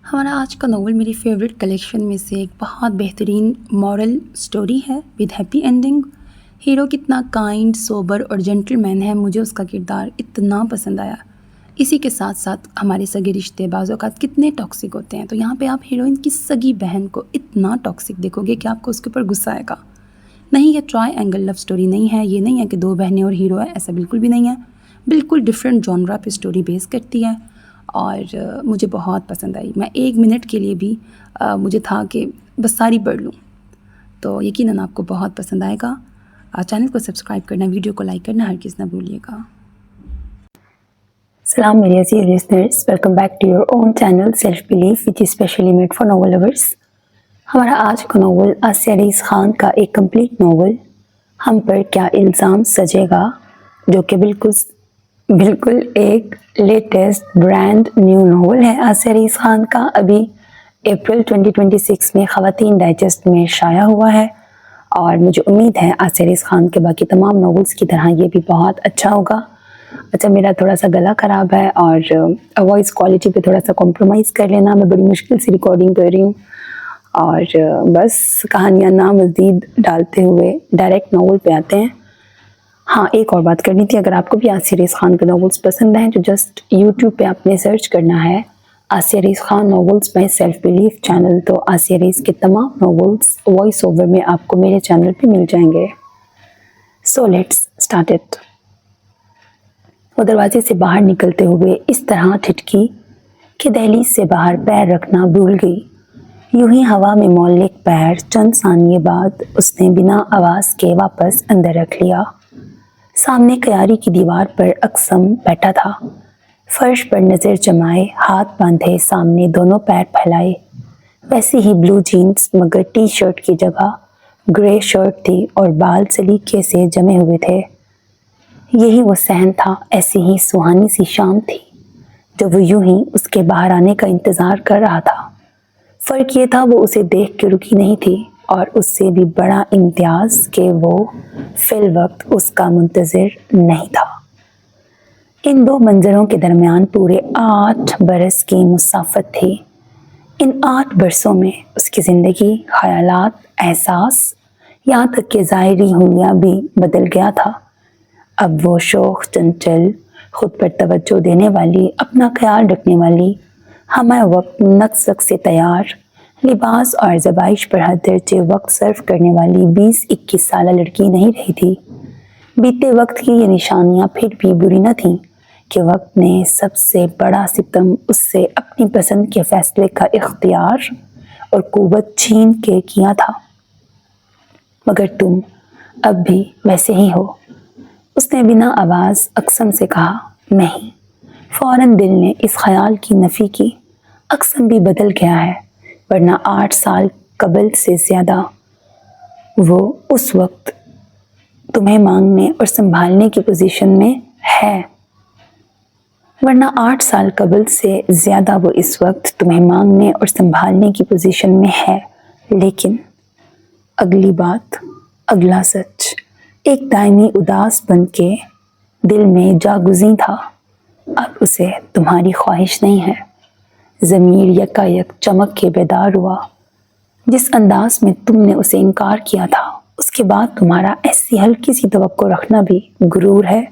ہمارا آج کا ناول میری فیوریٹ کلیکشن میں سے ایک بہت بہترین مورل سٹوری ہے ود ہیپی اینڈنگ۔ ہیرو کتنا کائنڈ، سوبر اور جینٹل مین ہے، مجھے اس کا کردار اتنا پسند آیا۔ اسی کے ساتھ ساتھ ہمارے سگے رشتے بعض اوقات کتنے ٹاکسک ہوتے ہیں، تو یہاں پہ آپ ہیروئن کی سگی بہن کو اتنا ٹاکسک دیکھو گے کہ آپ کو اس کے اوپر غصہ آئے گا۔ نہیں، یہ ٹرائی اینگل لو سٹوری نہیں ہے، یہ نہیں ہے کہ دو بہنیں اور ہیرو ہے، ایسا بالکل بھی نہیں ہے۔ بالکل ڈفرینٹ جانرا پہ سٹوری بیس کرتی ہے اور مجھے بہت پسند آئی۔ میں 1 منٹ کے لیے بھی مجھے تھا کہ بس ساری پڑھ لوں، تو یقیناً آپ کو بہت پسند آئے گا۔ چینل کو سبسکرائب کرنا، ویڈیو کو لائک کرنا ہرگز نہ بھولیے گا۔ سلام میرے عزیز listeners, welcome back to your own channel self belief which is specially made for novel lovers. ہمارا آج کا ناول آسیہ رئیس خان کا ایک کمپلیٹ ناول ہم پر کیا الزام سجے گا، جو کہ بالکل ایک لیٹسٹ برانڈ نیو ناول ہے آسیہ رئیس خان کا۔ ابھی اپریل 2026 میں خواتین ڈائجسٹ میں شائع ہوا ہے اور مجھے امید ہے آسیہ رئیس خان کے باقی تمام ناولز کی طرح یہ بھی بہت اچھا ہوگا۔ اچھا، میرا تھوڑا سا گلا خراب ہے اور وائس کوالٹی پہ تھوڑا سا کمپرومائز کر لینا، میں بڑی مشکل سے ریکارڈنگ کر رہی ہوں اور بس کہانیاں نہ مزید ڈالتے ہوئے ڈائریکٹ ناول پہ آتے ہیں۔ ہاں، ایک اور بات کرنی تھی، اگر آپ کو بھی آسیہ رئیس خان کے ناولز پسند ہیں تو جسٹ یوٹیوب پہ آپ نے سرچ کرنا ہے Asia Rais Khan novels by self belief channel, تو آسیہ رئیس کے تمام ناولز وائس اوور میں آپ کو میرے چینل پہ مل جائیں گے۔ So let's start it. وہ دروازے سے باہر نکلتے ہوئے اس طرح ٹھٹکی کہ دہلیز سے باہر پیر رکھنا بھول گئی۔ یوں ہی ہوا میں معلق پیر چند ثانیے بعد اس نے بنا آواز کے واپس اندر رکھ لیا۔ سامنے قیاری کی دیوار پر اقسم بیٹھا تھا، فرش پر نظر جمائے، ہاتھ باندھے سامنے دونوں پیر پھیلائے۔ ویسی ہی بلو جینز مگر ٹی شرٹ کی جگہ گرے شرٹ تھی اور بال سلیقے سے جمے ہوئے تھے۔ یہی وہ صحن تھا، ایسی ہی سہانی سی شام تھی جو وہ یوں ہی اس کے باہر آنے کا انتظار کر رہا تھا۔ فرق یہ تھا وہ اسے دیکھ کے رکی نہیں تھی، اور اس سے بھی بڑا امتیاز کہ وہ فی الوقت اس کا منتظر نہیں تھا۔ ان دو منظروں کے درمیان پورے 8 برس کی مسافت تھی۔ ان 8 برسوں میں اس کی زندگی، خیالات، احساس، یہاں تک کہ ظاہری حلیہ بھی بدل گیا تھا۔ اب وہ شوخ، چنچل، خود پر توجہ دینے والی، اپنا خیال رکھنے والی، ہمہ وقت نقص سے تیار، لباس اور زبائش پر حد درجے وقت صرف کرنے والی 20-21 سالہ لڑکی نہیں رہی تھی۔ بیتے وقت کی یہ نشانیاں پھر بھی بری نہ تھیں کہ وقت نے سب سے بڑا ستم اس سے اپنی پسند کے فیصلے کا اختیار اور قوت چھین کے کیا تھا۔ مگر تم اب بھی ویسے ہی ہو، اس نے بنا آواز اقسم سے کہا۔ نہیں، فوراً دل نے اس خیال کی نفی کی، اقسم بھی بدل گیا ہے، ورنہ 8 سال قبل سے زیادہ وہ اس وقت تمہیں مانگنے اور سنبھالنے کی پوزیشن میں ہے۔ ورنہ 8 سال قبل سے زیادہ وہ اس وقت تمہیں مانگنے اور سنبھالنے کی پوزیشن میں ہے، لیکن اگلی بات، اگلا سچ ایک دائمی اداس بن کے دل میں جاگزیں تھا۔ اب اسے تمہاری خواہش نہیں ہے۔ ضمیر یکایک چمک کے بیدار ہوا۔ جس انداز میں تم نے اسے انکار کیا تھا، اس کے بعد تمہارا ایسی ہلکی سی توقع رکھنا بھی غرور ہے۔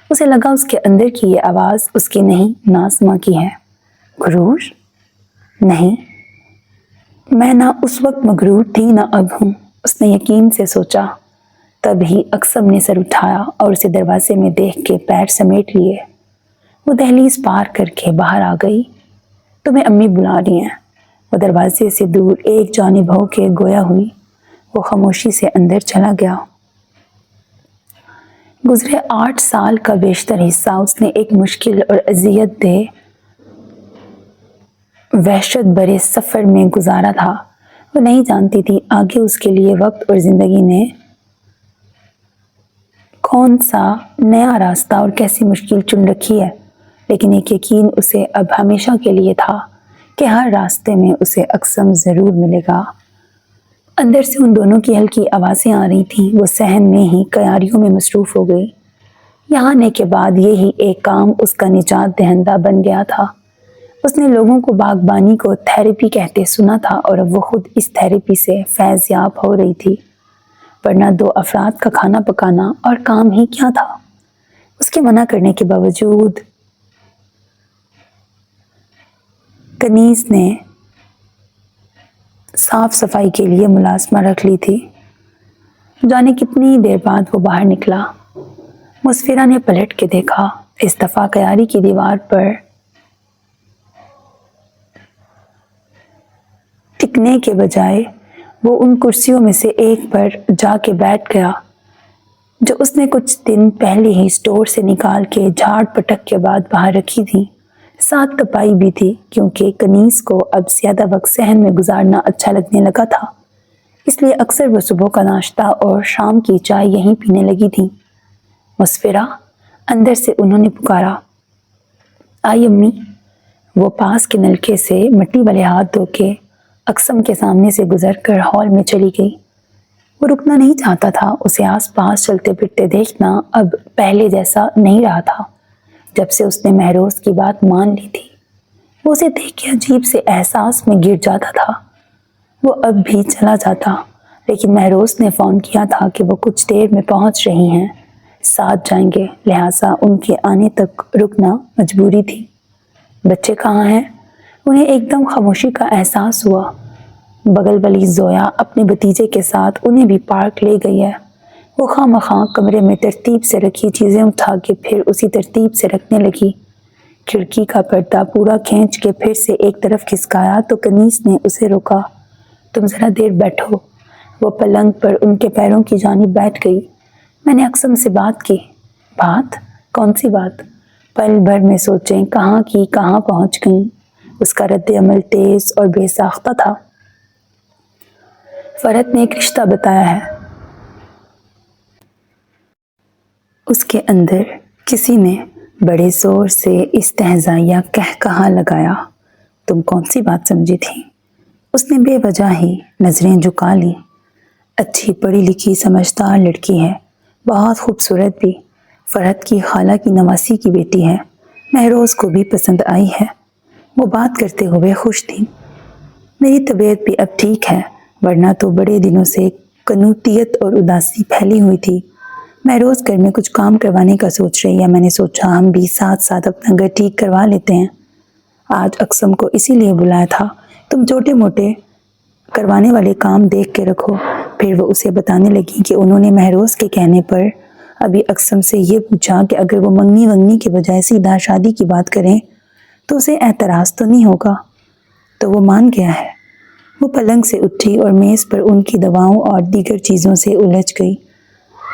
اسے لگا اس کے اندر کی یہ آواز اس کی نہیں، نازمہ کی ہے۔ غرور؟ نہیں، میں نہ اس وقت مغرور تھی نہ اب ہوں، اس نے یقین سے سوچا۔ تب ہی اقسم نے سر اٹھایا اور اسے دروازے میں دیکھ کے پیر سمیٹ لیے۔ وہ دہلیز پار کر کے باہر آ گئی۔ تمہیں امی بلا رہی ہیں، وہ دروازے سے دور ایک جانب ہو کے گویا ہوئی۔ وہ خاموشی سے اندر چلا گیا۔ گزرے 8 سال کا بیشتر حصہ اس نے ایک مشکل اور اذیت دہ وحشت بھرے سفر میں گزارا تھا۔ وہ نہیں جانتی تھی آگے اس کے لیے وقت اور زندگی نے کون سا نیا راستہ اور کیسی مشکل چن رکھی ہے، لیکن ایک یقین اسے اب ہمیشہ کے لیے تھا کہ ہر راستے میں اسے اقسم ضرور ملے گا۔ اندر سے ان دونوں کی ہلکی آوازیں آ رہی تھیں۔ وہ صحن میں ہی قیاریوں میں مصروف ہو گئی۔ یہاں آنے کے بعد یہی ایک کام اس کا نجات دہندہ بن گیا تھا۔ اس نے لوگوں کو باغبانی کو تھیراپی کہتے سنا تھا اور اب وہ خود اس تھیراپی سے فیض یاب ہو رہی تھی، ورنہ 2 افراد کا کھانا پکانا اور کام ہی کیا تھا۔ اس کے منع کرنے کے باوجود کنیز نے صاف صفائی کے لیے ملازمہ رکھ لی تھی۔ جانے کتنی دیر بعد وہ باہر نکلا۔ مسفرہ نے پلٹ کے دیکھا، اس دفعہ قیاری کی دیوار پر ٹکنے کے بجائے وہ ان کرسیوں میں سے ایک پر جا کے بیٹھ گیا جو اس نے کچھ دن پہلے ہی اسٹور سے نکال کے جھاڑ پٹک کے بعد باہر رکھی تھی، ساتھ تپائی بھی تھی کیونکہ کنیز کو اب زیادہ وقت صحن میں گزارنا اچھا لگنے لگا تھا، اس لیے اکثر وہ صبح کا ناشتہ اور شام کی چائے یہیں پینے لگی تھی۔ مسفرہ، اندر سے انہوں نے پکارا، آئی امی۔ وہ پاس کے نلکے سے مٹی والے ہاتھ دھو کے اقسم کے سامنے سے گزر کر ہال میں چلی گئی۔ وہ رکنا نہیں چاہتا تھا، اسے آس پاس چلتے پھرتے دیکھنا اب پہلے جیسا نہیں رہا تھا جب سے اس نے مہروز کی بات مان لی تھی۔ وہ اسے دیکھ کے عجیب سے احساس میں گر جاتا تھا۔ وہ اب بھی چلا جاتا، لیکن مہروز نے فون کیا تھا کہ وہ کچھ دیر میں پہنچ رہی ہیں، ساتھ جائیں گے، لہٰذا ان کے آنے تک رکنا مجبوری تھی۔ بچے کہاں ہیں؟ انہیں ایک دم خاموشی کا احساس ہوا۔ بغل والی زویا اپنے بھتیجے کے ساتھ انہیں بھی پارک لے گئی ہے۔ وہ خواہ مخواہ کمرے میں ترتیب سے رکھی چیزیں اٹھا کے پھر اسی ترتیب سے رکھنے لگی۔ کھڑکی کا پردہ پورا کھینچ کے پھر سے ایک طرف کھسکایا تو کنیز نے اسے روکا۔ تم ذرا دیر بیٹھو۔ وہ پلنگ پر ان کے پیروں کی جانب بیٹھ گئی۔ میں نے اقسم سے بات کی۔ بات؟ کون سی بات؟ پل بھر میں سوچیں کہاں کی کہاں پہنچ گئیں۔ اس کا رد عمل تیز اور بے ساختہ تھا۔ فرحت نے ایک رشتہ بتایا ہے۔ اس کے اندر کسی نے بڑے زور سے استہزائیہ قہقہا لگایا۔ تم کون سی بات سمجھی تھی؟ اس نے بے وجہ ہی نظریں جھکا لی۔ اچھی پڑھی لکھی سمجھدار لڑکی ہے، بہت خوبصورت بھی، فرحت کی خالہ کی نواسی کی بیٹی ہے، مہروز کو بھی پسند آئی ہے۔ وہ بات کرتے ہوئے خوش تھی۔ میری طبیعت بھی اب ٹھیک ہے، ورنہ تو بڑے دنوں سے کنوتیت اور اداسی پھیلی ہوئی تھی۔ مہروز گھر میں کچھ کام کروانے کا سوچ رہی ہے، میں نے سوچا ہم بھی ساتھ ساتھ اپنا گھر ٹھیک کروا لیتے ہیں۔ آج اقسم کو اسی لیے بلایا تھا، تم چھوٹے موٹے کروانے والے کام دیکھ کے رکھو۔ پھر وہ اسے بتانے لگی کہ انہوں نے مہروز کے کہنے پر ابھی اقسم سے یہ پوچھا کہ اگر وہ منگنی ونگنی کے بجائے سیدھا شادی کی بات کریں تو اسے اعتراض تو نہیں ہوگا، تو وہ مان گیا ہے۔ وہ پلنگ سے اٹھی اور میز پر ان کی دواؤں اور دیگر چیزوں سے الجھ گئی۔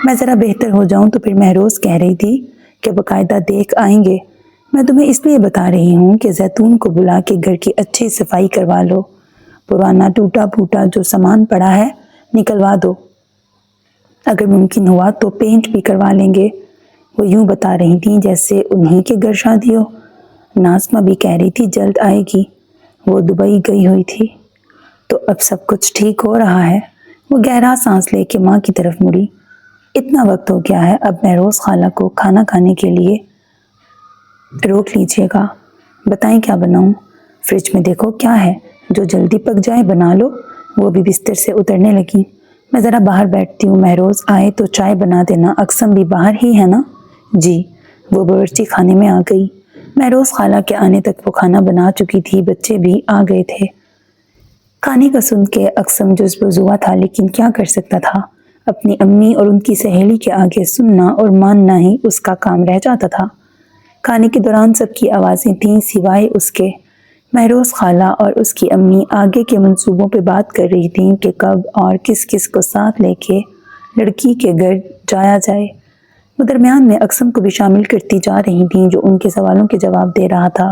میں ذرا بہتر ہو جاؤں تو پھر مہروز کہہ رہی تھی کہ باقاعدہ دیکھ آئیں گے۔ میں تمہیں اس لیے بتا رہی ہوں کہ زیتون کو بلا کے گھر کی اچھی صفائی کروا لو، پرانا ٹوٹا پھوٹا جو سامان پڑا ہے نکلوا دو، اگر ممکن ہوا تو پینٹ بھی کروا لیں گے۔ وہ یوں بتا رہی تھیں جیسے انہی کے گھر شادی ہو۔ ناظمہ بھی کہہ رہی تھی جلد آئے گی، وہ دبئی گئی ہوئی تھی۔ تو اب سب کچھ ٹھیک ہو رہا ہے۔ وہ گہرا سانس لے کے ماں کی طرف مڑی۔ اتنا وقت ہو گیا ہے، اب مہروز خالہ کو کھانا کھانے کے لیے روک لیجیے گا۔ بتائیں کیا بناؤں؟ فریج میں دیکھو کیا ہے، جو جلدی پک جائے بنا لو۔ وہ بھی بستر سے اترنے لگی۔ میں ذرا باہر بیٹھتی ہوں، مہروز آئے تو چائے بنا دینا، اقسم بھی باہر ہی ہے نا؟ جی۔ وہ باورچی خانے میں آ گئی۔ مہروز خالہ کے آنے تک وہ کھانا بنا چکی تھی، بچے بھی آ گئے تھے۔ کھانے کا سن کے اقسم جذب وزوا تھا، لیکن کیا کر سکتا تھا؟ اپنی امی اور ان کی سہیلی کے آگے سننا اور ماننا ہی اس کا کام رہ جاتا تھا۔ کھانے کے دوران سب کی آوازیں تھیں سوائے اس کے۔ مہروز خالہ اور اس کی امی آگے کے منصوبوں پہ بات کر رہی تھیں کہ کب اور کس کس کو ساتھ لے کے لڑکی کے گھر جایا جائے۔ وہ درمیان میں اقسم کو بھی شامل کرتی جا رہی تھیں جو ان کے سوالوں کے جواب دے رہا تھا۔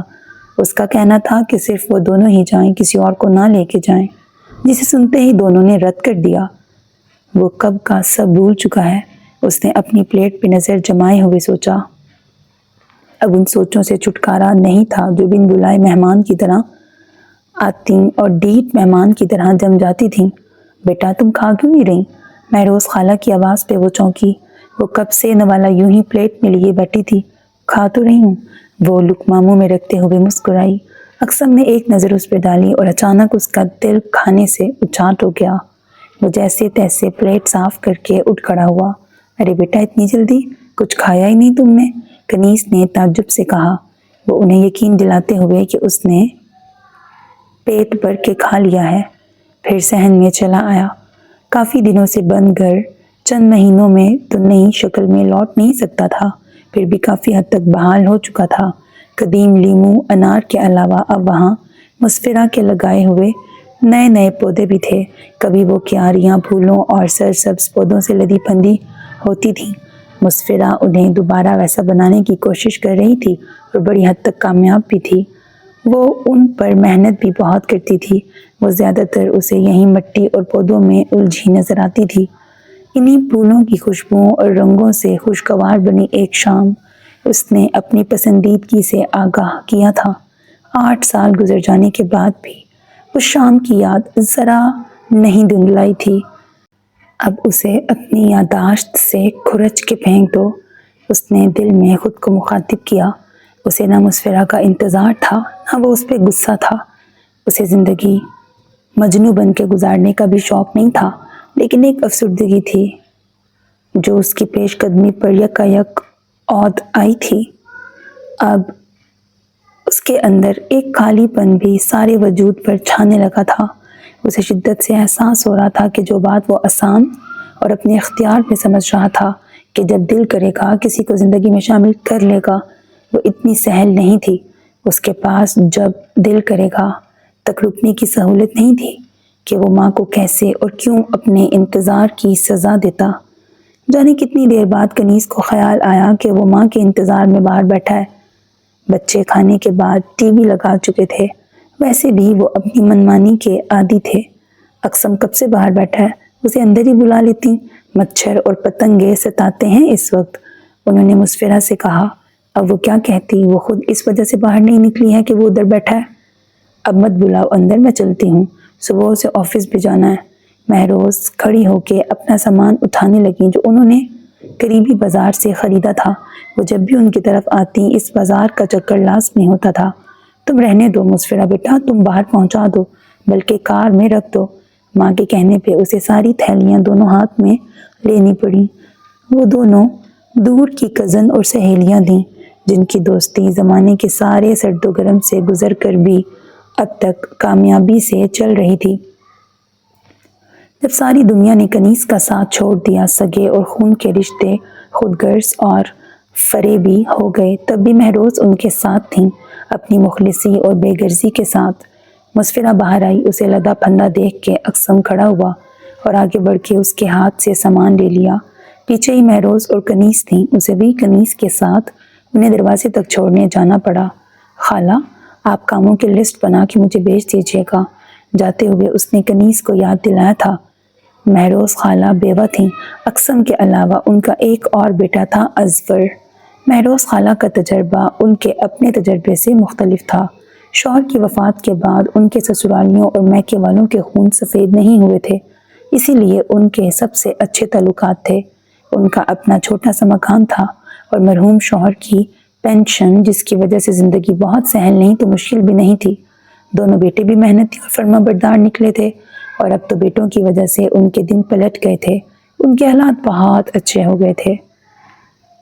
اس کا کہنا تھا کہ صرف وہ دونوں ہی جائیں، کسی اور کو نہ لے کے جائیں، جسے سنتے ہی دونوں نے رد کر دیا۔ وہ کب کا سب بھول چکا ہے۔ اس نے اپنی پلیٹ پہ نظر جمائے ہوئے سوچا۔ اب ان سوچوں سے چھٹکارا نہیں تھا جو بن بلائے مہمان کی طرح آتی اور ڈیٹ مہمان کی طرح جم جاتی تھیں۔ بیٹا تم کھا کیوں نہیں رہی؟ مہروز خالہ کی آواز پہ وہ چونکی۔ وہ کب سے نوالا یوں ہی پلیٹ میں لیے بیٹھی تھی۔ کھا تو رہی ہوں، وہ لقمہ منہ میں رکھتے ہوئے مسکرائی۔ اقسم نے ایک نظر اس پہ ڈالی اور اچانک اس کا دل کھانے سے اچاٹ ہو گیا۔ وہ جیسے تیسے پلیٹ صاف کر کے اٹھ کھڑا ہوا۔ ارے بیٹا اتنی جلدی؟ کچھ کھایا ہی نہیں تم نے؟ کنیز نے تعجب سے کہا۔ وہ انہیں یقین دلاتے ہوئے کہ اس نے پیٹ بھر کے کھا لیا ہے، پھر صحن میں چلا آیا۔ کافی دنوں سے بند گھر چند مہینوں میں تو نئی شکل میں لوٹ نہیں سکتا تھا، پھر بھی کافی حد تک بحال ہو چکا تھا۔ قدیم لیموں انار کے علاوہ اب وہاں مسفرہ کے لگائے ہوئے نئے نئے پودے بھی تھے۔ کبھی وہ کیاریاں پھولوں اور سرسبز پودوں سے لدی پھندی ہوتی تھیں۔ مسفرہ انہیں دوبارہ ویسا بنانے کی کوشش کر رہی تھی اور بڑی حد تک کامیاب بھی تھی۔ وہ ان پر محنت بھی بہت کرتی تھی۔ وہ زیادہ تر اسے یہیں مٹی اور پودوں میں الجھی نظر آتی تھی۔ انہی پھولوں کی خوشبوؤں اور رنگوں سے خوشگوار بنی ایک شام اس نے اپنی پسندیدگی سے آگاہ کیا تھا۔ 8 سال گزر جانے کے بعد بھی اس شام کی یاد ذرا نہیں دھندلائی تھی۔ اب اسے اپنی یادداشت سے کھرچ کے پھینک دو۔ اس نے دل میں خود کو مخاطب کیا۔ اسے نہ مسفرہ کا انتظار تھا، نہ وہ اس پہ غصہ تھا۔ اسے زندگی مجنوں بن کے گزارنے کا بھی شوق نہیں تھا، لیکن ایک افسردگی تھی جو اس کی پیش قدمی پر یکایک عود آئی تھی۔ اب اس کے اندر ایک خالی پن بھی سارے وجود پر چھانے لگا تھا۔ اسے شدت سے احساس ہو رہا تھا کہ جو بات وہ آسان اور اپنے اختیار میں سمجھ رہا تھا کہ جب دل کرے گا کسی کو زندگی میں شامل کر لے گا، وہ اتنی سہل نہیں تھی۔ اس کے پاس جب دل کرے گا تک رکنے کی سہولت نہیں تھی کہ وہ ماں کو کیسے اور کیوں اپنے انتظار کی سزا دیتا۔ جانے کتنی دیر بعد کنیز کو خیال آیا کہ وہ ماں کے انتظار میں باہر بیٹھا ہے۔ بچے کھانے کے بعد ٹی وی لگا چکے تھے، ویسے بھی وہ اپنی منمانی کے عادی تھے۔ اقسم کب سے باہر بیٹھا ہے، اسے اندر ہی بلا لیتی، مچھر اور پتنگے ستاتے ہیں اس وقت، انہوں نے مسفرہ سے کہا۔ اب وہ کیا کہتی، وہ خود اس وجہ سے باہر نہیں نکلی ہے کہ وہ ادھر بیٹھا ہے۔ اب مت بلاؤ اندر، میں چلتی ہوں، صبح سے آفس بھی جانا ہے۔ مہروز کھڑی ہو کے اپنا سامان اٹھانے لگیں جو انہوں نے قریبی بازار سے خریدا تھا۔ وہ جب بھی ان کی طرف آتی اس بازار کا چکر لازمی ہوتا تھا۔ تم رہنے دو مسفرہ بیٹا، تم باہر پہنچا دو، بلکہ کار میں رکھ دو۔ ماں کے کہنے پہ اسے ساری تھیلیاں دونوں ہاتھ میں لینی پڑی۔ وہ دونوں دور کی کزن اور سہیلیاں تھیں جن کی دوستی زمانے کے سارے سرد و گرم سے گزر کر بھی اب تک کامیابی سے چل رہی تھی۔ جب ساری دنیا نے کنیز کا ساتھ چھوڑ دیا، سگے اور خون کے رشتے خود غرض اور فریبی ہو گئے، تب بھی مہروز ان کے ساتھ تھیں، اپنی مخلصی اور بے غرضی کے ساتھ۔ مسفرہ باہر آئی، اسے لدا پھندا دیکھ کے اقسم کھڑا ہوا اور آگے بڑھ کے اس کے ہاتھ سے سامان لے لیا۔ پیچھے ہی مہروز اور کنیز تھیں، اسے بھی کنیز کے ساتھ انہیں دروازے تک چھوڑنے جانا پڑا۔ خالہ، آپ کاموں کی لسٹ بنا کے مجھے بھیج دیجیے گا، جاتے ہوئے اس نے کنیز کو یاد دلایا تھا۔ مہروز خالہ بیوہ تھیں، اقسم کے علاوہ ان کا ایک اور بیٹا تھا، ازور۔ مہروز خالہ کا تجربہ ان کے اپنے تجربے سے مختلف تھا۔ شوہر کی وفات کے بعد ان کے سسرالیوں اور میکے والوں کے خون سفید نہیں ہوئے تھے، اسی لیے ان کے سب سے اچھے تعلقات تھے۔ ان کا اپنا چھوٹا سا مکان تھا اور مرحوم شوہر کی پینشن، جس کی وجہ سے زندگی بہت سہل نہیں تو مشکل بھی نہیں تھی۔ دونوں بیٹے بھی محنتی اور فرما بردار نکلے تھے اور اب تو بیٹوں کی وجہ سے ان کے دن پلٹ گئے تھے، ان کے حالات بہت اچھے ہو گئے تھے۔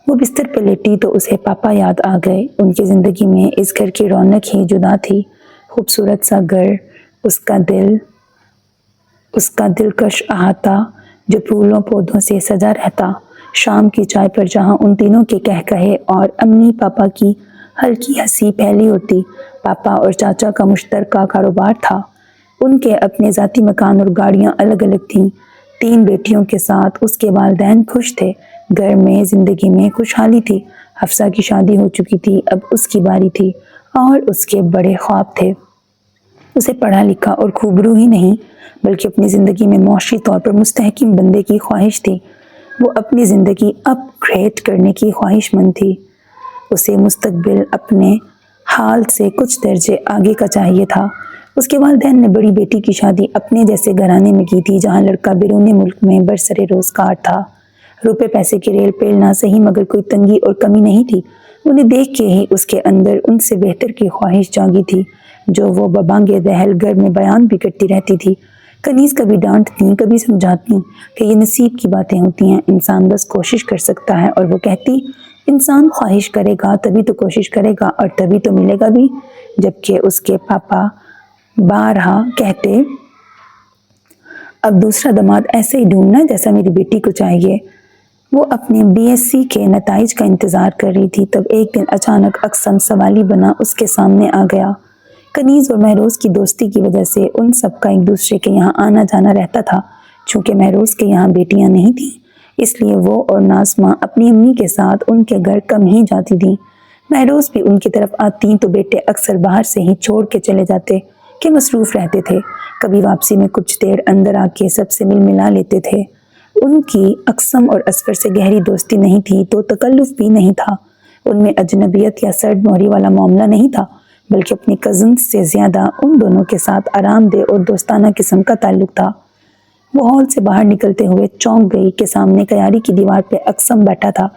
وہ بستر پہ لیٹی تو اسے پاپا یاد آ گئے۔ ان کی زندگی میں اس گھر کی رونق ہی جدا تھی، خوبصورت سا گھر، اس کا دلکش احاطہ جو پھولوں پودوں سے سجا رہتا۔ شام کی چائے پر جہاں ان تینوں کے کہکہے اور امی پاپا کی ہلکی ہنسی پھیلی ہوتی، پاپا اور چاچا کا مشترکہ کاروبار تھا۔ ان کے اپنے ذاتی مکان اور گاڑیاں الگ الگ تھیں۔ 3 بیٹیوں کے ساتھ اس کے والدین خوش تھے، گھر میں زندگی میں خوشحالی تھی۔ حفصہ کی شادی ہو چکی تھی، اب اس کی باری تھی اور اس کے بڑے خواب تھے۔ اسے پڑھا لکھا اور خوبرو ہی نہیں بلکہ اپنی زندگی میں معاشی طور پر مستحکم بننے کی خواہش تھی۔ وہ اپنی زندگی اپ گریڈ کرنے کی خواہش مند تھی۔ اسے مستقبل اپنے حال سے کچھ درجے آگے کا چاہیے تھا۔ اس کے والدین نے بڑی بیٹی کی شادی اپنے جیسے گھرانے میں کی تھی جہاں لڑکا بیرون ملک میں برسر روزگار تھا۔ روپے پیسے کی ریل پیل نہ صحیح مگر کوئی تنگی اور کمی نہیں تھی۔ انہیں دیکھ کے ہی اس کے اندر ان سے بہتر کی خواہش جاگی تھی۔ جو وہ ببانگ دہل گھر میں بیان بھی کرتی رہتی تھی۔ کنیز کبھی ڈانٹتی، کبھی سمجھاتی کہ یہ نصیب کی باتیں ہوتی ہیں، انسان بس کوشش کر سکتا ہے، اور وہ کہتی انسان خواہش کرے گا تبھی تو کوشش کرے گا اور تبھی تو ملے گا بھی۔ جبکہ اس کے پاپا بارہا کہتے اب دوسرا داماد ایسے ہی ڈھونڈنا جیسا میری بیٹی کو چاہیے۔ وہ اپنے BSc کے نتائج کا انتظار کر رہی تھی، تب ایک دن اچانک اقسم سوالی بنا اس کے سامنے آ گیا۔ کنیز اور مہروز کی دوستی کی وجہ سے ان سب کا ایک دوسرے کے یہاں آنا جانا رہتا تھا۔ چونکہ مہروز کے یہاں بیٹیاں نہیں تھیں، اس لیے وہ اور نازمہ اپنی امی کے ساتھ ان کے گھر کم ہی جاتی تھیں۔ مہروز بھی ان کی طرف آتی تو بیٹے اکثر باہر سے ہی چھوڑ کے چلے جاتے کہ مصروف رہتے تھے۔ کبھی واپسی میں کچھ دیر اندر آ کے سب سے مل ملا لیتے تھے۔ ان کی اقسم اور اصفر سے گہری دوستی نہیں تھی تو تکلف بھی نہیں تھا۔ ان میں اجنبیت یا سرد موہری والا معاملہ نہیں تھا، بلکہ اپنی کزنز سے زیادہ ان دونوں کے ساتھ آرام دہ اور دوستانہ قسم کا تعلق تھا۔ وہ ہال سے باہر نکلتے ہوئے چونک گئی کہ سامنے کیاری کی دیوار پہ اقسم بیٹھا تھا۔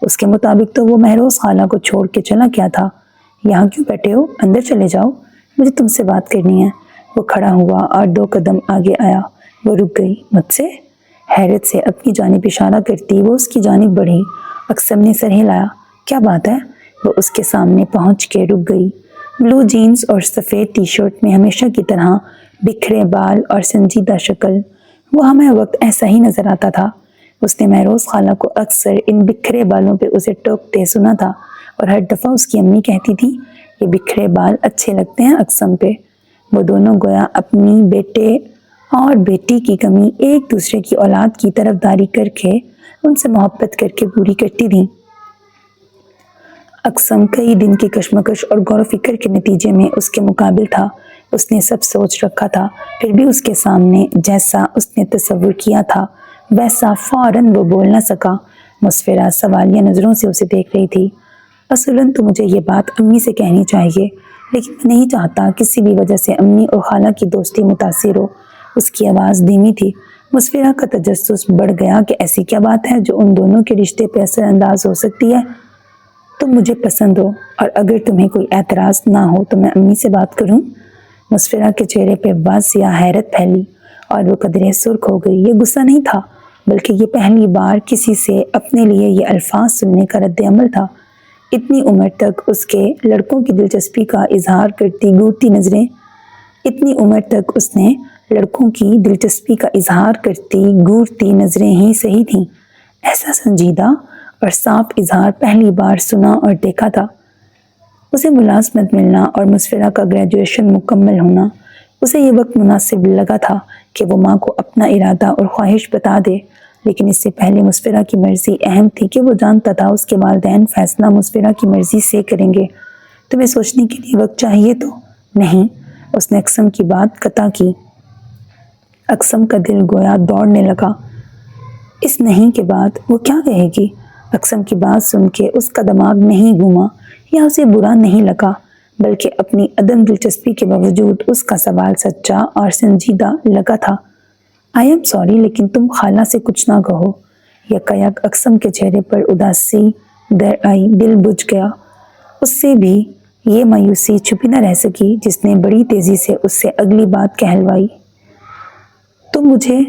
اس کے مطابق تو وہ مہروز خالہ کو چھوڑ کے چلا کیا تھا۔ یہاں کیوں بیٹھے ہو؟ اندر چلے جاؤ، مجھے تم سے بات کرنی ہے۔ وہ کھڑا ہوا اور 2 قدم آگے آیا۔ وہ رک گئی۔ مجھ سے؟ حیرت سے اپنی جانب اشارہ کرتی وہ اس کی جانب بڑھی۔ اقسم نے سر ہلایا۔ کیا بات ہے؟ وہ اس کے سامنے پہنچ کے رک گئی۔ بلو جینز اور سفید ٹی شرٹ میں ہمیشہ کی طرح بکھرے بال اور سنجیدہ شکل، وہ ہمیں وقت ایسا ہی نظر آتا تھا۔ اس نے مہروز خالہ کو اکثر ان بکھرے بالوں پہ اسے ٹوکتے سنا تھا، اور ہر دفعہ اس کی امی کہتی تھی یہ بکھرے بال اچھے لگتے ہیں اقسم پہ۔ وہ دونوں گویا اپنی بیٹے اور بیٹی کی کمی ایک دوسرے کی اولاد کی طرفداری کر کے ان سے محبت کر کے پوری کرتی تھیں۔ اقسم کئی دن کی کشمکش اور غور و فکر کے نتیجے میں اس کے مقابل تھا۔ اس نے سب سوچ رکھا تھا، پھر بھی اس کے سامنے جیسا اس نے تصور کیا تھا ویسا فوراً وہ بول نہ سکا۔ مسفرہ سوالیہ نظروں سے اسے دیکھ رہی تھی۔ اصلاً تو مجھے یہ بات امی سے کہنی چاہیے، لیکن میں نہیں چاہتا کسی بھی وجہ سے امی اور خالہ کی دوستی متاثر ہو۔ اس کی آواز دھیمی تھی۔ مسفرہ کا تجسس بڑھ گیا کہ ایسی کیا بات ہے جو ان دونوں کے رشتے پہ اثر انداز ہو سکتی ہے۔ تم مجھے پسند ہو، اور اگر تمہیں کوئی اعتراض نہ ہو تو میں امی سے بات کروں۔ مسفرہ کے چہرے پہ واضح حیرت پھیلی اور وہ قدرے سرخ ہو گئی۔ یہ غصہ نہیں تھا، بلکہ یہ پہلی بار کسی سے اپنے لیے یہ الفاظ سننے کا رد عمل تھا۔ اتنی عمر تک اس کے لڑکوں کی دلچسپی کا اظہار کرتی گھورتی نظریں ہی صحیح تھیں۔ ایسا سنجیدہ اور صاف اظہار پہلی بار سنا اور دیکھا تھا۔ اسے ملازمت ملنا اور مسفرہ کا گریجویشن مکمل ہونا، اسے یہ وقت مناسب لگا تھا کہ وہ ماں کو اپنا ارادہ اور خواہش بتا دے، لیکن اس سے پہلے مسفرہ کی مرضی اہم تھی کہ وہ جانتا تھا اس کے والدین فیصلہ مسفرہ کی مرضی سے کریں گے۔ تمہیں سوچنے کے لیے وقت چاہیے تو؟ نہیں، اس نے اقسم کی بات قطع کی۔ اقسم کا دل گویا دوڑنے لگا۔ اس نہیں کے بعد وہ کیا کہے گی؟ اقسم کی بات سن کے اس کا دماغ نہیں گھوما یا اسے برا نہیں لگا، بلکہ اپنی عدم دلچسپی کے باوجود اس کا سوال سچا اور سنجیدہ لگا تھا۔ آئی ایم سوری، لیکن تم خالہ سے کچھ نہ کہو۔ یکایک اقسم کے چہرے پر اداسی در آئی، دل بجھ گیا۔ اس سے بھی یہ مایوسی چھپی نہ رہ سکی جس نے بڑی تیزی سے اس سے اگلی بات کہلوائی۔ تم مجھے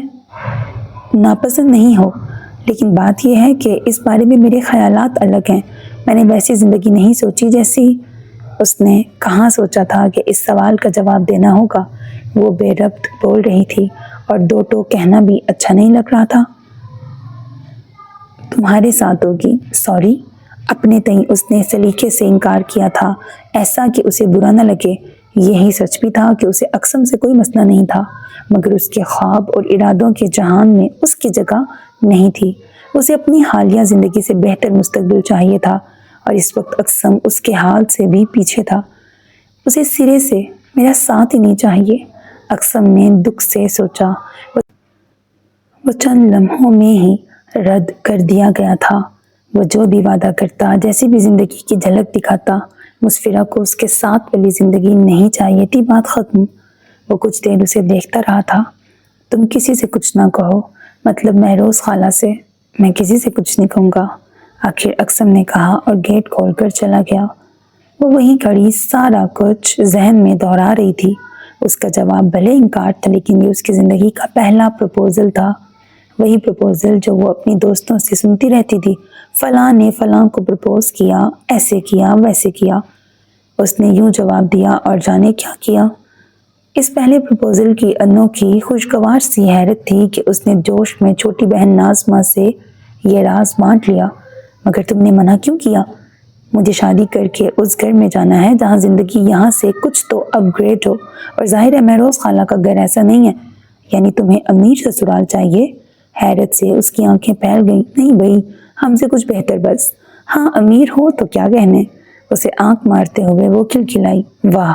ناپسند نہیں ہو، لیکن بات یہ ہے کہ اس بارے میں میرے خیالات الگ ہیں۔ میں نے ویسی زندگی نہیں سوچی جیسی۔ اس نے کہاں سوچا تھا کہ اس سوال کا جواب دینا ہوگا۔ وہ بے ربط بول رہی تھی اور دو ٹوک کہنا بھی اچھا نہیں لگ رہا تھا۔ تمہارے ساتھ ہوگی۔ سوری، اپنے تئیں اس نے سلیقے سے انکار کیا تھا، ایسا کہ اسے برا نہ لگے۔ یہی سچ بھی تھا کہ اسے اقسم سے کوئی مسئلہ نہیں تھا، مگر اس کے خواب اور ارادوں کے جہان میں اس کی جگہ نہیں تھی۔ اسے اپنی حالیہ زندگی سے بہتر مستقبل چاہیے تھا، اور اس وقت اقسم اس کے حال سے بھی پیچھے تھا۔ اسے سرے سے میرا ساتھ ہی نہیں چاہیے، اقسم نے دکھ سے سوچا۔ وہ چند لمحوں میں ہی رد کر دیا گیا تھا۔ وہ جو بھی وعدہ کرتا، جیسی بھی زندگی کی جھلک دکھاتا، مسفرہ کو اس کے ساتھ والی زندگی نہیں چاہیے تھی۔ بات ختم۔ وہ کچھ دیر اسے دیکھتا رہا تھا۔ تم کسی سے کچھ نہ کہو، مطلب مہروز خالہ سے؟ میں کسی سے کچھ نہیں کہوں گا، آخر اقسم نے کہا اور گیٹ کھول کر چلا گیا۔ وہ وہیں کھڑی سارا کچھ ذہن میں دہرا رہی تھی۔ اس کا جواب بھلے انکار تھا، لیکن یہ اس کی زندگی کا پہلا پروپوزل تھا۔ وہی پروپوزل جو وہ اپنی دوستوں سے سنتی رہتی تھی، فلاں نے فلاں کو پروپوز کیا، ایسے کیا ویسے کیا۔ اس نے یوں جواب دیا اور جانے کیا کیا۔ اس پہلے پروپوزل کی انوکھی خوشگوار سی حیرت تھی کہ اس نے جوش میں چھوٹی بہن ناظمہ سے یہ راز بانٹ لیا۔ مگر تم نے منع کیوں کیا؟ مجھے شادی کر کے اس گھر میں جانا ہے جہاں زندگی یہاں سے کچھ تو اپ گریڈ ہو، اور ظاہر ہے مہروز خالہ کا گھر ایسا نہیں ہے۔ یعنی تمہیں امیر سسرال چاہیے؟ حیرت سے اس کی آنکھیں پھیل گئیں۔ نہیں بھئی، ہم سے کچھ بہتر بس۔ ہاں امیر ہو تو کیا کہنے؟ اسے آنکھ مارتے ہوئے وہ کھلکھلائی۔ واہ،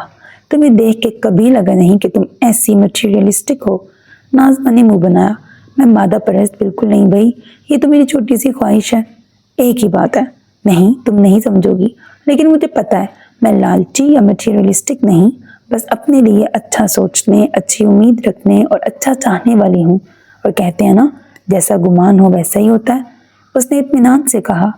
تمہیں دیکھ کے کبھی لگا نہیں کہ تم ایسی مٹیریلسٹک ہو۔ ناظمہ نے منہ بنایا۔ میں مادہ پرست بالکل نہیں بھئی، یہ تو میری چھوٹی سی خواہش ہے۔ ایک ہی بات ہے۔ نہیں، تم نہیں سمجھو گی، لیکن مجھے پتا ہے میں لالچی یا مٹیریلسٹک نہیں، بس اپنے لیے اچھا سوچنے، اچھی امید رکھنے اور اچھا چاہنے والی ہوں۔ اور کہتے ہیں نا، جیسا گمان ہو ویسا ہی ہوتا ہے۔ اس نے اطمینان سے کہا۔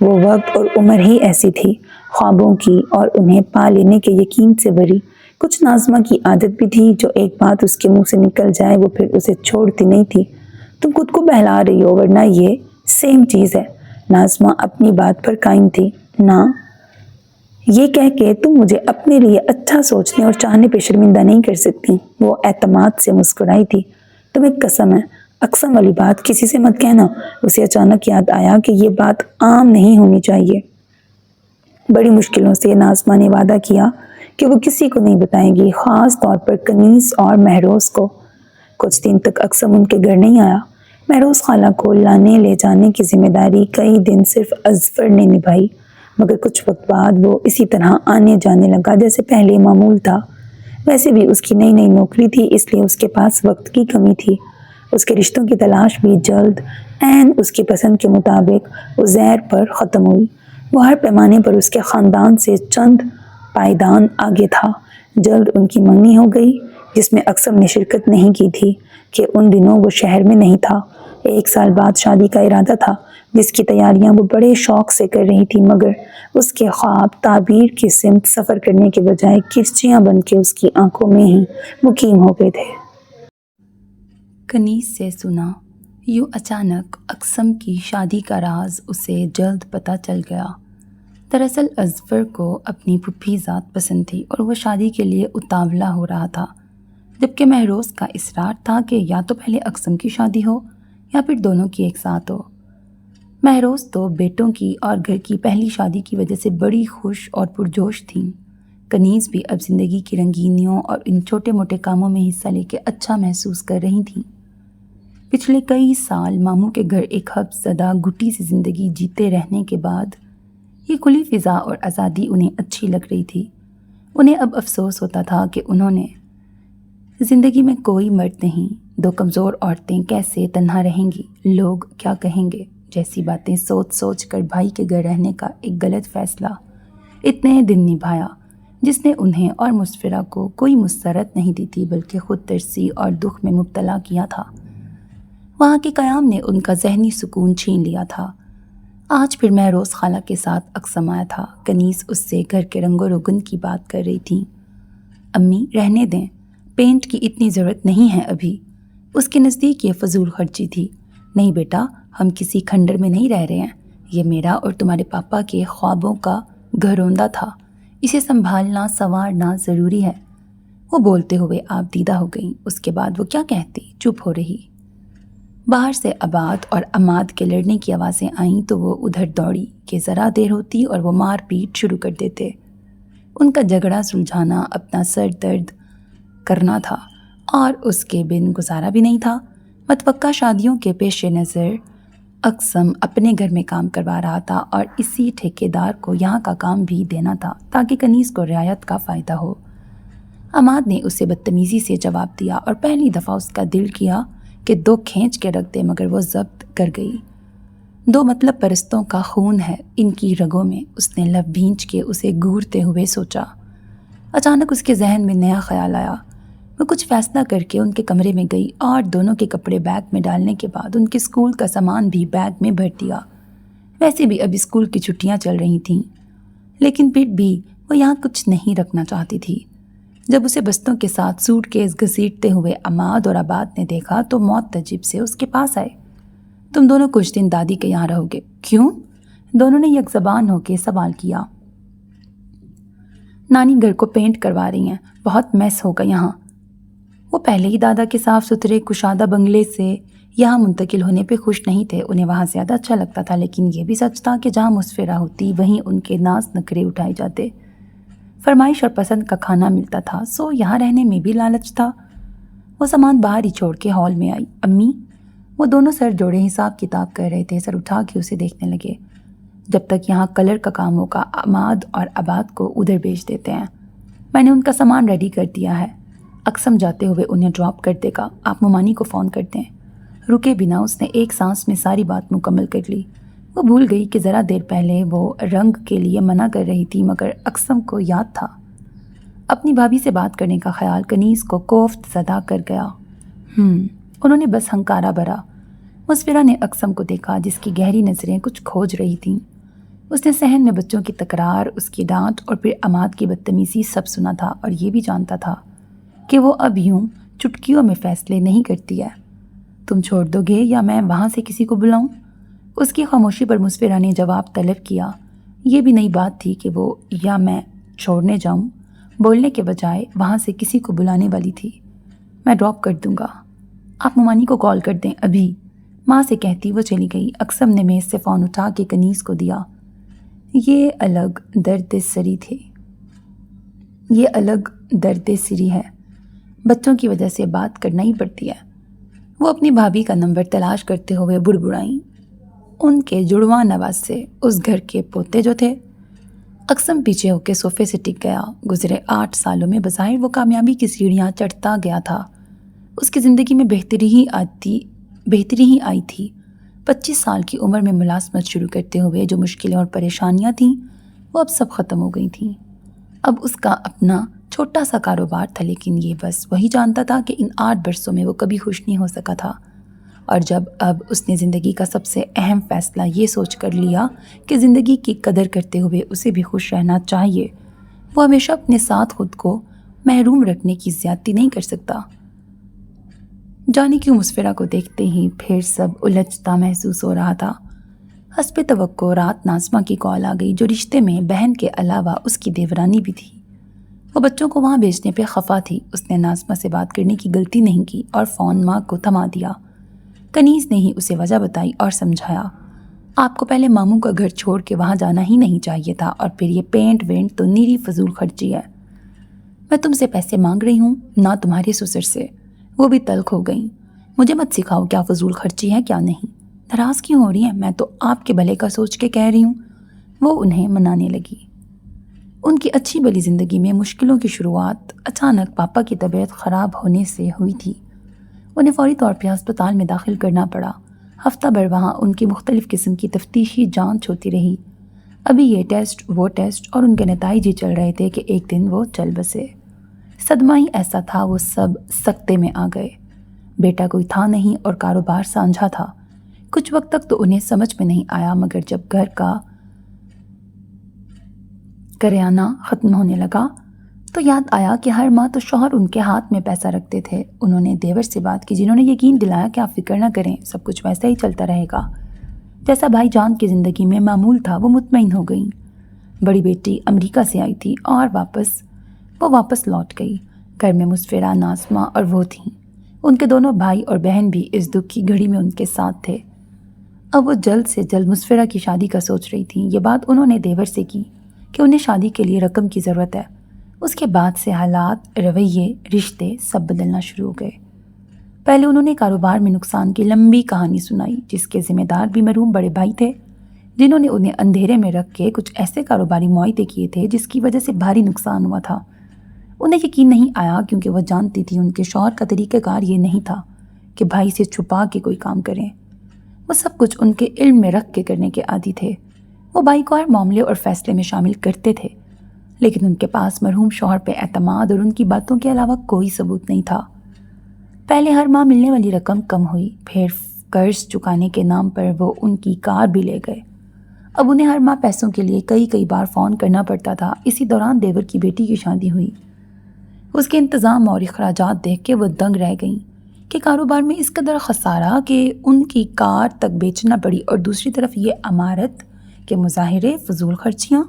وہ وقت اور عمر ہی ایسی تھی، خوابوں کی اور انہیں پا لینے کے یقین سے بھری۔ کچھ ناظمہ کی عادت بھی تھی، جو ایک بات اس کے منہ سے نکل جائے وہ پھر اسے چھوڑتی نہیں تھی۔ تم خود کو بہلا رہی ہو، ورنہ یہ سیم چیز ہے۔ ناظمہ اپنی بات پر قائم تھی۔ نہ، یہ کہہ کے تم مجھے اپنے لیے اچھا سوچنے اور چاہنے پہ شرمندہ نہیں کر سکتی۔ وہ اعتماد سے مسکرائی تھی۔ تمہیں قسم ہے، اقسم والی بات کسی سے مت کہنا۔ اسے اچانک یاد آیا کہ یہ بات عام نہیں ہونی چاہیے۔ بڑی مشکلوں سے ناظمہ نے وعدہ کیا کہ وہ کسی کو نہیں بتائیں گی، خاص طور پر کنیز اور مہروز کو۔ کچھ دن تک اقسم ان کے گھر نہیں آیا۔ مہروز خالہ کو لانے لے جانے کی ذمہ داری کئی دن صرف اظفر نے نبھائی، مگر کچھ وقت بعد وہ اسی طرح آنے جانے لگا جیسے پہلے معمول تھا۔ ویسے بھی اس کی نئی نئی نوکری تھی، اس لیے اس کے پاس وقت کی کمی تھی۔ اس کے رشتوں کی تلاش بھی جلد عین اس کی پسند کے مطابق عزیر پر ختم ہوئی۔ وہ ہر پیمانے پر اس کے خاندان سے چند پائیدان آگے تھا۔ جلد ان کی منگنی ہو گئی، جس میں اقسم نے شرکت نہیں کی تھی کہ ان دنوں وہ شہر میں نہیں تھا۔ 1 سال بعد شادی کا ارادہ تھا، جس کی تیاریاں وہ بڑے شوق سے کر رہی تھی، مگر اس کے خواب تعبیر کی سمت سفر کرنے کے بجائے کرچیاں بن کے اس کی آنکھوں میں ہی مقیم ہو گئے تھے۔ کنیز سے سنا۔ یوں اچانک اقسم کی شادی کا راز اسے جلد پتہ چل گیا۔ دراصل اظفر کو اپنی پھوپھی ذات پسند تھی اور وہ شادی کے لیے اتاولا ہو رہا تھا، جبکہ مہروز کا اصرار تھا کہ یا تو پہلے اقسم کی شادی ہو یا پھر دونوں کی ایک ساتھ ہو۔ مہروز تو بیٹوں کی اور گھر کی پہلی شادی کی وجہ سے بڑی خوش اور پرجوش تھیں۔ کنیز بھی اب زندگی کی رنگینیوں اور ان چھوٹے موٹے کاموں میں حصہ لے کے اچھا محسوس کر رہی تھیں۔ پچھلے کئی سال ماموں کے گھر ایک حبس زدہ گھٹی سی زندگی جیتے رہنے کے بعد یہ کھلی فضا اور آزادی انہیں اچھی لگ رہی تھی۔ انہیں اب افسوس ہوتا تھا کہ انہوں نے زندگی میں کوئی مرد نہیں، 2 کمزور عورتیں کیسے تنہا رہیں گی، لوگ کیا کہیں گے جیسی باتیں سوچ سوچ کر بھائی کے گھر رہنے کا ایک غلط فیصلہ اتنے دن نبھایا، جس نے انہیں اور مسفرہ کو کوئی مسرت نہیں دی تھی بلکہ خود ترسی اور دکھ میں مبتلا کیا تھا۔ وہاں کے قیام نے ان کا ذہنی سکون چھین لیا تھا۔ آج پھر مہروز خالہ کے ساتھ اقسم آیا تھا۔ کنیز اس سے گھر کے رنگ و روگن کی بات کر رہی تھی۔ امی رہنے دیں، پینٹ کی اتنی ضرورت نہیں ہے ابھی۔ اس کے نزدیک یہ فضول خرچی تھی۔ نہیں بیٹا، ہم کسی کھنڈر میں نہیں رہ رہے ہیں، یہ میرا اور تمہارے پاپا کے خوابوں کا گھروندہ تھا، اسے سنبھالنا سنوارنا ضروری ہے۔ وہ بولتے ہوئے آپ دیدہ ہو گئیں۔ اس کے بعد وہ کیا کہتی، چپ ہو رہی۔ باہر سے عباد اور عماد کے لڑنے کی آوازیں آئیں تو وہ ادھر دوڑی کہ ذرا دیر ہوتی اور وہ مار پیٹ شروع کر دیتے۔ ان کا جھگڑا سلجھانا اپنا سر درد کرنا تھا اور اس کے بن گزارا بھی نہیں تھا۔ متوقع شادیوں کے پیش نظر اقسم اپنے گھر میں کام کروا رہا تھا اور اسی ٹھیکیدار کو یہاں کا کام بھی دینا تھا تاکہ کنیز کو رعایت کا فائدہ ہو۔ عماد نے اسے بدتمیزی سے جواب دیا اور پہلی دفعہ اس کا دل کیا کہ 2 کھینچ کے رکھ دے، مگر وہ ضبط کر گئی۔ 2 مطلب پرستوں کا خون ہے ان کی رگوں میں، اس نے لب بھینچ کے اسے گورتے ہوئے سوچا۔ اچانک اس کے ذہن میں نیا خیال آیا۔ وہ کچھ فیصلہ کر کے ان کے کمرے میں گئی اور دونوں کے کپڑے بیگ میں ڈالنے کے بعد ان کے اسکول کا سامان بھی بیگ میں بھر دیا۔ ویسے بھی اب اسکول کی چھٹیاں چل رہی تھیں، لیکن پھر بھی وہ یہاں کچھ نہیں رکھنا چاہتی تھی۔ جب اسے بستوں کے ساتھ سوٹ کیس گھسیٹتے ہوئے عماد اور عباد نے دیکھا تو معتجب سے اس کے پاس آئے۔ تم دونوں کچھ دن دادی کے یہاں رہو گے؟ کیوں؟ دونوں نے یک زبان ہو کے سوال کیا۔ نانی گھر کو پینٹ کروا رہی ہیں، بہت میس ہوگا یہاں۔ وہ پہلے ہی دادا کے صاف ستھرے کشادہ بنگلے سے یہاں منتقل ہونے پہ خوش نہیں تھے، انہیں وہاں زیادہ اچھا لگتا تھا، لیکن یہ بھی سچ تھا کہ جہاں مسفرہ ہوتی وہیں ان کے ناز نخرے اٹھائے جاتے۔ فرمائش اور پسند کا کھانا ملتا تھا، سو یہاں رہنے میں بھی لالچ تھا۔ وہ سامان باہر ہی چھوڑ کے ہال میں آئی۔ امی؟ وہ دونوں سر جوڑے حساب کتاب کر رہے تھے، سر اٹھا کے اسے دیکھنے لگے۔ جب تک یہاں کلر کا کام ہوگا عماد اور عباد کو ادھر بھیج دیتے ہیں، میں نے ان کا سامان ریڈی کر دیا ہے۔ اقسم جاتے ہوئے انہیں ڈراپ کر دے گا، آپ ممانی کو فون کر دیں۔ رکے بنا اس نے ایک سانس میں ساری بات مکمل کر لی۔ وہ بھول گئی کہ ذرا دیر پہلے وہ رنگ کے لیے منع کر رہی تھی، مگر اقسم کو یاد تھا۔ اپنی بھابھی سے بات کرنے کا خیال کنیز کو کوفت زدہ کر گیا۔ انہوں نے بس ہنکارا بھرا۔ مسفرہ نے اقسم کو دیکھا جس کی گہری نظریں کچھ کھوج رہی تھیں۔ اس نے صحن میں بچوں کی تکرار، اس کی ڈانٹ اور پھر عماد کی بدتمیزی سب سنا تھا، اور یہ بھی جانتا تھا کہ وہ اب یوں چٹکیوں میں فیصلے نہیں کرتی ہے۔ تم چھوڑ دو گے یا میں وہاں سے کسی کو بلاؤں؟ اس کی خاموشی پر مسفرہ نے جواب طلب کیا۔ یہ بھی نئی بات تھی کہ وہ یا میں چھوڑنے جاؤں بولنے کے بجائے وہاں سے کسی کو بلانے والی تھی۔ میں ڈراپ کر دوں گا، آپ ممانی کو کال کر دیں ابھی، ماں سے کہتی وہ چلی گئی۔ اقسم نے میز سے فون اٹھا کے کنیز کو دیا۔ یہ الگ درد سری ہے، بچوں کی وجہ سے بات کرنا ہی پڑتی ہے۔ وہ اپنی بھابھی کا نمبر تلاش کرتے ہوئے بڑبڑائیں۔ ان کے جڑواں نواز سے، اس گھر کے پوتے جو تھے۔ اقسم پیچھے ہو کے صوفے سے ٹک گیا۔ گزرے 8 سالوں میں بظاہر وہ کامیابی کی سیڑھیاں چڑھتا گیا تھا۔ اس کی زندگی میں بہتری ہی آئی تھی۔ 25 سال کی عمر میں ملازمت شروع کرتے ہوئے جو مشکلیں اور پریشانیاں تھیں وہ اب سب ختم ہو گئی تھیں۔ اب اس کا اپنا چھوٹا سا کاروبار تھا، لیکن یہ بس وہی جانتا تھا کہ ان 8 برسوں میں وہ کبھی خوش نہیں ہو سکا تھا۔ اور جب اب اس نے زندگی کا سب سے اہم فیصلہ یہ سوچ کر لیا کہ زندگی کی قدر کرتے ہوئے اسے بھی خوش رہنا چاہیے، وہ ہمیشہ اپنے ساتھ خود کو محروم رکھنے کی زیادتی نہیں کر سکتا۔ جانے کیوں مسفرہ کو دیکھتے ہی پھر سب الجھتا محسوس ہو رہا تھا۔ حسب توقع رات ناظمہ کی کال آ گئی، جو رشتے میں بہن کے علاوہ اس کی دیورانی بھی تھی۔ وہ بچوں کو وہاں بھیجنے پہ خفا تھی۔ اس نے ناظمہ سے بات کرنے کی غلطی نہیں کی اور فون ماں کو تھما دیا۔ کنیز نے ہی اسے وجہ بتائی اور سمجھایا، آپ کو پہلے ماموں کا گھر چھوڑ کے وہاں جانا ہی نہیں چاہیے تھا، اور پھر یہ پینٹ وینٹ تو نیری فضول خرچی ہے۔ میں تم سے پیسے مانگ رہی ہوں، نہ تمہارے سسر سے۔ وہ بھی تلخ ہو گئیں۔ مجھے مت سکھاؤ کیا فضول خرچی ہے کیا نہیں۔ ناراض کیوں ہو رہی ہیں؟ میں تو آپ کے بھلے کا سوچ کے کہہ رہی ہوں۔ وہ انہیں منانے لگی۔ ان کی اچھی بلی زندگی میں مشکلوں کی شروعات اچانک پاپا کی طبیعت خراب ہونے سے ہوئی تھی۔ انہیں فوری طور پہ ہسپتال میں داخل کرنا پڑا۔ ہفتہ بھر وہاں ان کی مختلف قسم کی تفتیشی جانچ ہوتی رہی۔ ابھی یہ ٹیسٹ وہ ٹیسٹ، اور ان کے نتائج ہی چل رہے تھے کہ ایک دن وہ چل بسے۔ صدمہ ہی ایسا تھا، وہ سب سکتے میں آ گئے۔ بیٹا کوئی تھا نہیں اور کاروبار سانجھا تھا۔ کچھ وقت تک تو انہیں سمجھ میں نہیں آیا، مگر جب گھر کا کریانہ ختم ہونے لگا تو یاد آیا کہ ہر ماہ تو شوہر ان کے ہاتھ میں پیسہ رکھتے تھے۔ انہوں نے دیور سے بات کی، جنہوں نے یقین دلایا کہ آپ فکر نہ کریں، سب کچھ ویسا ہی چلتا رہے گا جیسا بھائی جان کی زندگی میں معمول تھا۔ وہ مطمئن ہو گئیں۔ بڑی بیٹی امریکہ سے آئی تھی اور وہ واپس لوٹ گئی۔ گھر میں مسفرہ، ناظمہ اور وہ تھیں۔ ان کے دونوں بھائی اور بہن بھی اس دکھ کی گھڑی میں ان کے ساتھ تھے۔ اب وہ جلد سے جلد مسفرہ کی شادی کا سوچ رہی تھیں۔ یہ بات انہوں نے دیور سے کی کہ انہیں شادی کے لیے رقم کی ضرورت ہے۔ اس کے بعد سے حالات، رویے، رشتے سب بدلنا شروع ہو گئے۔ پہلے انہوں نے کاروبار میں نقصان کی لمبی کہانی سنائی، جس کے ذمہ دار بھی مرحوم بڑے بھائی تھے، جنہوں نے انہیں اندھیرے میں رکھ کے کچھ ایسے کاروباری معاہدے کیے تھے جس کی وجہ سے بھاری نقصان ہوا تھا۔ انہیں یقین نہیں آیا، کیونکہ وہ جانتی تھی ان کے شوہر کا طریقہ کار یہ نہیں تھا کہ بھائی سے چھپا کے کوئی کام کریں۔ وہ سب کچھ ان کے علم میں رکھ کے کرنے کے عادی تھے۔ وہ بھائی کو ہر معاملے اور فیصلے میں شامل کرتے تھے، لیکن ان کے پاس مرحوم شوہر پہ اعتماد اور ان کی باتوں کے علاوہ کوئی ثبوت نہیں تھا۔ پہلے ہر ماہ ملنے والی رقم کم ہوئی، پھر قرض چکانے کے نام پر وہ ان کی کار بھی لے گئے۔ اب انہیں ہر ماہ پیسوں کے لیے کئی بار فون کرنا پڑتا تھا۔ اسی دوران دیور کی بیٹی کی شادی ہوئی۔ اس کے انتظام اور اخراجات دیکھ کے وہ دنگ رہ گئیں کہ کاروبار میں اس قدر خسارہ کہ ان کی کار تک بیچنا پڑی، اور دوسری طرف یہ عمارت کے مظاہرے، فضول خرچیاں۔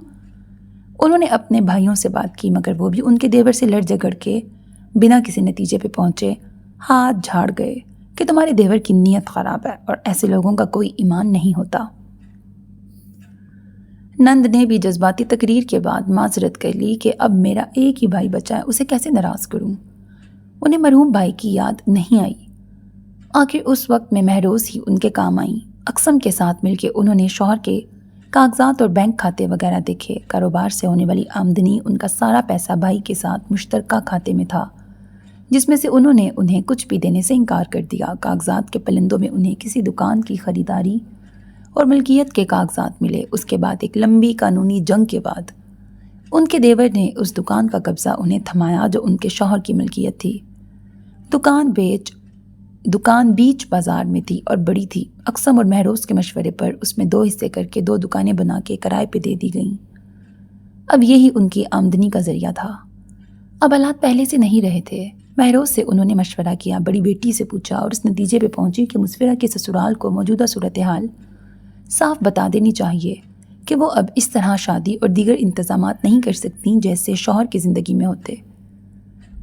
انہوں نے اپنے بھائیوں سے بات کی، مگر وہ بھی ان کے دیور سے لڑ جھگڑ کے بنا کسی نتیجے پہ پہنچے ہاتھ جھاڑ گئے کہ تمہارے دیور کی نیت خراب ہے اور ایسے لوگوں کا کوئی ایمان نہیں ہوتا۔ نند نے بھی جذباتی تقریر کے بعد معذرت کر لی کہ اب میرا ایک ہی بھائی بچا ہے، اسے کیسے ناراض کروں۔ انہیں مرحوم بھائی کی یاد نہیں آئی۔ آخر اس وقت میں مہروز ہی ان کے کام آئیں۔ اقسم کے ساتھ مل کے انہوں نے شوہر کے کاغذات اور بینک کھاتے وغیرہ دیکھے۔ کاروبار سے ہونے والی آمدنی، ان کا سارا پیسہ بھائی کے ساتھ مشترکہ کھاتے میں تھا، جس میں سے انہوں نے انہیں کچھ بھی دینے سے انکار کر دیا۔ کاغذات کے پلندوں میں انہیں کسی دکان کی خریداری اور ملکیت کے کاغذات ملے۔ اس کے بعد ایک لمبی قانونی جنگ کے بعد ان کے دیور نے اس دکان کا قبضہ انہیں تھمایا جو ان کے شوہر کی ملکیت تھی۔ دکان بیچ بازار میں تھی اور بڑی تھی۔ اقسم اور مہروز کے مشورے پر اس میں 2 حصے کر کے 2 دکانیں بنا کے کرائے پہ دے دی گئیں۔ اب یہی ان کی آمدنی کا ذریعہ تھا۔ اب حالات پہلے سے نہیں رہے تھے۔ مہروز سے انہوں نے مشورہ کیا، بڑی بیٹی سے پوچھا اور اس نتیجے پہ پہنچی کہ مسفرہ کے سسرال کو موجودہ صورتحال صاف بتا دینی چاہیے کہ وہ اب اس طرح شادی اور دیگر انتظامات نہیں کر سکتیں جیسے شوہر کی زندگی میں ہوتے۔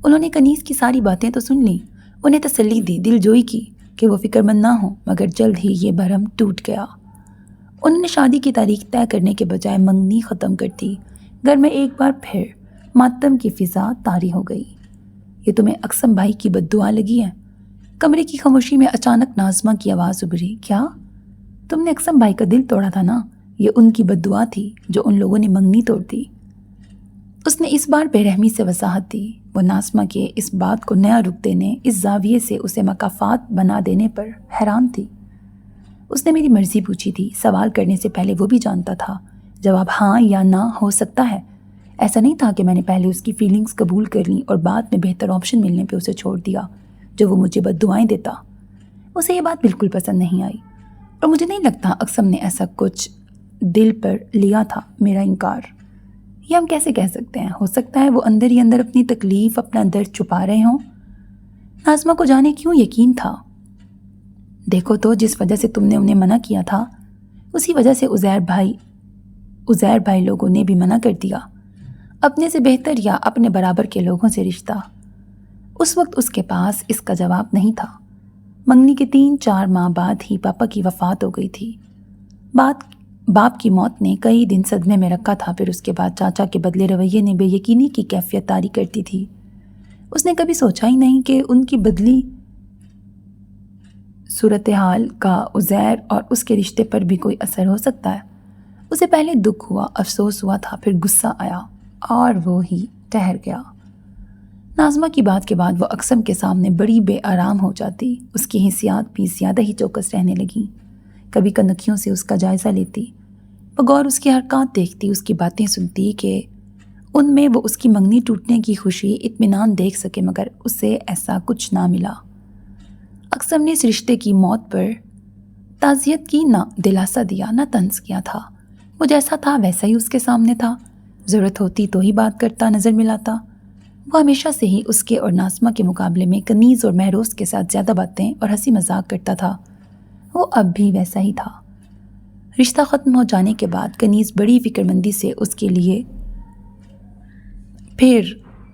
انہوں نے کنیز کی ساری باتیں تو سن لیں، انہیں تسلی دی، دل جوئی کی کہ وہ فکر مند نہ ہوں، مگر جلد ہی یہ بھرم ٹوٹ گیا۔ انہوں نے شادی کی تاریخ طے کرنے کے بجائے منگنی ختم کر دی۔ گھر میں ایک بار پھر ماتم کی فضا طاری ہو گئی۔ یہ تمہیں اقسم بھائی کی بد دعا لگی ہے؟ کمرے کی خاموشی میں اچانک ناظمہ کی آواز ابھری۔ کیا؟ تم نے اقسم بھائی کا دل توڑا تھا نا؟ یہ ان کی بد دعا تھی جو ان لوگوں نے منگنی توڑ دی۔ اس نے اس بار بے رحمی سے وضاحت دی۔ وہ ناظمہ کے اس بات کو نیا رخ دینے، اس زاویے سے اسے مکافات بنا دینے پر حیران تھی۔ اس نے میری مرضی پوچھی تھی۔ سوال کرنے سے پہلے وہ بھی جانتا تھا جواب ہاں یا نہ ہو سکتا ہے۔ ایسا نہیں تھا کہ میں نے پہلے اس کی فیلنگز قبول کر لیں اور بعد میں بہتر آپشن ملنے پہ اسے چھوڑ دیا جو وہ مجھے بد دعائیں دیتا۔ اسے یہ بات بالکل پسند نہیں آئی، اور مجھے نہیں لگتا اقسم نے ایسا کچھ دل پر لیا تھا۔ میرا انکار، یہ ہم کیسے کہہ سکتے ہیں؟ ہو سکتا ہے وہ اندر ہی اندر اپنی تکلیف، اپنا درد چھپا رہے ہوں۔ ناظمہ کو جانے کیوں یقین تھا۔ دیکھو تو، جس وجہ سے تم نے انہیں منع کیا تھا اسی وجہ سے عزیر بھائی لوگوں نے بھی منع کر دیا۔ اپنے سے بہتر یا اپنے برابر کے لوگوں سے رشتہ۔ اس وقت اس کے پاس اس کا جواب نہیں تھا۔ منگنی کے 3-4 ماہ بعد ہی پاپا کی وفات ہو گئی تھی۔ باپ کی موت نے کئی دن صدمے میں رکھا تھا، پھر اس کے بعد چاچا کے بدلے رویے نے بے یقینی کی کیفیت طاری کرتی تھی۔ اس نے کبھی سوچا ہی نہیں کہ ان کی بدلی صورتحال کا عزیر اور اس کے رشتے پر بھی کوئی اثر ہو سکتا ہے۔ اسے پہلے دکھ ہوا، افسوس ہوا تھا، پھر غصہ آیا اور وہ ہی ٹھہر گیا۔ ناظمہ کی بات کے بعد وہ اقسم کے سامنے بڑی بے آرام ہو جاتی۔ اس کی حسیات بھی زیادہ ہی چوکس رہنے لگیں۔ کبھی کنکھیوں سے اس کا جائزہ لیتی، بغور اس کی حرکات دیکھتی، اس کی باتیں سنتی کہ ان میں وہ اس کی منگنی ٹوٹنے کی خوشی، اطمینان دیکھ سکے، مگر اسے ایسا کچھ نہ ملا۔ اقسم نے اس رشتے کی موت پر تعزیت کی، نہ دلاسا دیا، نہ طنز کیا تھا۔ وہ جیسا تھا ویسا ہی اس کے سامنے تھا۔ ضرورت ہوتی تو ہی بات کرتا، نظر ملاتا۔ وہ ہمیشہ سے ہی اس کے اور ناظمہ کے مقابلے میں کنیز اور مہروز کے ساتھ زیادہ باتیں اور ہنسی مذاق کرتا تھا۔ وہ اب بھی ویسا ہی تھا۔ رشتہ ختم ہو جانے کے بعد کنیز بڑی فکر مندی سے اس کے لیے پھر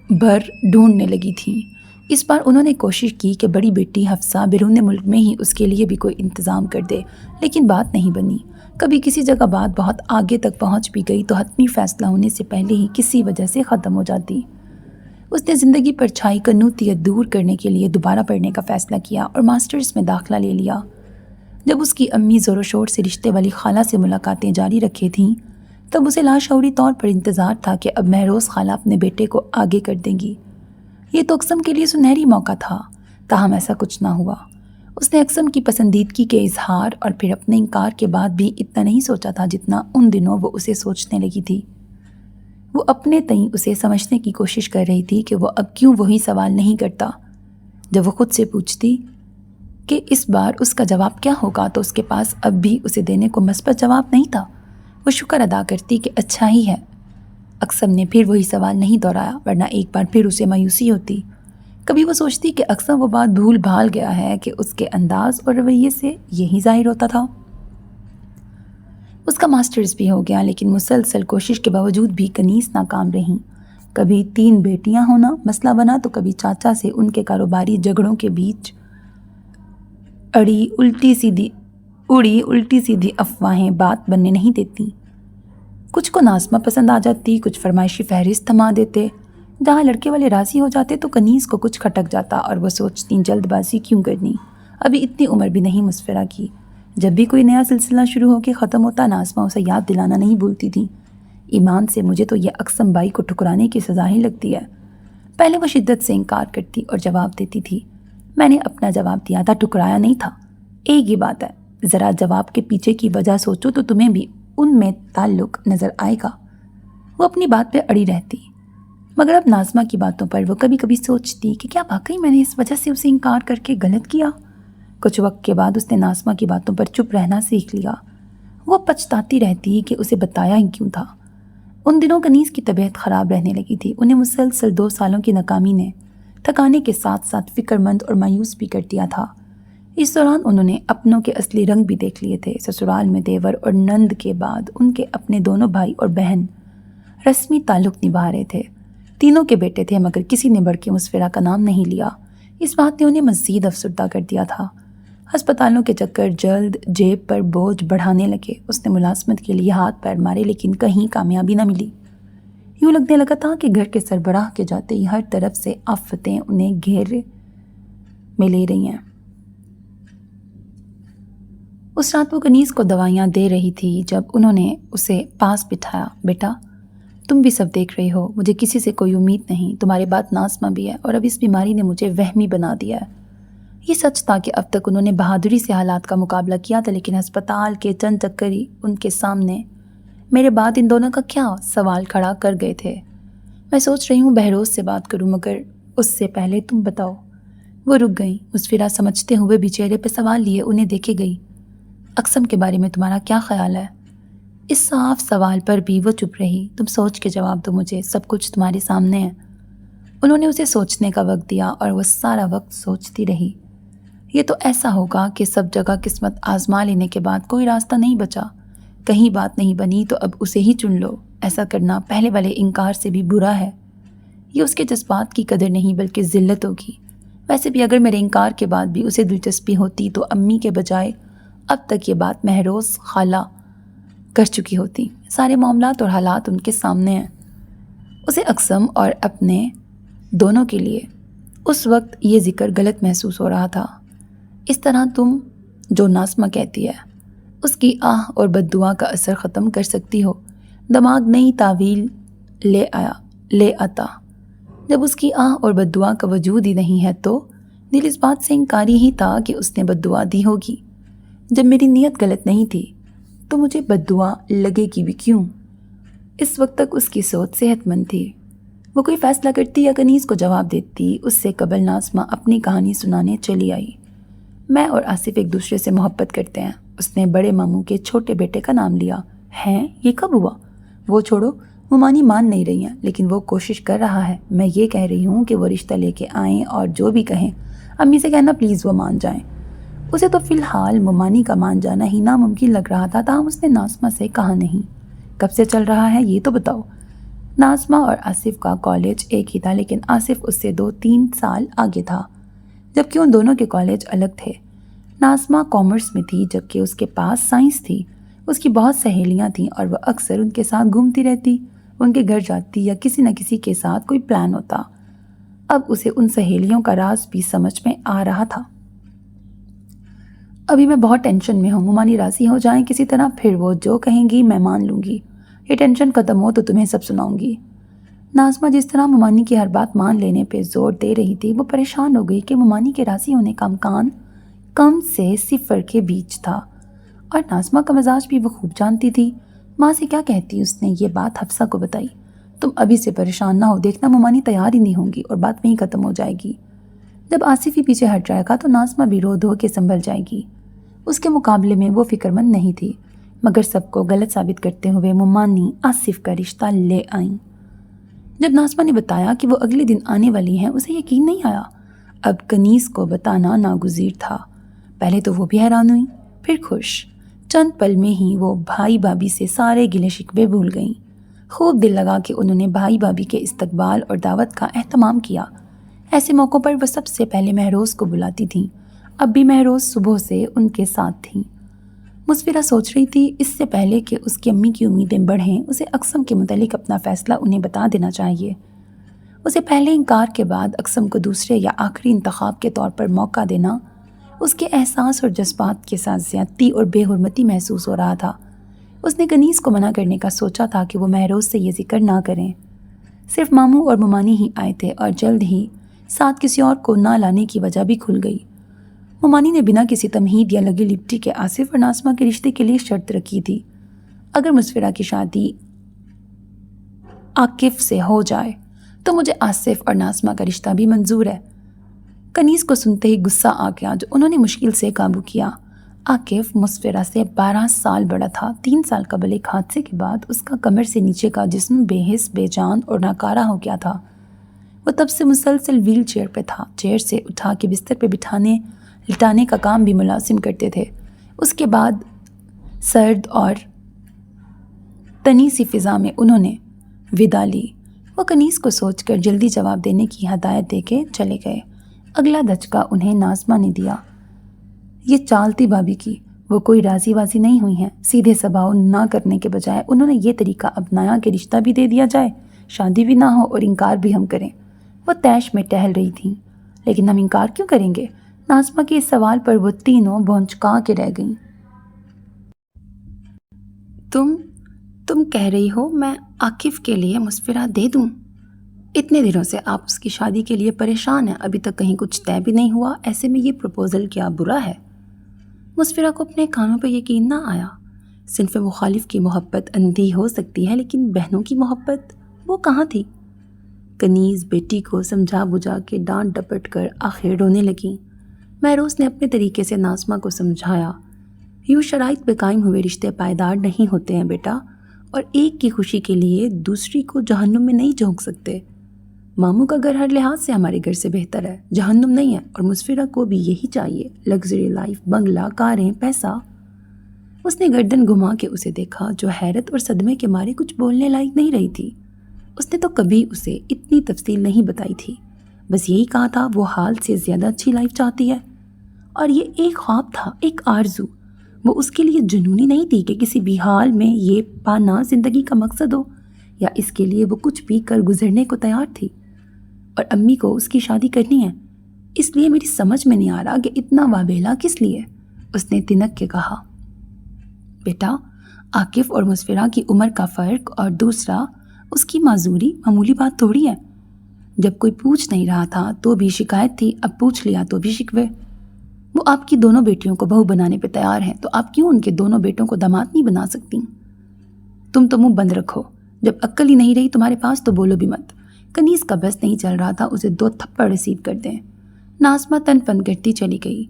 بھر ڈھونڈنے لگی تھی۔ اس بار انہوں نے کوشش کی کہ بڑی بیٹی حفصہ بیرون ملک میں ہی اس کے لیے بھی کوئی انتظام کر دے، لیکن بات نہیں بنی۔ کبھی کسی جگہ بات بہت آگے تک پہنچ بھی گئی تو حتمی فیصلہ ہونے سے پہلے ہی کسی وجہ سے ختم ہو جاتی۔ اس نے زندگی پر چھائی کنوتیت دور کرنے کے لیے دوبارہ پڑھنے کا فیصلہ کیا اور ماسٹرز میں داخلہ لے لیا۔ جب اس کی امی زور و شور سے رشتے والی خالہ سے ملاقاتیں جاری رکھے تھیں، تب اسے لاشعوری طور پر انتظار تھا کہ اب مہروز خالہ اپنے بیٹے کو آگے کر دیں گی۔ یہ تو اقسم کے لیے سنہری موقع تھا، تاہم ایسا کچھ نہ ہوا۔ اس نے اقسم کی پسندیدگی کے اظہار اور پھر اپنے انکار کے بعد بھی اتنا نہیں سوچا تھا جتنا ان دنوں وہ اسے سوچنے لگی تھی۔ وہ اپنے تئیں اسے سمجھنے کی کوشش کر رہی تھی کہ وہ اب کیوں وہی سوال نہیں کرتا۔ جب وہ خود سے پوچھتی کہ اس بار اس کا جواب کیا ہوگا تو اس کے پاس اب بھی اسے دینے کو مثبت جواب نہیں تھا۔ وہ شکر ادا کرتی کہ اچھا ہی ہے۔ اقسم نے پھر وہی سوال نہیں دہرایا، ورنہ ایک بار پھر اسے مایوسی ہوتی۔ کبھی وہ سوچتی کہ اقسم وہ بات بھول بھال گیا ہے کہ اس کے انداز اور رویے سے یہی ظاہر ہوتا تھا۔ اس کا ماسٹرز بھی ہو گیا، لیکن مسلسل کوشش کے باوجود بھی کنیز ناکام رہیں۔ کبھی 3 بیٹیاں ہونا مسئلہ بنا تو کبھی چاچا سے ان کے کاروباری جھگڑوں کے بیچ اڑی الٹی سیدھی افواہیں بات بننے نہیں دیتی۔ کچھ کو ناظمہ پسند آ جاتی، کچھ فرمائشی فہرست تھما دیتے۔ جہاں لڑکے والے راضی ہو جاتے تو کنیز کو کچھ کھٹک جاتا اور وہ سوچتی جلد بازی کیوں کرنی، ابھی اتنی عمر بھی نہیں مسفرہ کی۔ جب بھی کوئی نیا سلسلہ شروع ہو کے ختم ہوتا، ناظمہ اسے یاد دلانا نہیں بھولتی تھی، ایمان سے مجھے تو یہ اقسم بائی کو ٹھکرانے کی سزا ہی لگتی ہے۔ پہلے وہ شدت سے انکار کرتی اور جواب دیتی تھی، میں نے اپنا جواب دیا تھا، ٹھکرایا نہیں تھا۔ ایک ہی بات ہے، ذرا جواب کے پیچھے کی وجہ سوچو تو تمہیں بھی ان میں تعلق نظر آئے گا۔ وہ اپنی بات پہ اڑی رہتی، مگر اب ناظمہ کی باتوں پر وہ کبھی کبھی سوچتی کہ کیا واقعی میں نے اس وجہ سے اسے انکار کر کے غلط کیا۔ کچھ وقت کے بعد اس نے ناظمہ کی باتوں پر چپ رہنا سیکھ لیا۔ وہ پچھتاتی رہتی کہ اسے بتایا ہی کیوں تھا۔ ان دنوں کنیز کی طبیعت خراب رہنے لگی تھی۔ انہیں مسلسل 2 سالوں کی ناکامی نے تھکانے کے ساتھ ساتھ فکر مند اور مایوس بھی کر دیا تھا۔ اس دوران انہوں نے اپنوں کے اصلی رنگ بھی دیکھ لیے تھے۔ سسرال میں دیور اور نند کے بعد ان کے اپنے دونوں بھائی اور بہن رسمی تعلق نبھا رہے تھے۔ تینوں کے بیٹے تھے، مگر کسی نے بڑھ کے مسفرہ کا نام نہیں لیا۔ اس بات نے انہیں مزید افسردہ کر دیا تھا۔ ہسپتالوں کے چکر جلد جیب پر بوجھ بڑھانے لگے۔ اس نے ملازمت کے لیے ہاتھ پیر مارے، لیکن کہیں کامیابی نہ ملی۔ یوں لگنے لگا تھا کہ گھر کے سربراہ کے جاتے ہی ہر طرف سے آفتیں انہیں گھیرے میں لے رہی ہیں۔ اس رات وہ کنیز کو دوائیاں دے رہی تھی جب انہوں نے اسے پاس بٹھایا۔ بیٹا، تم بھی سب دیکھ رہی ہو، مجھے کسی سے کوئی امید نہیں، تمہارے بعد ناظمہ بھی ہے، اور اب اس بیماری نے مجھے وہمی بنا دیا ہے۔ یہ سچ تھا کہ اب تک انہوں نے بہادری سے حالات کا مقابلہ کیا تھا، لیکن ہسپتال کے چند چکر ہی ان کے سامنے میرے بعد ان دونوں کا کیا سوال کھڑا کر گئے تھے۔ میں سوچ رہی ہوں بہروز سے بات کروں، مگر اس سے پہلے تم بتاؤ۔ وہ رک گئیں، مسفرہ سمجھتے ہوئے بھی چہرے پہ سوال لیے انہیں دیکھے گئی۔ اقسم کے بارے میں تمہارا کیا خیال ہے؟ اس صاف سوال پر بھی وہ چپ رہی۔ تم سوچ کے جواب دو مجھے، سب کچھ تمہارے سامنے ہے۔ انہوں نے اسے سوچنے کا وقت دیا اور وہ سارا وقت سوچتی رہی۔ یہ تو ایسا ہوگا کہ سب جگہ قسمت آزما لینے کے بعد کوئی راستہ نہیں بچا، کہیں بات نہیں بنی تو اب اسے ہی چن لو۔ ایسا کرنا پہلے والے انکار سے بھی برا ہے۔ یہ اس کے جذبات کی قدر نہیں بلکہ ذلت ہوگی۔ ویسے بھی اگر میرے انکار کے بعد بھی اسے دلچسپی ہوتی تو امی کے بجائے اب تک یہ بات مہروز خالہ کر چکی ہوتی۔ سارے معاملات اور حالات ان کے سامنے ہیں۔ اسے اقسم اور اپنے دونوں کے لیے اس وقت یہ ذکر غلط محسوس ہو رہا تھا۔ اس طرح تم جو ناظمہ کہتی ہے اس کی آہ اور بد دعا کا اثر ختم کر سکتی ہو۔ دماغ نئی تعویل لے آتا۔ جب اس کی آہ اور بد دعا کا وجود ہی نہیں ہے تو دل اس بات سے انکاری ہی تھا کہ اس نے بد دعا دی ہوگی۔ جب میری نیت غلط نہیں تھی تو مجھے بد دعا لگے گی بھی کیوں؟ اس وقت تک اس کی سوچ صحت مند تھی۔ وہ کوئی فیصلہ کرتی یا کنیز کو جواب دیتی، اس سے قبل ناظمہ اپنی کہانی سنانے چلی آئی۔ میں اور آصف ایک دوسرے سے محبت کرتے ہیں۔ اس نے بڑے ماموں کے چھوٹے بیٹے کا نام لیا۔ ہیں؟ یہ کب ہوا؟ وہ چھوڑو، ممانی مان نہیں رہی ہیں، لیکن وہ کوشش کر رہا ہے۔ میں یہ کہہ رہی ہوں کہ وہ رشتہ لے کے آئیں اور جو بھی کہیں امی سے کہنا پلیز وہ مان جائیں۔ اسے تو فی الحال ممانی کا مان جانا ہی ناممکن لگ رہا تھا، تاہم اس نے ناظمہ سے کہا نہیں۔ کب سے چل رہا ہے یہ تو بتاؤ۔ ناظمہ اور آصف کا کالج ایک ہی تھا، لیکن آصف اس سے 2-3 سال آگے تھا، جبکہ ان دونوں کے کالج الگ تھے۔ ناظمہ کامرس میں تھی جبکہ اس کے پاس سائنس تھی۔ اس کی بہت سہیلیاں تھیں اور وہ اکثر ان کے ساتھ گھومتی رہتی، ان کے گھر جاتی یا کسی نہ کسی کے ساتھ کوئی پلان ہوتا۔ اب اسے ان سہیلیوں کا راز بھی سمجھ میں آ رہا تھا۔ ابھی میں بہت ٹینشن میں ہوں، ممانی راضی ہو جائیں کسی طرح، پھر وہ جو کہیں گی میں مان لوں گی۔ یہ ٹینشن ختم ہو تو تمہیں سب سناؤں گی۔ ناظمہ جس طرح ممانی کی ہر بات مان لینے پہ زور دے رہی تھی، وہ پریشان ہو گئی کہ ممانی کے راضی ہونے کا امکان کم سے 0 کے بیچ تھا، اور ناظمہ کا مزاج بھی وہ خوب جانتی تھی۔ ماں سے کیا کہتی اس نے یہ بات حفصہ کو بتائی، تم ابھی سے پریشان نہ ہو، دیکھنا ممانی تیار ہی نہیں ہوں گی اور بات وہیں ختم ہو جائے گی۔ جب آصف ہی پیچھے ہٹ جائے گا تو ناظمہ بھی رو دھو کے سنبھل جائے گی۔ اس کے مقابلے میں وہ فکر مند نہیں تھی۔ مگر سب کو غلط ثابت کرتے ہوئے ممانی آصف کا رشتہ لے آئیں۔ جب ناظمہ نے بتایا کہ وہ اگلے دن آنے والی ہیں، اسے یقین نہیں آیا۔ اب کنیز کو بتانا ناگزیر تھا۔ پہلے تو وہ بھی حیران ہوئی، پھر خوش۔ چند پل میں ہی وہ بھائی بھابھی سے سارے گلے شکوے بھول گئیں۔ خوب دل لگا کہ انہوں نے بھائی بھابھی کے استقبال اور دعوت کا اہتمام کیا۔ ایسے موقعوں پر وہ سب سے پہلے مہروز کو بلاتی تھیں۔ اب بھی مہروز صبح سے ان کے ساتھ تھیں۔ مسفرہ سوچ رہی تھی اس سے پہلے کہ اس کی امی کی امیدیں بڑھیں، اسے اقسم کے متعلق اپنا فیصلہ انہیں بتا دینا چاہیے۔ اسے پہلے انکار کے بعد اقسم کو دوسرے یا آخری انتخاب کے طور پر موقع دینا اس کے احساس اور جذبات کے ساتھ زیادتی اور بے حرمتی محسوس ہو رہا تھا۔ اس نے کنیز کو منع کرنے کا سوچا تھا کہ وہ مہروز سے یہ ذکر نہ کریں۔ صرف ماموں اور ممانی ہی آئے تھے اور جلد ہی ساتھ کسی اور کو نہ لانے کی وجہ بھی کھل گئی۔ ممانی نے بنا کسی تمہید یا لگی لپٹی کے آصف اور ناظمہ کے رشتے کے لیے شرط رکھی تھی، اگر مسفرہ کی شادی عاقف سے ہو جائے تو مجھے آصف اور ناظمہ کا رشتہ بھی منظور ہے۔ کنیز کو سنتے ہی غصہ آ گیا، جو انہوں نے مشکل سے قابو کیا۔ عاقف مسفرہ سے 12 سال بڑا تھا۔ 3 سال قبل ایک حادثے کے بعد اس کا کمر سے نیچے کا جسم بے حس، بے جان اور ناکارہ ہو گیا تھا۔ وہ تب سے مسلسل ویل چیئر پہ تھا۔ چیئر سے اٹھا کے بستر پہ لٹانے کا کام بھی ملازم کرتے تھے۔ اس کے بعد سرد اور تنی سی فضا میں انہوں نے ودا لی۔ وہ کنیز کو سوچ کر جلدی جواب دینے کی ہدایت دے کے چلے گئے۔ اگلا دھچکا انہیں ناظمہ نے دیا۔ یہ چال تھی بھابھی کی، وہ کوئی راضی بازی نہیں ہوئی ہیں۔ سیدھے سباؤ نہ کرنے کے بجائے انہوں نے یہ طریقہ اپنایا کہ رشتہ بھی دے دیا جائے، شادی بھی نہ ہو اور انکار بھی ہم کریں۔ وہ طیش میں ٹہل رہی تھیں۔ لیکن ہم انکار کیوں کریں گے؟ ناظمہ کے اس سوال پر وہ تینوں بھونچکا کے رہ گئیں۔ تم کہہ رہی ہو میں عاقف کے لیے مسفرہ دے دوں؟ اتنے دنوں سے آپ اس کی شادی کے لیے پریشان ہیں، ابھی تک کہیں کچھ طے بھی نہیں ہوا، ایسے میں یہ پروپوزل کیا برا ہے؟ مسفرہ کو اپنے کانوں پر یقین نہ آیا۔ صنف مخالف کی محبت اندھی ہو سکتی ہے، لیکن بہنوں کی محبت وہ کہاں تھی؟ کنیز بیٹی کو سمجھا بجھا کے ڈانٹ ڈپٹ کر آخر رونے لگیں۔ مہروز نے اپنے طریقے سے ناظمہ کو سمجھایا، یوں شرائط پہ قائم ہوئے رشتے پائیدار نہیں ہوتے ہیں بیٹا، اور ایک کی خوشی کے لیے دوسری کو جہنم میں نہیں جھونک سکتے۔ ماموں کا گھر ہر لحاظ سے ہمارے گھر سے بہتر ہے، جہنم نہیں ہے، اور مسفرہ کو بھی یہی چاہیے، لگژری لائف، بنگلہ، کاریں، پیسہ۔ اس نے گردن گھما کے اسے دیکھا، جو حیرت اور صدمے کے مارے کچھ بولنے لائق نہیں رہی تھی۔ اس نے تو کبھی اسے اتنی تفصیل نہیں بتائی تھی، بس یہی کہا تھا وہ حال سے زیادہ اچھی لائف چاہتی ہے، اور یہ ایک خواب تھا، ایک آرزو۔ وہ اس کے لیے جنونی نہیں تھی کہ کسی بھی حال میں یہ پانا زندگی کا مقصد ہو، یا اس کے لیے وہ کچھ بھی کر گزرنے کو تیار تھی۔ اور امی کو اس کی شادی کرنی ہے، اس لیے میری سمجھ میں نہیں آ رہا کہ اتنا واویلا کس لیے؟ اس نے تنک کے کہا۔ بیٹا، عاقف اور مسفرہ کی عمر کا فرق اور دوسرا اس کی معذوری معمولی بات تھوڑی ہے۔ جب کوئی پوچھ نہیں رہا تھا تو بھی شکایت تھی، اب پوچھ لیا تو بھی شکوے۔ وہ آپ کی دونوں بیٹیوں کو بہو بنانے پہ تیار ہیں، تو آپ کیوں ان کے دونوں بیٹوں کو داماد نہیں بنا سکتی؟ تم تو منہ بند رکھو، جب عقل ہی نہیں رہی تمہارے پاس تو بولو بھی مت۔ کنیز کا بس نہیں چل رہا تھا اسے 2 تھپڑ رسید کر دیں۔ ناظمہ تن پن کرتی چلی گئی۔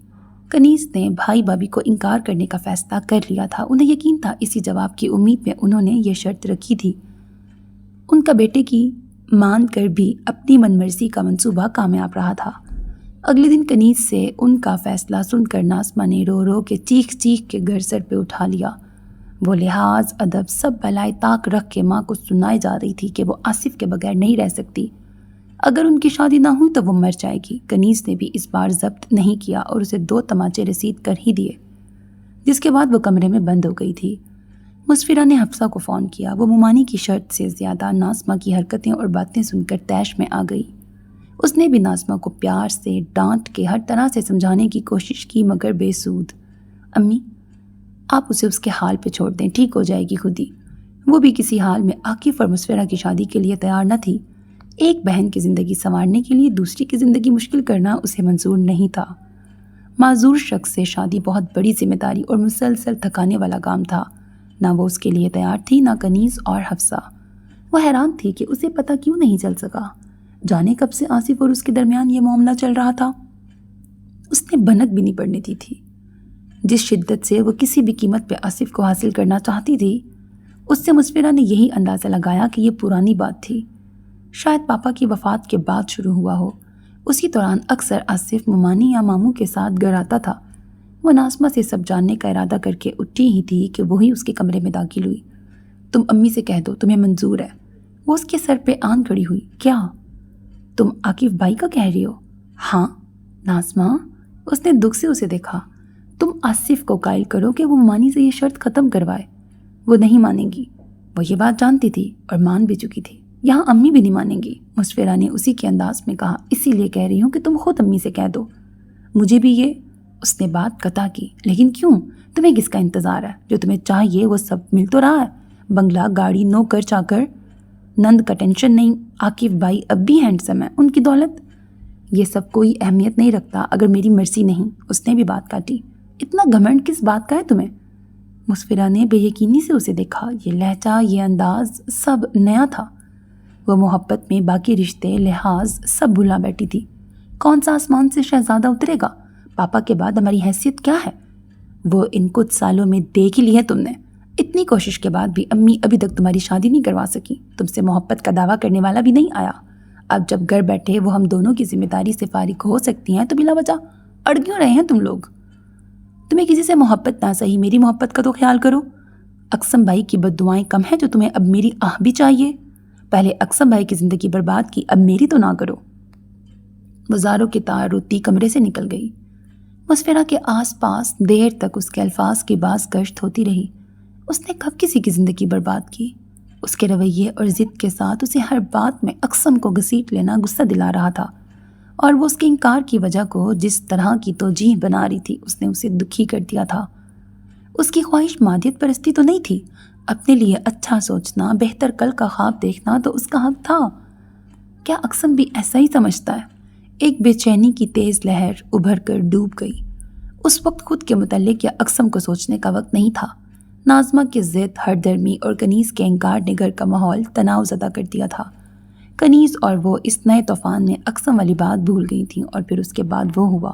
کنیز نے بھائی بھابھی کو انکار کرنے کا فیصلہ کر لیا تھا۔ انہیں یقین تھا اسی جواب کی امید میں انہوں نے یہ شرط رکھی تھی۔ ان کا بیٹے کی مان کر بھی اپنی من مرضی کا منصوبہ کامیاب رہا تھا۔ اگلے دن کنیز سے ان کا فیصلہ سن کر ناظمہ نے رو رو کے چیخ چیخ کے گر سر پہ اٹھا لیا۔ وہ لحاظ ادب سب بلائے طاق رکھ کے ماں کو سنائے جا رہی تھی کہ وہ آصف کے بغیر نہیں رہ سکتی، اگر ان کی شادی نہ ہوئی تو وہ مر جائے گی۔ کنیز نے بھی اس بار ضبط نہیں کیا اور اسے 2 تماچے رسید کر ہی دیے، جس کے بعد وہ کمرے میں بند ہو گئی تھی۔ مسفرہ نے حفصہ کو فون کیا۔ وہ ممانی کی شرط سے زیادہ ناظمہ کی حرکتیں اور باتیں سن کر طیش میں آ گئی۔ اس نے بھی ناظمہ کو پیار سے ڈانٹ کے ہر طرح سے سمجھانے کی کوشش کی، مگر بے سود۔ امی، آپ اسے اس کے حال پہ چھوڑ دیں، ٹھیک ہو جائے گی خود ہی۔ وہ بھی کسی حال میں عاقف اور مسفرہ کی شادی کے لیے تیار نہ تھی۔ ایک بہن کی زندگی سنوارنے کے لیے دوسری کی زندگی مشکل کرنا اسے منظور نہیں تھا۔ معذور شخص سے شادی بہت بڑی ذمہ داری اور مسلسل تھکانے والا کام تھا۔ نہ وہ اس کے لیے تیار تھی، نہ کنیز اور حفصہ۔ وہ حیران تھی کہ اسے پتہ کیوں نہیں چل سکا، جانے کب سے آصف اور اس کے درمیان یہ معاملہ چل رہا تھا۔ اس نے بھنک بھی نہیں پڑنے دی تھی۔ جس شدت سے وہ کسی بھی قیمت پہ آصف کو حاصل کرنا چاہتی تھی، اس سے مسفرہ نے یہی اندازہ لگایا کہ یہ پرانی بات تھی، شاید پاپا کی وفات کے بعد شروع ہوا ہو۔ اسی دوران اکثر آصف ممانی یا ماموں کے ساتھ گھر آتا تھا۔ وہ ناظمہ سے سب جاننے کا ارادہ کر کے اٹھی ہی تھی کہ وہی اس کے کمرے میں داخل ہوئی۔ تم امی سے کہہ دو، تمہیں منظور ہے۔ وہ اس کے سر پہ آن کھڑی ہوئی۔ کیا؟ تم عاقف بھائی کا کہہ رہی ہو؟ ہاں ناظمہ، اس نے دکھ سے اسے دیکھا۔ تم آصف کو قائل کرو کہ وہ ممانی سے یہ شرط ختم کروائے۔ وہ نہیں مانیں گی۔ وہ یہ بات جانتی تھی اور مان بھی چکی تھی۔ یہاں امی بھی نہیں مانیں گی، مسفرہ نے اسی کے انداز میں کہا۔ اسی لیے کہہ رہی ہوں کہ تم خود امی سے کہہ دو۔ مجھے بھی یہ، اس نے بات قطع کی۔ لیکن کیوں؟ تمہیں کس کا انتظار ہے؟ جو تمہیں چاہیے وہ سب مل تو رہا ہے، بنگلہ، گاڑی، نوکر چاکر۔ نند کا ٹینشن نہیں، عاقف بھائی اب بھی ہینڈسم ہے، ان کی دولت یہ سب کوئی اہمیت نہیں رکھتا اگر میری مرضی نہیں۔ اس نے بھی بات کاٹی۔ اتنا گھمنڈ کس بات کا ہے تمہیں؟ مسفرہ نے بے یقینی سے اسے دیکھا۔ یہ لہجہ، یہ انداز سب نیا تھا۔ وہ محبت میں باقی رشتے، لحاظ سب بھلا بیٹھی تھی۔ کون سا آسمان سے شہزادہ اترے گا؟ پاپا کے بعد ہماری حیثیت کیا ہے؟ وہ ان کچھ سالوں میں دیکھ ہی لی ہے تم نے۔ اتنی کوشش کے بعد بھی امی ابھی تک تمہاری شادی نہیں کروا سکی۔ تم سے محبت کا دعویٰ کرنے والا بھی نہیں آیا۔ اب جب گھر بیٹھے وہ ہم دونوں کی ذمہ داری سے فارغ ہو سکتی ہیں تو بلا وجہ اڑ کیوں رہے ہیں تم لوگ؟ تمہیں کسی سے محبت نہ صحیح، میری محبت کا تو خیال کرو۔ اقسم بھائی کی بد دعائیں کم ہیں جو تمہیں اب میری آہ بھی چاہیے؟ پہلے اقسم بھائی کی زندگی برباد کی، اب میری تو نہ کرو۔ وہ زاروں کی تار روتی کمرے سے نکل گئی۔ مسفرہ کے آس پاس دیر تک اس کے الفاظ کی باز گشت ہوتی رہی۔ اس نے کب کسی کی زندگی برباد کی؟ اس کے رویے اور ضد کے ساتھ اسے ہر بات میں اقسم کو گھسیٹ لینا غصہ دلا رہا تھا، اور وہ اس کے انکار کی وجہ کو جس طرح کی توجیہ بنا رہی تھی اس نے اسے دکھی کر دیا تھا۔ اس کی خواہش مادیت پرستی تو نہیں تھی، اپنے لیے اچھا سوچنا، بہتر کل کا خواب دیکھنا تو اس کا حق تھا۔ کیا اقسم بھی ایسا ہی سمجھتا ہے؟ ایک بے چینی کی تیز لہر ابھر کر ڈوب گئی۔ اس وقت خود کے متعلق یا اقسم کو سوچنے کا وقت نہیں تھا۔ ناظمہ کی ضد، ہر درمی اور کنیز کے انکار نے گھر کا ماحول تناؤ زدہ کر دیا تھا۔ کنیز اور وہ اس نئے طوفان میں اقسم والی بات بھول گئی تھیں، اور پھر اس کے بعد وہ ہوا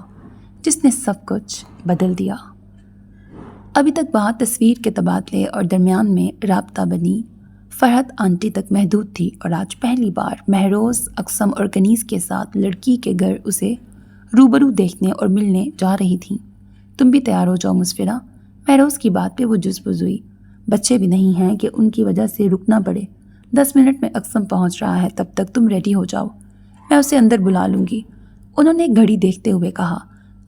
جس نے سب کچھ بدل دیا۔ ابھی تک بات تصویر کے تبادلے اور درمیان میں رابطہ بنی فرحت آنٹی تک محدود تھی، اور آج پہلی بار مہروز اقسم اور کنیز کے ساتھ لڑکی کے گھر اسے روبرو دیکھنے اور ملنے جا رہی تھیں۔ تم بھی تیار ہو جاؤ مسفرہ۔ مہروز کی بات پہ وہ جزبز ہوئی۔ بچے بھی نہیں ہیں کہ ان کی وجہ سے رکنا پڑے۔ 10 منٹ میں اقسم پہنچ رہا ہے، تب تک تم ریڈی ہو جاؤ، میں اسے اندر بلا لوں گی۔ انہوں نے گھڑی دیکھتے ہوئے کہا۔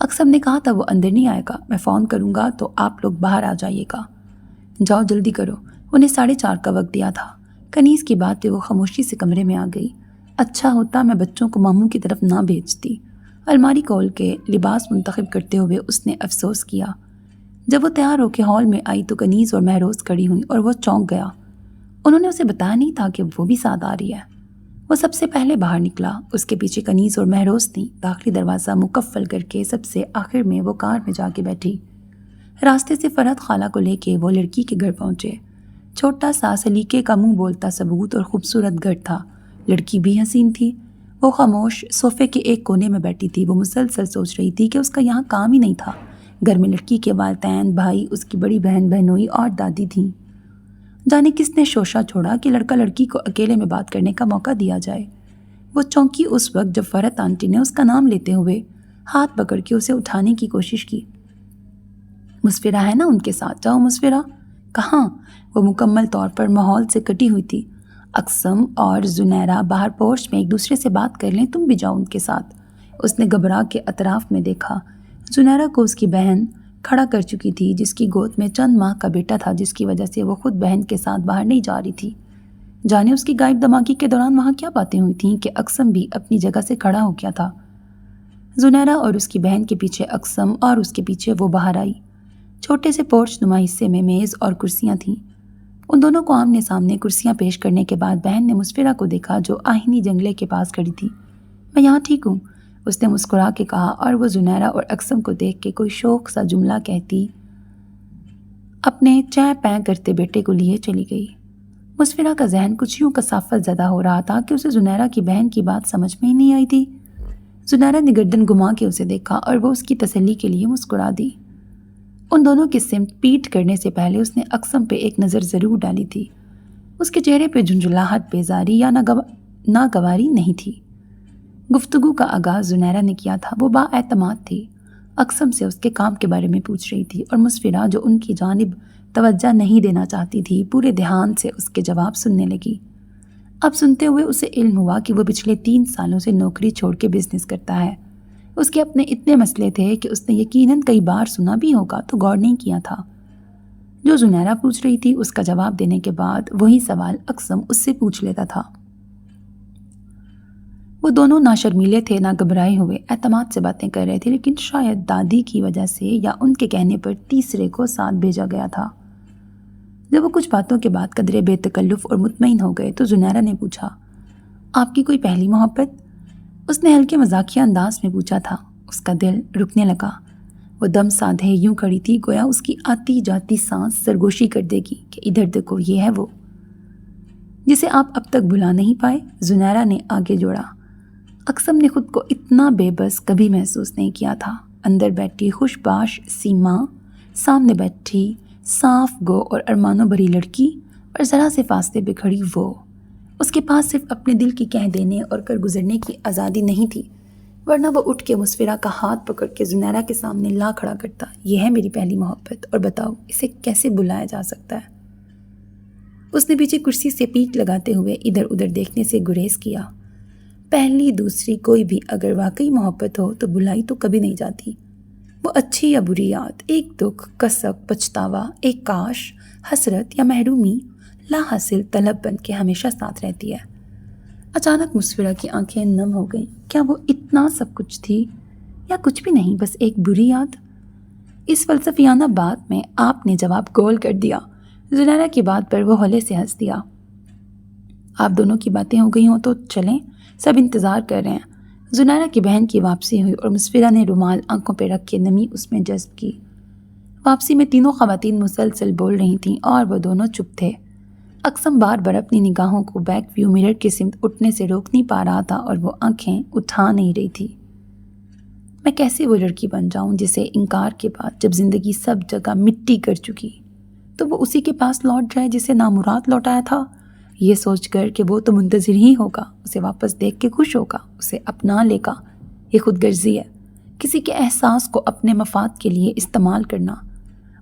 اقسم نے کہا تھا وہ اندر نہیں آئے گا، میں فون کروں گا تو آپ لوگ باہر آ جائیے گا۔ جاؤ جلدی کرو، انہیں 4:30 کا وقت دیا تھا۔ کنیز کی بات پہ وہ خاموشی سے کمرے میں آ گئی۔ اچھا ہوتا میں بچوں کو ماموں کی طرف نہ بھیجتی۔ الماری کھول کے لباس منتخب کرتے ہوئے اس نے افسوس کیا۔ جب وہ تیار ہو کے ہال میں آئی تو کنیز اور مہروز کھڑی ہوئیں اور وہ چونک گیا۔ انہوں نے اسے بتایا نہیں تھا کہ وہ بھی ساتھ آ رہی ہے۔ وہ سب سے پہلے باہر نکلا، اس کے پیچھے کنیز اور مہروز تھیں۔ داخلی دروازہ مقفل کر کے سب سے آخر میں وہ کار میں جا کے بیٹھی۔ راستے سے فرحت خالہ کو لے کے وہ لڑکی کے گھر پہنچے۔ چھوٹا سا سلیقے کا منہ بولتا ثبوت اور خوبصورت گھر تھا۔ لڑکی بھی حسین تھی۔ وہ خاموش صوفے کے ایک کونے میں بیٹھی تھی۔ وہ مسلسل سوچ رہی تھی کہ اس کا یہاں کام ہی نہیں تھا۔ گھر میں لڑکی کے والدین، بھائی، اس کی بڑی بہن بہنوئی اور دادی تھیں۔ جانے کس نے شوشہ چھوڑا کہ لڑکا لڑکی کو اکیلے میں بات کرنے کا موقع دیا جائے۔ وہ چونکی اس وقت جب فرحت آنٹی نے اس کا نام لیتے ہوئے ہاتھ پکڑ کے اسے اٹھانے کی کوشش کی۔ مسفرہ ہے نا ان کے ساتھ، جاؤ مسفرہ۔ کہاں؟ وہ مکمل طور پر ماحول سے کٹی ہوئی تھی۔ اقسم اور زنیرہ باہر پورچ میں ایک دوسرے سے بات کر لیں، تم بھی جاؤ ان کے ساتھ۔ اس نے گھبرا کے اطراف میں دیکھا۔ زنیرہ کو اس کی بہن کھڑا کر چکی تھی، جس کی گود میں چند ماہ کا بیٹا تھا، جس کی وجہ سے وہ خود بہن کے ساتھ باہر نہیں جا رہی تھی۔ جانے اس کی غائب دماغی کے دوران وہاں کیا باتیں ہوئی تھیں کہ اقسم بھی اپنی جگہ سے کھڑا ہو گیا تھا۔ زنیرہ اور اس کی بہن کے پیچھے اقسم اور اس کے پیچھے وہ باہر آئی۔ چھوٹے سے پورچ نما حصے میں میز اور کرسیاں تھیں۔ ان دونوں کو آمنے سامنے کرسیاں پیش کرنے کے بعد بہن نے مسفرہ کو دیکھا جو آہنی جنگلے کے پاس کھڑی تھی۔ میں یہاں ٹھیک ہوں، اس نے مسکرا کے کہا، اور وہ زنیرہ اور اقسم کو دیکھ کے کوئی شوق سا جملہ کہتی اپنے چیں پیں کرتے بیٹے کو لیے چلی گئی۔ مسفرہ کا ذہن کچھ یوں کثافت زدہ ہو رہا تھا کہ اسے زنیرہ کی بہن کی بات سمجھ میں ہی نہیں آئی تھی۔ زنیرہ نے گردن گھما کے اسے دیکھا اور وہ اس کی تسلی کے لیے مسکرا دی۔ ان دونوں کی سمت پیٹ کرنے سے پہلے اس نے اقسم پہ ایک نظر ضرور ڈالی تھی۔ اس کے چہرے پہ جھنجھلاہٹ، بیزاری یا ناگواری نہیں تھی۔ گفتگو کا آغاز زنیرہ نے کیا تھا۔ وہ با اعتماد تھی، اقسم سے اس کے کام کے بارے میں پوچھ رہی تھی، اور مسفرہ جو ان کی جانب توجہ نہیں دینا چاہتی تھی پورے دھیان سے اس کے جواب سننے لگی۔ اب سنتے ہوئے اسے علم ہوا کہ وہ پچھلے 3 سالوں سے نوکری چھوڑ کے بزنس کرتا ہے۔ اس کے اپنے اتنے مسئلے تھے کہ اس نے یقیناً کئی بار سنا بھی ہوگا تو غور نہیں کیا تھا۔ جو زنیرہ پوچھ رہی تھی اس کا جواب دینے کے بعد وہی سوال اقسم اس سے پوچھ لیتا تھا۔ وہ دونوں نہ شرمیلے تھے نہ گھبرائے ہوئے، اعتماد سے باتیں کر رہے تھے، لیکن شاید دادی کی وجہ سے یا ان کے کہنے پر تیسرے کو ساتھ بھیجا گیا تھا۔ جب وہ کچھ باتوں کے بعد قدرے بے تکلف اور مطمئن ہو گئے تو زنیرہ نے پوچھا، آپ کی کوئی پہلی محبت؟ اس نے ہلکے مزاحیہ انداز میں پوچھا تھا۔ اس کا دل رکنے لگا۔ وہ دم سادھے یوں کھڑی تھی گویا اس کی آتی جاتی سانس سرگوشی کر دے گی کہ ادھر دیکھو، یہ ہے وہ جسے آپ اب تک بھلا نہیں پائے۔ زنیرہ نے آگے جوڑا۔ اقسم نے خود کو اتنا بے بس کبھی محسوس نہیں کیا تھا۔ اندر بیٹھی خوش باش سیما، سامنے بیٹھی صاف گو اور ارمانوں بھری لڑکی، اور ذرا سے فاصلے پہ کھڑی وہ۔ اس کے پاس صرف اپنے دل کی کہہ دینے اور کر گزرنے کی آزادی نہیں تھی، ورنہ وہ اٹھ کے مسفرہ کا ہاتھ پکڑ کے زنیرہ کے سامنے لا کھڑا کرتا، یہ ہے میری پہلی محبت، اور بتاؤ اسے کیسے بلایا جا سکتا ہے۔ اس نے پیچھے کرسی سے پیٹھ لگاتے ہوئے ادھر ادھر دیکھنے سے گریز کیا۔ پہلی دوسری کوئی بھی اگر واقعی محبت ہو تو بلائی تو کبھی نہیں جاتی۔ وہ اچھی یا بری یاد، ایک دکھ، کسک، پچھتاوا، ایک کاش، حسرت یا محرومی لا حاصل طلب بن کے ہمیشہ ساتھ رہتی ہے۔ اچانک مسفرہ کی آنکھیں نم ہو گئیں۔ کیا وہ اتنا سب کچھ تھی یا کچھ بھی نہیں، بس ایک بری یاد؟ اس فلسفیانہ بات میں آپ نے جواب گول کر دیا۔ زنیرہ کی بات پر وہ ہولے سے ہنس دیا۔ آپ دونوں کی باتیں ہو گئی ہوں تو چلیں، سب انتظار کر رہے ہیں۔ زنیرہ کی بہن کی واپسی ہوئی اور مسفرہ نے رومال آنکھوں پہ رکھ کے نمی اس میں جذب کی۔ واپسی میں تینوں خواتین مسلسل بول رہی تھیں اور وہ دونوں چپ تھے۔ اقسم بار بار اپنی نگاہوں کو بیک ویو مرر کی سمت اٹھنے سے روک نہیں پا رہا تھا اور وہ آنکھیں اٹھا نہیں رہی تھی۔ میں کیسے وہ لڑکی بن جاؤں جسے انکار کے بعد جب زندگی سب جگہ مٹی کر چکی تو وہ اسی کے پاس لوٹ جائے جسے نامراد لوٹایا تھا، یہ سوچ کر کہ وہ تو منتظر ہی ہوگا، اسے واپس دیکھ کے خوش ہوگا، اسے اپنا لے گا۔ یہ خود غرضی ہے، کسی کے احساس کو اپنے مفاد کے لیے استعمال کرنا۔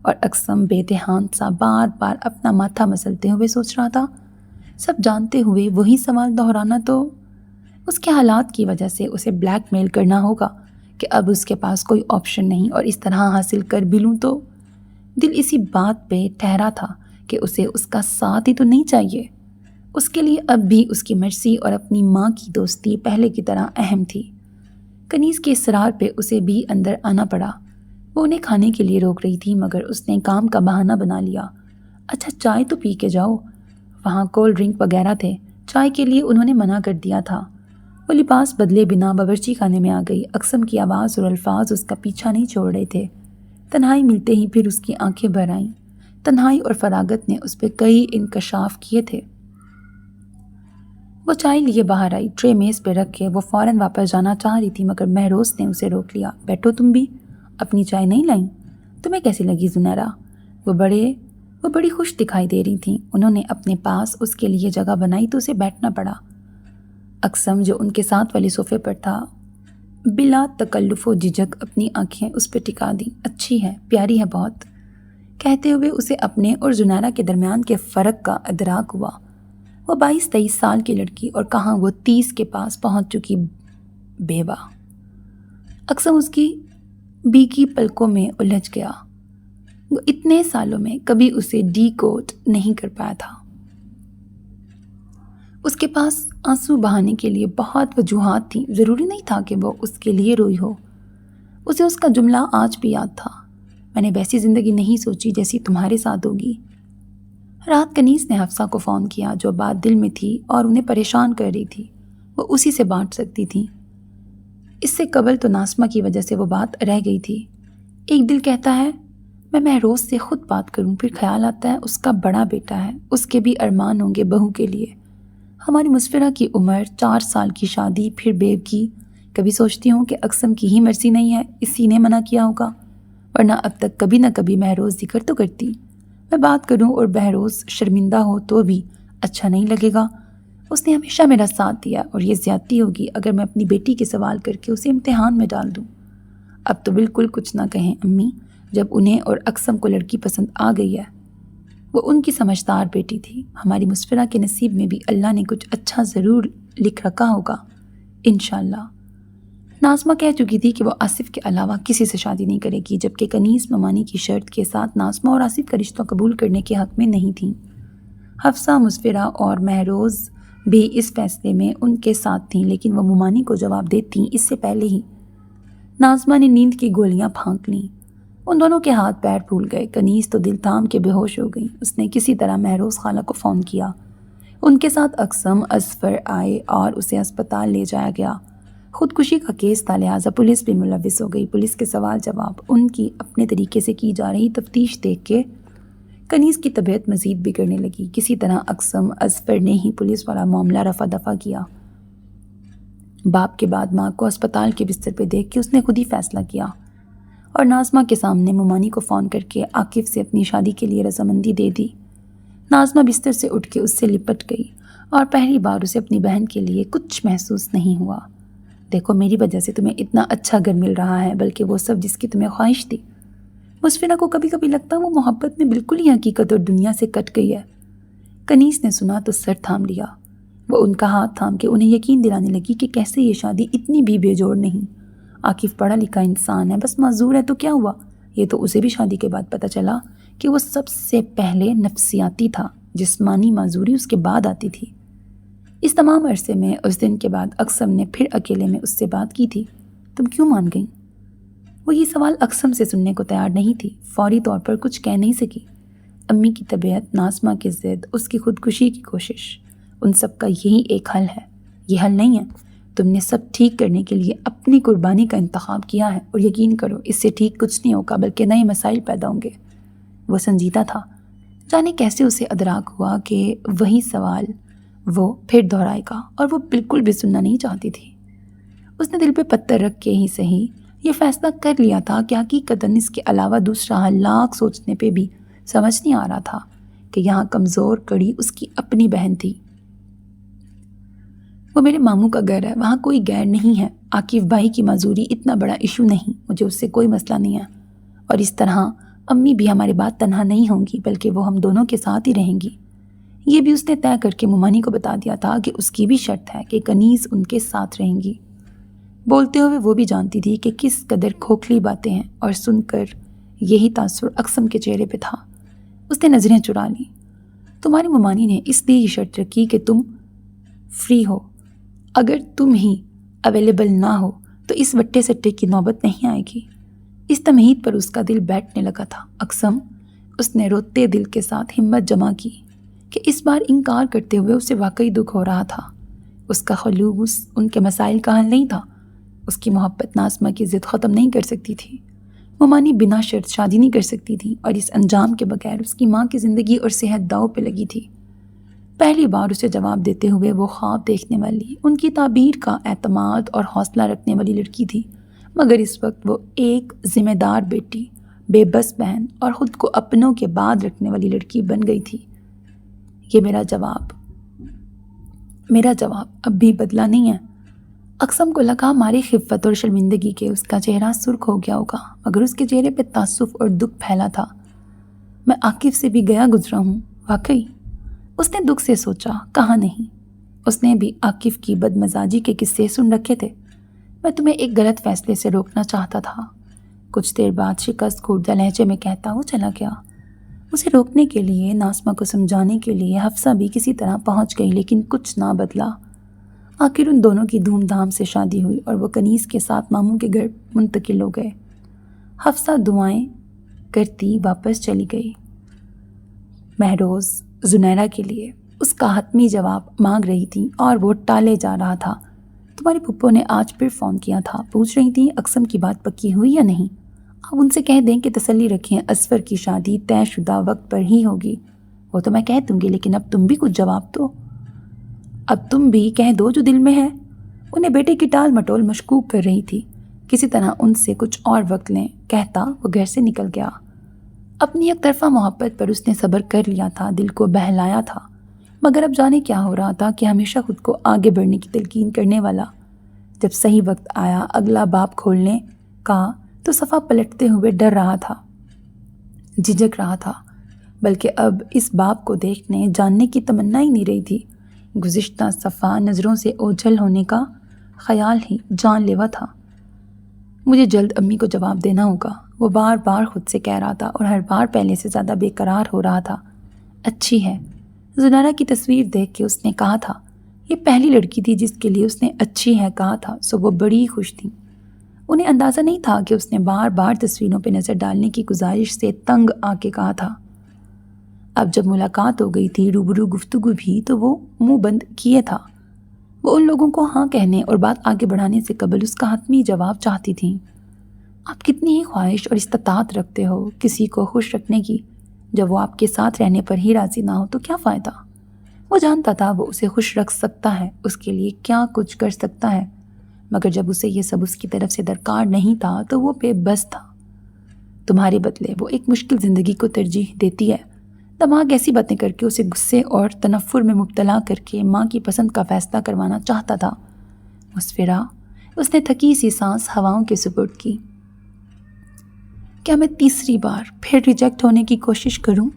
اور اقسم بے دھیان سا بار بار اپنا ماتھا مسلتے ہوئے سوچ رہا تھا، سب جانتے ہوئے وہی سوال دہرانا تو اس کے حالات کی وجہ سے اسے بلیک میل کرنا ہوگا کہ اب اس کے پاس کوئی آپشن نہیں، اور اس طرح حاصل کر بھی لوں تو دل اسی بات پہ ٹھہرا تھا کہ اسے اس کا ساتھ ہی تو نہیں چاہیے۔ اس کے لیے اب بھی اس کی مرضی اور اپنی ماں کی دوستی پہلے کی طرح اہم تھی۔ کنیز کے اصرار پہ اسے بھی اندر آنا پڑا۔ وہ انہیں کھانے کے لیے روک رہی تھی مگر اس نے کام کا بہانہ بنا لیا۔ اچھا چائے تو پی کے جاؤ، وہاں کولڈ ڈرنک وغیرہ تھے۔ چائے کے لیے انہوں نے منع کر دیا تھا۔ وہ لباس بدلے بنا باورچی خانے میں آ گئی۔ اقسم کی آواز اور الفاظ اس کا پیچھا نہیں چھوڑ رہے تھے۔ تنہائی ملتے ہی پھر اس کی آنکھیں بھر آئیں۔ تنہائی اور فراغت نے اس پہ کئی انکشاف کیے تھے۔ وہ چائے لیے باہر آئی، ٹرے میز پہ رکھ کے وہ فوراً واپس جانا چاہ رہی تھی مگر مہروز نے اسے روک لیا۔ بیٹھو تم بھی، اپنی چائے نہیں لائیں؟ تمہیں کیسی لگی زنیرہ؟ وہ بڑی خوش دکھائی دے رہی تھیں۔ انہوں نے اپنے پاس اس کے لیے جگہ بنائی تو اسے بیٹھنا پڑا۔ اقسم جو ان کے ساتھ والے صوفے پر تھا بلا تکلف و جھجک اپنی آنکھیں اس پہ ٹکا دیں۔ اچھی ہے، پیاری ہے بہت، کہتے ہوئے اسے اپنے اور زنیرہ کے درمیان کے فرق کا ادراک ہوا۔ وہ 22-23 سال کی لڑکی اور کہاں وہ 30 کے پاس پہنچ چکی بیوہ۔ اقسم اس کی بیکی پلکوں میں الجھ گیا۔ وہ اتنے سالوں میں کبھی اسے ڈی کوڈ نہیں کر پایا تھا۔ اس کے پاس آنسو بہانے کے لیے بہت وجوہات تھیں، ضروری نہیں تھا کہ وہ اس کے لیے روئی ہو۔ اسے اس کا جملہ آج بھی یاد تھا، میں نے ویسی زندگی نہیں سوچی جیسی تمہارے ساتھ ہوگی۔ رات کنیز نے حفصہ کو فون کیا جو بات دل میں تھی اور انہیں پریشان کر رہی تھی، وہ اسی سے بانٹ سکتی تھی۔ اس سے قبل تو ناسمہ کی وجہ سے وہ بات رہ گئی تھی۔ ایک دل کہتا ہے میں مہروز سے خود بات کروں، پھر خیال آتا ہے اس کا بڑا بیٹا ہے، اس کے بھی ارمان ہوں گے بہو کے لیے۔ ہماری مسفرہ کی عمر 4 سال کی شادی، پھر بیوگی۔ کبھی سوچتی ہوں کہ اقسم کی ہی مرضی نہیں ہے، اسی نے منع کیا ہوگا، ورنہ اب تک کبھی نہ کبھی مہروز ذکر تو کرتی۔ میں بات کروں اور بہروز شرمندہ ہو تو بھی اچھا نہیں لگے گا۔ اس نے ہمیشہ میرا ساتھ دیا اور یہ زیادتی ہوگی اگر میں اپنی بیٹی کے سوال کر کے اسے امتحان میں ڈال دوں۔ اب تو بالکل کچھ نہ کہیں امی، جب انہیں اور اقسم کو لڑکی پسند آ گئی ہے۔ وہ ان کی سمجھدار بیٹی تھی۔ ہماری مسفرہ کے نصیب میں بھی اللہ نے کچھ اچھا ضرور لکھ رکھا ہوگا انشاءاللہ۔ ناظمہ کہہ چکی تھی کہ وہ آصف کے علاوہ کسی سے شادی نہیں کرے گی، جبکہ کنیز ممانی کی شرط کے ساتھ ناظمہ اور آصف کا رشتہ قبول کرنے کے حق میں نہیں تھیں۔ حفصہ، مسفرہ اور مہروز بھی اس فیصلے میں ان کے ساتھ تھیں، لیکن وہ ممانی کو جواب دیتی اس سے پہلے ہی ناظمہ نے نیند کی گولیاں پھانک لیں۔ ان دونوں کے ہاتھ پیر پھول گئے۔ کنیز تو دل تھام کے بے ہوش ہو گئی۔ اس نے کسی طرح مہروز خالہ کو فون کیا۔ ان کے ساتھ اقسم، اظفر آئے اور اسے اسپتال لے جایا گیا۔ خودکشی کا کیس تھا، لہٰذا پولیس بھی ملوث ہو گئی۔ پولیس کے سوال جواب، ان کی اپنے طریقے سے کی جا رہی تفتیش دیکھ کے کنیز کی طبیعت مزید بگڑنے لگی۔ کسی طرح اقسم، اظفر نے ہی پولیس والا معاملہ رفع دفع کیا۔ باپ کے بعد ماں کو اسپتال کے بستر پہ دیکھ کے اس نے خود ہی فیصلہ کیا اور ناظمہ کے سامنے ممانی کو فون کر کے عاقف سے اپنی شادی کے لیے رضامندی دے دی۔ ناظمہ بستر سے اٹھ کے اس سے لپٹ گئی اور پہلی بار اسے اپنی بہن کے لیے کچھ محسوس نہیں ہوا۔ دیکھو، میری وجہ سے تمہیں اتنا اچھا گھر مل رہا ہے، بلکہ وہ سب جس کی تمہیں خواہش تھی۔ مسفرہ کو کبھی کبھی لگتا وہ محبت میں بالکل ہی حقیقت اور دنیا سے کٹ گئی ہے۔ کنیز نے سنا تو سر تھام لیا۔ وہ ان کا ہاتھ تھام کے انہیں یقین دلانے لگی کہ کیسے یہ شادی اتنی بھی بے جوڑ نہیں۔ عاقف پڑھا لکھا انسان ہے، بس معذور ہے تو کیا ہوا؟ یہ تو اسے بھی شادی کے بعد پتہ چلا کہ وہ سب سے پہلے نفسیاتی تھا، جسمانی معذوری اس کے بعد آتی تھی۔ اس تمام عرصے میں اس دن کے بعد اقسم نے پھر اکیلے میں اس سے بات کی تھی۔ تم کیوں مان گئیں؟ وہ یہ سوال اقسم سے سننے کو تیار نہیں تھی۔ فوری طور پر کچھ کہہ نہیں سکی۔ امی کی طبیعت، ناظمہ کی ضد، اس کی خودکشی کی کوشش، ان سب کا یہی ایک حل ہے۔ یہ حل نہیں ہے۔ تم نے سب ٹھیک کرنے کے لیے اپنی قربانی کا انتخاب کیا ہے، اور یقین کرو اس سے ٹھیک کچھ نہیں ہوگا بلکہ نئے مسائل پیدا ہوں گے۔ وہ سنجیدہ تھا۔ جانے کیسے اسے ادراک ہوا کہ وہی سوال وہ پھر دہرائے گا، اور وہ بالکل بھی سننا نہیں چاہتی تھی۔ اس نے دل پہ پتھر رکھ کے ہی صحیح یہ فیصلہ کر لیا تھا کہ حقیقتاً اس کے علاوہ دوسرا حل لاکھ سوچنے پہ بھی سمجھ نہیں آ رہا تھا کہ یہاں کمزور کڑی اس کی اپنی بہن تھی۔ وہ میرے ماموں کا گھر ہے، وہاں کوئی غیر نہیں ہے۔ عاقف بھائی کی معذوری اتنا بڑا ایشو نہیں، مجھے اس سے کوئی مسئلہ نہیں ہے، اور اس طرح امی بھی ہمارے بعد تنہا نہیں ہوں گی بلکہ وہ ہم دونوں کے ساتھ ہی رہیں گی۔ یہ بھی اس نے طے کر کے ممانی کو بتا دیا تھا کہ اس کی بھی شرط ہے کہ کنیز ان کے ساتھ رہیں گی۔ بولتے ہوئے وہ بھی جانتی تھی کہ کس قدر کھوکھلی باتیں ہیں، اور سن کر یہی تاثر اقسم کے چہرے پہ تھا۔ اس نے نظریں چرا لیں۔ تمہاری ممانی نے اس لیے یہ شرط رکھی کہ تم فری ہو، اگر تم ہی اویلیبل نہ ہو تو اس وٹے سٹے کی نوبت نہیں آئے گی۔ اس تمہید پر اس کا دل بیٹھنے لگا تھا۔ اقسم، اس نے روتے دل کے ساتھ ہمت جمع کی کہ اس بار انکار کرتے ہوئے اسے واقعی دکھ ہو رہا تھا۔ اس کا خلوص ان کے مسائل کا حل نہیں تھا۔ اس کی محبت ناظمہ کی ضد ختم نہیں کر سکتی تھی۔ ممانی بنا شرط شادی نہیں کر سکتی تھی، اور اس انجام کے بغیر اس کی ماں کی زندگی اور صحت داؤ پہ لگی تھی۔ پہلی بار اسے جواب دیتے ہوئے وہ خواب دیکھنے والی، ان کی تعبیر کا اعتماد اور حوصلہ رکھنے والی لڑکی تھی، مگر اس وقت وہ ایک ذمہ دار بیٹی، بے بس بہن اور خود کو اپنوں کے بعد رکھنے والی لڑکی بن گئی تھی۔ یہ میرا جواب اب بھی بدلا نہیں ہے۔ اقسم کو لگا ماری خفت اور شرمندگی کے اس کا چہرہ سرخ ہو گیا ہوگا، مگر اس کے چہرے پہ تاسف اور دکھ پھیلا تھا۔ میں عاقف سے بھی گیا گزرا ہوں، واقعی؟ اس نے دکھ سے سوچا، کہا نہیں۔ اس نے بھی عاقف کی بدمزاجی کے قصے سن رکھے تھے۔ میں تمہیں ایک غلط فیصلے سے روکنا چاہتا تھا۔ کچھ دیر بعد شکست خوردہ لہجے میں کہتا وہ چلا گیا۔ اسے روکنے کے لیے، ناظمہ کو سمجھانے کے لیے حفصہ بھی کسی طرح پہنچ گئی، لیکن کچھ نہ بدلا۔ آخر ان دونوں کی دھوم دھام سے شادی ہوئی اور وہ کنیز کے ساتھ ماموں کے گھر منتقل ہو گئے۔ حفصہ دعائیں کرتی واپس چلی گئی۔ مہروز زنیرہ کے لیے اس کا حتمی جواب مانگ رہی تھی اور وہ ٹالے جا رہا تھا۔ تمہاری پھپھو نے آج پھر فون کیا تھا، پوچھ رہی تھیں اقسم کی بات پکی ہوئی یا نہیں۔ آپ ان سے کہہ دیں کہ تسلی رکھیں، اظفر کی شادی طے شدہ وقت پر ہی ہوگی۔ وہ تو میں کہہ دوں گی، لیکن اب تم بھی کچھ جواب دو۔ اب تم بھی کہہ دو جو دل میں ہے۔ انہیں بیٹے کی ٹال مٹول مشکوک کر رہی تھی۔ کسی طرح ان سے کچھ اور وقت لیں کہتا وہ گھر سے نکل گیا۔ اپنی ایک طرفہ محبت پر اس نے صبر کر لیا تھا، دل کو بہلایا تھا، مگر اب جانے کیا ہو رہا تھا کہ ہمیشہ خود کو آگے بڑھنے کی تلقین کرنے والا جب صحیح وقت آیا اگلا باب کھولنے کا تو صفحہ پلٹتے ہوئے ڈر رہا تھا، جھجک رہا تھا، بلکہ اب اس باب کو دیکھنے جاننے کی تمنا ہی نہیں رہی تھی۔ گزشتہ صفحہ نظروں سے اوجھل ہونے کا خیال ہی جان لیوا تھا۔ مجھے جلد امی کو جواب دینا ہوگا، وہ بار بار خود سے کہہ رہا تھا اور ہر بار پہلے سے زیادہ بے قرار ہو رہا تھا۔ اچھی ہے، زنارہ کی تصویر دیکھ کے اس نے کہا تھا۔ یہ پہلی لڑکی تھی جس کے لیے اس نے اچھی ہے کہا تھا، سو وہ بڑی خوش تھی۔ انہیں اندازہ نہیں تھا کہ اس نے بار بار تصویروں پہ نظر ڈالنے کی گزارش سے تنگ آ کے کہا تھا۔ اب جب ملاقات ہو گئی تھی، روبرو گفتگو بھی، تو وہ منہ بند کیے تھا۔ وہ ان لوگوں کو ہاں کہنے اور بات آگے بڑھانے سے قبل اس کا حتمی جواب چاہتی تھیں۔ آپ کتنی ہی خواہش اور استطاعت رکھتے ہو کسی کو خوش رکھنے کی، جب وہ آپ کے ساتھ رہنے پر ہی راضی نہ ہو تو کیا فائدہ؟ وہ جانتا تھا وہ اسے خوش رکھ سکتا ہے، اس کے لیے کیا کچھ کر سکتا ہے، مگر جب اسے یہ سب اس کی طرف سے درکار نہیں تھا تو وہ بے بس تھا۔ تمہارے بدلے وہ ایک مشکل زندگی کو ترجیح دیتی ہے۔ دماغ ایسی باتیں کر کے اسے غصے اور تنفر میں مبتلا کر کے ماں کی پسند کا فیصلہ کروانا چاہتا تھا۔ مسفرہ، اس نے تھکی سی سانس ہواؤں کے سپرد کی۔ کیا میں تیسری بار پھر ریجیکٹ ہونے کی کوشش کروں؟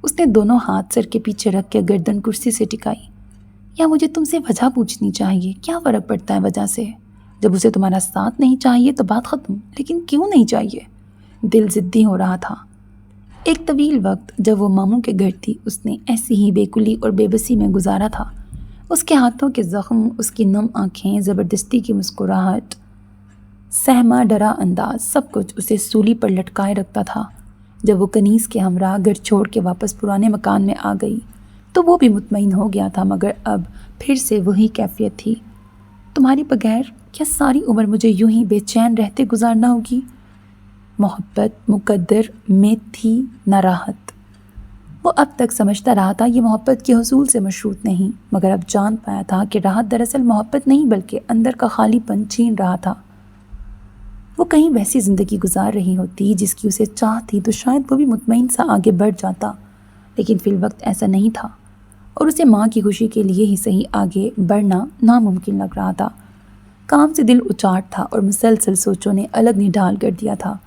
اس نے دونوں ہاتھ سر کے پیچھے رکھ کے گردن کرسی سے ٹکائی۔ یا مجھے تم سے وجہ پوچھنی چاہیے؟ کیا فرق پڑتا ہے وجہ سے؟ جب اسے تمہارا ساتھ نہیں چاہیے تو بات ختم، لیکن کیوں نہیں چاہیے؟ دل ضدی ہو رہا تھا۔ ایک طویل وقت جب وہ ماموں کے گھر تھی اس نے ایسی ہی بے کلی اور بے بسی میں گزارا تھا۔ اس کے ہاتھوں کے زخم، اس کی نم آنکھیں، زبردستی کی مسکراہٹ، سہما ڈرا انداز، سب کچھ اسے سولی پر لٹکائے رکھتا تھا۔ جب وہ کنیز کے ہمراہ گھر چھوڑ کے واپس پرانے مکان میں آ گئی تو وہ بھی مطمئن ہو گیا تھا، مگر اب پھر سے وہی کیفیت تھی۔ تمہاری بغیر کیا ساری عمر مجھے یوں ہی بے چین رہتے گزارنا ہوگی؟ محبت مقدر میں تھی نہ راحت۔ وہ اب تک سمجھتا رہا تھا یہ محبت کے حصول سے مشروط نہیں، مگر اب جان پایا تھا کہ راحت دراصل محبت نہیں بلکہ اندر کا خالی پن چھین رہا تھا۔ وہ کہیں ویسی زندگی گزار رہی ہوتی جس کی اسے چاہ تھی تو شاید وہ بھی مطمئن سا آگے بڑھ جاتا، لیکن فی الوقت ایسا نہیں تھا، اور اسے ماں کی خوشی کے لیے ہی صحیح آگے بڑھنا ناممکن لگ رہا تھا۔ کام سے دل اچاٹ تھا اور مسلسل سوچوں نے الگ نڈھال کر دیا تھا۔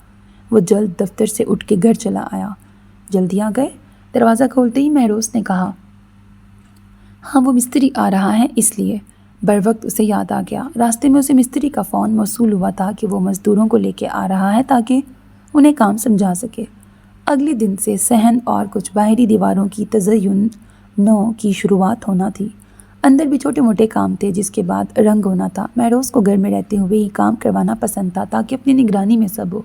وہ جلد دفتر سے اٹھ کے گھر چلا آیا۔ جلدی آ گئے؟ دروازہ کھولتے ہی مہروز نے کہا۔ ہاں، وہ مستری آ رہا ہے اس لیے۔ بر وقت اسے یاد آ گیا، راستے میں اسے مستری کا فون موصول ہوا تھا کہ وہ مزدوروں کو لے کے آ رہا ہے تاکہ انہیں کام سمجھا سکے۔ اگلے دن سے صحن اور کچھ باہری دیواروں کی تزئین نو کی شروعات ہونا تھی۔ اندر بھی چھوٹے موٹے کام تھے جس کے بعد رنگ ہونا تھا۔ مہروز کو گھر میں رہتے ہوئے ہی کام کروانا پسند تھا تاکہ اپنی نگرانی میں سب ہو۔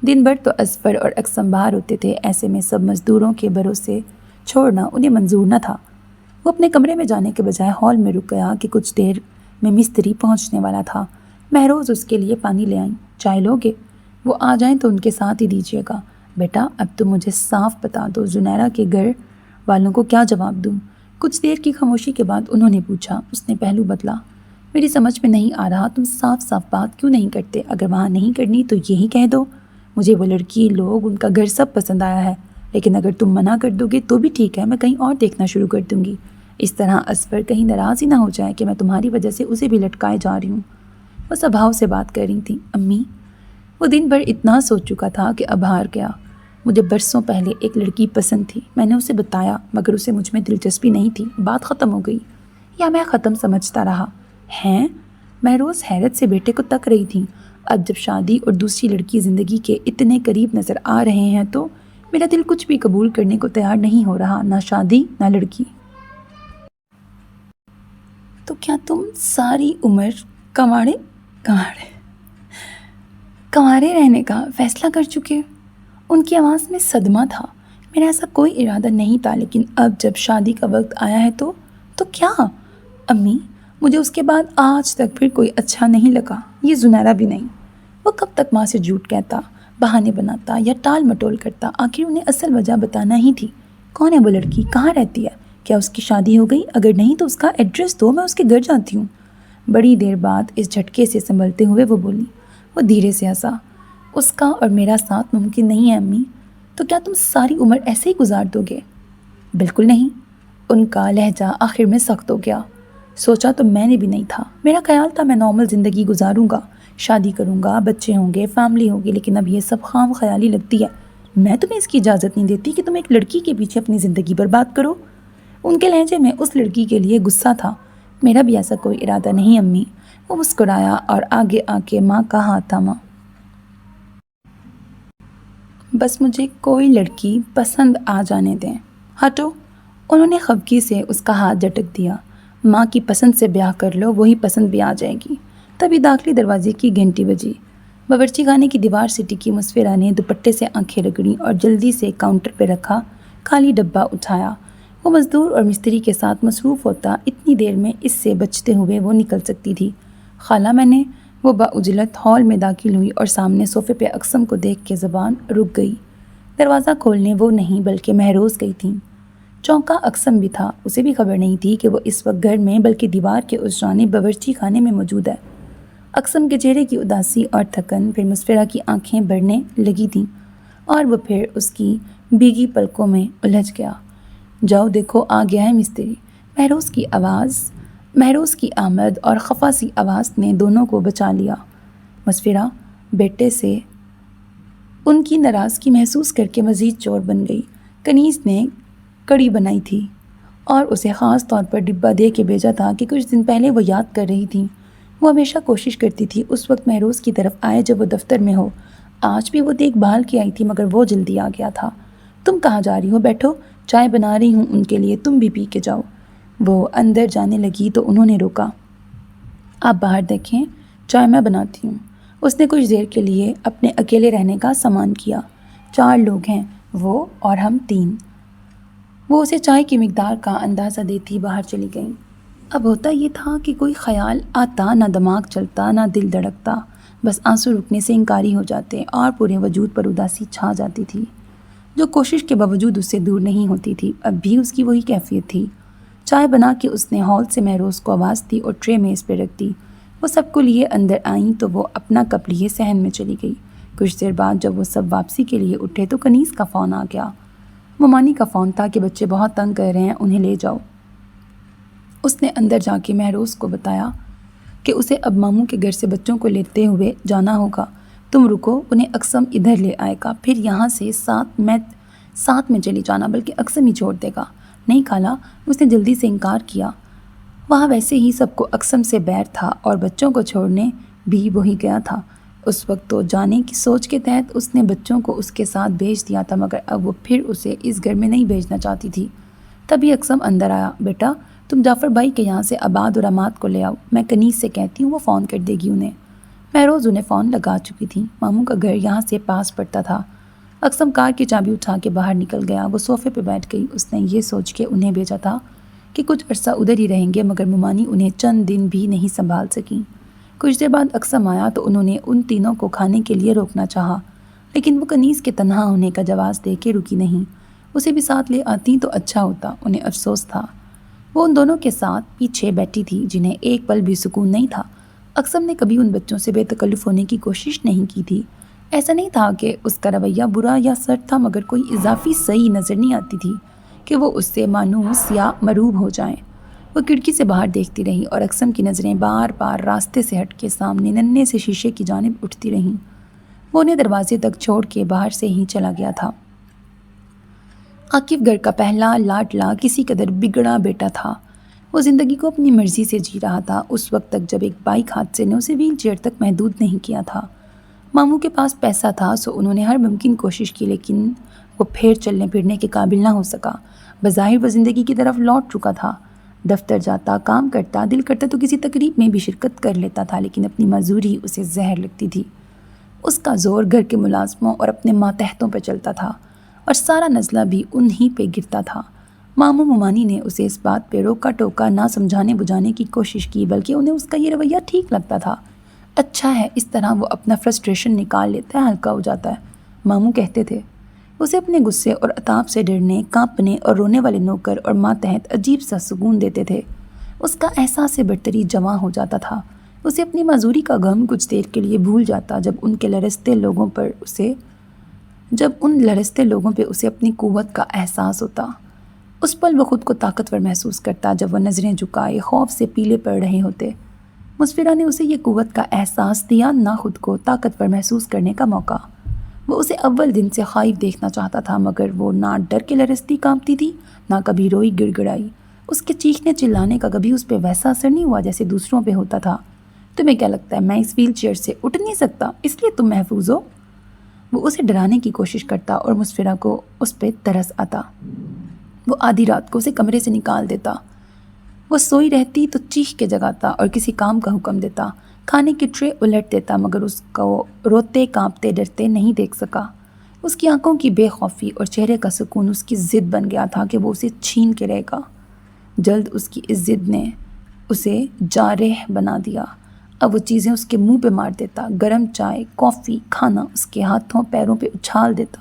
دن بھر تو اصفر اور اقسم باہر ہوتے تھے، ایسے میں سب مزدوروں کے بھروسے چھوڑنا انہیں منظور نہ تھا۔ وہ اپنے کمرے میں جانے کے بجائے ہال میں رک گیا کہ کچھ دیر میں مستری پہنچنے والا تھا۔ مہروز اس کے لیے پانی لے آئیں۔ چائے لوگے؟ وہ آ جائیں تو ان کے ساتھ ہی دیجیے گا۔ بیٹا اب تو مجھے صاف بتا دو زنیرہ کے گھر والوں کو کیا جواب دوں؟ کچھ دیر کی خاموشی کے بعد انہوں نے پوچھا۔ اس نے پہلو بدلا۔ میری سمجھ میں نہیں آ رہا تم صاف صاف بات کیوں نہیں کرتے؟ اگر وہاں نہیں کرنی تو یہی کہہ دو، مجھے وہ لڑکی، لوگ، ان کا گھر سب پسند آیا ہے، لیکن اگر تم منع کر دو گے تو بھی ٹھیک ہے، میں کہیں اور دیکھنا شروع کر دوں گی۔ اس طرح اصفر کہیں ناراض ہی نہ ہو جائے کہ میں تمہاری وجہ سے اسے بھی لٹکائے جا رہی ہوں۔ وہ سبھاؤ سے بات کر رہی تھیں۔ امی، وہ دن بھر اتنا سوچ چکا تھا کہ اب ہار گیا۔ مجھے برسوں پہلے ایک لڑکی پسند تھی، میں نے اسے بتایا مگر اسے مجھ میں دلچسپی نہیں تھی، بات ختم ہو گئی، یا میں ختم سمجھتا رہا۔ ہیں؟ مہروز حیرت سے بیٹے کو تک رہی تھیں۔ اب جب شادی اور دوسری لڑکی زندگی کے اتنے قریب نظر آ رہے ہیں تو میرا دل کچھ بھی قبول کرنے کو تیار نہیں ہو رہا، نہ شادی نہ لڑکی۔ تو کیا تم ساری عمر کنوارے رہنے کا فیصلہ کر چکے؟ ان کی آواز میں صدمہ تھا۔ میرا ایسا کوئی ارادہ نہیں تھا، لیکن اب جب شادی کا وقت آیا ہے تو کیا؟ امی، مجھے اس کے بعد آج تک پھر کوئی اچھا نہیں لگا، یہ زنیرہ بھی نہیں۔ وہ کب تک ماں سے جھوٹ کہتا، بہانے بناتا یا ٹال مٹول کرتا؟ آخر انہیں اصل وجہ بتانا ہی تھی۔ کون ہے وہ لڑکی؟ کہاں رہتی ہے؟ کیا اس کی شادی ہو گئی؟ اگر نہیں تو اس کا ایڈریس دو، میں اس کے گھر جاتی ہوں۔ بڑی دیر بعد اس جھٹکے سے سنبھلتے ہوئے وہ بولی، وہ دھیرے سے ہنسا۔ اس کا اور میرا ساتھ ممکن نہیں ہے امی، تو کیا تم ساری عمر ایسے ہی گزار دو گے؟ بالکل نہیں۔ ان کا لہجہ آخر میں سخت ہو گیا۔ سوچا تو میں نے بھی نہیں تھا، میرا خیال تھا میں نارمل زندگی گزاروں گا، شادی کروں گا، بچے ہوں گے، فیملی ہوگی، لیکن اب یہ سب خام خیالی لگتی ہے۔ میں تمہیں اس کی اجازت نہیں دیتی کہ تم ایک لڑکی کے پیچھے اپنی زندگی برباد کرو۔ ان کے لہجے میں اس لڑکی کے لیے غصہ تھا۔ میرا بھی ایسا کوئی ارادہ نہیں امی۔ وہ مسکرایا اور آگے آ کے ماں کا ہاتھ تھاما۔ بس مجھے کوئی لڑکی پسند آ جانے دیں۔ ہٹو۔ انہوں نے خفگی سے اس کا ہاتھ جھٹک دیا۔ ماں کی پسند سے بیاہ کر لو، وہی پسند بھی آ جائے گی۔ تبھی داخلی دروازے کی گھنٹی بجی۔ باورچی خانے کی دیوار سے ٹکی مسفرہ نے دوپٹے سے آنکھیں رگڑیں اور جلدی سے کاؤنٹر پہ رکھا خالی ڈبہ اٹھایا۔ وہ مزدور اور مستری کے ساتھ مصروف ہوتا، اتنی دیر میں اس سے بچتے ہوئے وہ نکل سکتی تھی۔ خالہ میں نے، وہ بعجلت ہال میں داخل ہوئی اور سامنے صوفے پہ اقسم کو دیکھ کے زبان رک گئی۔ دروازہ کھولنے وہ نہیں بلکہ مہروز گئی تھیں۔ چونکا اقسم بھی تھا، اسے بھی خبر نہیں تھی کہ وہ اس وقت گھر میں بلکہ دیوار کے اس جانب باورچی خانے میں موجود ہے۔ اقسم کے چہرے کی اداسی اور تھکن، پھر مسفرہ کی آنکھیں بڑھنے لگی تھیں اور وہ پھر اس کی بھیگی پلکوں میں الجھ گیا۔ جاؤ دیکھو آ گیا ہے مستری۔ مہروز کی آمد اور خفا سی آواز نے دونوں کو بچا لیا۔ مسفرہ بیٹے سے ان کی ناراضگی محسوس کر کے مزید چور بن گئی۔ کنیز نے کڑی بنائی تھی اور اسے خاص طور پر ڈبہ دے کے بھیجا تھا کہ کچھ دن پہلے وہ یاد کر رہی تھیں۔ وہ ہمیشہ کوشش کرتی تھی اس وقت مہروز کی طرف آئے جب وہ دفتر میں ہو۔ آج بھی وہ دیکھ بھال کے آئی تھی مگر وہ جلدی آ گیا تھا۔ تم کہاں جا رہی ہو؟ بیٹھو، چائے بنا رہی ہوں ان کے لیے، تم بھی پی کے جاؤ۔ وہ اندر جانے لگی تو انہوں نے روکا۔ آپ باہر دیکھیں، چائے میں بناتی ہوں۔ اس نے کچھ دیر کے لیے اپنے اکیلے رہنے کا سامان کیا۔ 4 لوگ ہیں، وہ اور ہم 3۔ وہ اسے چائے کی مقدار کا اندازہ دیتی باہر چلی گئیں۔ اب ہوتا یہ تھا کہ کوئی خیال آتا، نہ دماغ چلتا، نہ دل دھڑکتا، بس آنسو رکنے سے انکاری ہو جاتے اور پورے وجود پر اداسی چھا جاتی تھی جو کوشش کے باوجود اس سے دور نہیں ہوتی تھی۔ اب بھی اس کی وہی کیفیت تھی۔ چائے بنا کے اس نے ہال سے مہروز کو آواز دی اور ٹرے میز پہ رکھ دی۔ وہ سب کو لیے اندر آئیں تو وہ اپنا کپ لیے صحن میں چلی گئی۔ کچھ دیر بعد جب وہ سب واپسی کے لیے اٹھے تو کنیز کا فون آ گیا۔ ممانی کا فون تھا کہ بچے بہت تنگ کر رہے ہیں، انہیں لے جاؤ۔ اس نے اندر جا کے مہروز کو بتایا کہ اسے اب ماموں کے گھر سے بچوں کو لیتے ہوئے جانا ہوگا۔ تم رکو، انہیں اقسم ادھر لے آئے گا، پھر یہاں سے ساتھ میں چلی جانا، بلکہ اقسم ہی چھوڑ دے گا۔ نہیں خالہ، اس نے جلدی سے انکار کیا۔ وہاں ویسے ہی سب کو اقسم سے بیر تھا اور بچوں کو چھوڑنے بھی وہی گیا تھا۔ اس وقت تو جانے کی سوچ کے تحت اس نے بچوں کو اس کے ساتھ بھیج دیا تھا، مگر اب وہ پھر اسے اس گھر میں نہیں بھیجنا چاہتی تھی۔ تبھی اقسم اندر آیا۔ بیٹا، تم جعفر بھائی کے یہاں سے عباد اور عماد کو لے آؤ، میں کنیز سے کہتی ہوں، وہ فون کر دے گی انہیں۔ مہروز انہیں فون لگا چکی تھی۔ ماموں کا گھر یہاں سے پاس پڑتا تھا۔ اقسم کار کی چابی اٹھا کے باہر نکل گیا۔ وہ صوفے پہ بیٹھ گئی۔ اس نے یہ سوچ کے انہیں بھیجا تھا کہ کچھ عرصہ ادھر ہی رہیں گے، مگر ممانی انہیں چند دن بھی نہیں سنبھال سکیں۔ کچھ دیر بعد اقسم آیا تو انہوں نے ان تینوں کو کھانے کے لیے روکنا چاہا، لیکن وہ کنیز کے تنہا ہونے کا جواز دے کے رکی نہیں۔ اسے بھی ساتھ لے آتی تو اچھا ہوتا، انہیں افسوس تھا۔ وہ ان دونوں کے ساتھ پیچھے بیٹھی تھی جنہیں ایک پل بھی سکون نہیں تھا۔ اقسم نے کبھی ان بچوں سے بے تکلف ہونے کی کوشش نہیں کی تھی۔ ایسا نہیں تھا کہ اس کا رویہ برا یا سرد تھا، مگر کوئی اضافی صحیح نظر نہیں آتی تھی کہ وہ اس سے مانوس یا مروب ہو جائیں۔ وہ کھڑکی سے باہر دیکھتی رہی اور اقسم کی نظریں بار بار راستے سے ہٹ کے سامنے ننھے سے شیشے کی جانب اٹھتی رہیں۔ وہ انہیں دروازے تک چھوڑ کے باہر سے ہی چلا گیا تھا۔ عاقب گھر کا پہلا لاڈلا کسی قدر بگڑا بیٹا تھا۔ وہ زندگی کو اپنی مرضی سے جی رہا تھا اس وقت تک جب ایک بائک حادثے نے اسے ویل چیئر تک محدود نہیں کیا تھا۔ ماموں کے پاس پیسہ تھا سو انہوں نے ہر ممکن کوشش کی، لیکن وہ پھر چلنے پھرنے کے قابل نہ ہو سکا۔ بظاہر وہ زندگی کی طرف لوٹ چکا تھا۔ دفتر جاتا، کام کرتا، دل کرتا تو کسی تقریب میں بھی شرکت کر لیتا تھا، لیکن اپنی معذوری اسے زہر لگتی تھی۔ اس کا زور گھر کے ملازموں اور اپنے ماتحتوں پہ چلتا تھا اور سارا نزلہ بھی انہی پہ گرتا تھا۔ ماموں ممانی نے اسے اس بات پہ روکا ٹوکا، نہ سمجھانے بجھانے کی کوشش کی، بلکہ انہیں اس کا یہ رویہ ٹھیک لگتا تھا۔ اچھا ہے، اس طرح وہ اپنا فرسٹریشن نکال لیتا ہے، ہلکا ہو جاتا ہے، ماموں کہتے تھے۔ اسے اپنے غصے اور عتاب سے ڈرنے، کانپنے اور رونے والے نوکر اور ماتحت عجیب سا سکون دیتے تھے۔ اس کا احساس برتری جمع ہو جاتا تھا۔ اسے اپنی معذوری کا غم کچھ دیر کے لیے بھول جاتا جب ان لرزتے لوگوں پہ اسے اپنی قوت کا احساس ہوتا۔ اس پل وہ خود کو طاقتور محسوس کرتا جب وہ نظریں جھکائے خوف سے پیلے پڑ رہے ہوتے۔ مسفرہ نے اسے یہ قوت کا احساس دیا، نہ خود کو طاقتور محسوس کرنے کا موقع۔ وہ اسے اول دن سے خائف دیکھنا چاہتا تھا، مگر وہ نہ ڈر کے لرزتی کانپتی تھی، نہ کبھی روئی گڑ گڑائی۔ اس کے چیخنے چلانے کا کبھی اس پہ ویسا اثر نہیں ہوا جیسے دوسروں پہ ہوتا تھا۔ تمہیں کیا لگتا ہے میں اس ویل چیئر سے اٹھ نہیں سکتا، اس لیے تم محفوظ ہو؟ وہ اسے ڈرانے کی کوشش کرتا اور مسفرہ کو اس پہ ترس آتا۔ وہ آدھی رات کو اسے کمرے سے نکال دیتا۔ وہ سوئی رہتی تو چیخ کے جگاتا اور کسی کام کا حکم دیتا۔ کھانے کی ٹرے الٹ دیتا، مگر اس کو روتے کانپتے ڈرتے نہیں دیکھ سکا۔ اس کی آنکھوں کی بے خوفی اور چہرے کا سکون اس کی ضد بن گیا تھا کہ وہ اسے چھین کے رہے گا۔ جلد اس کی اس ضد نے اسے جارح بنا دیا۔ اب وہ چیزیں اس کے منہ پہ مار دیتا، گرم چائے، کافی، کھانا اس کے ہاتھوں پیروں پہ اچھال دیتا۔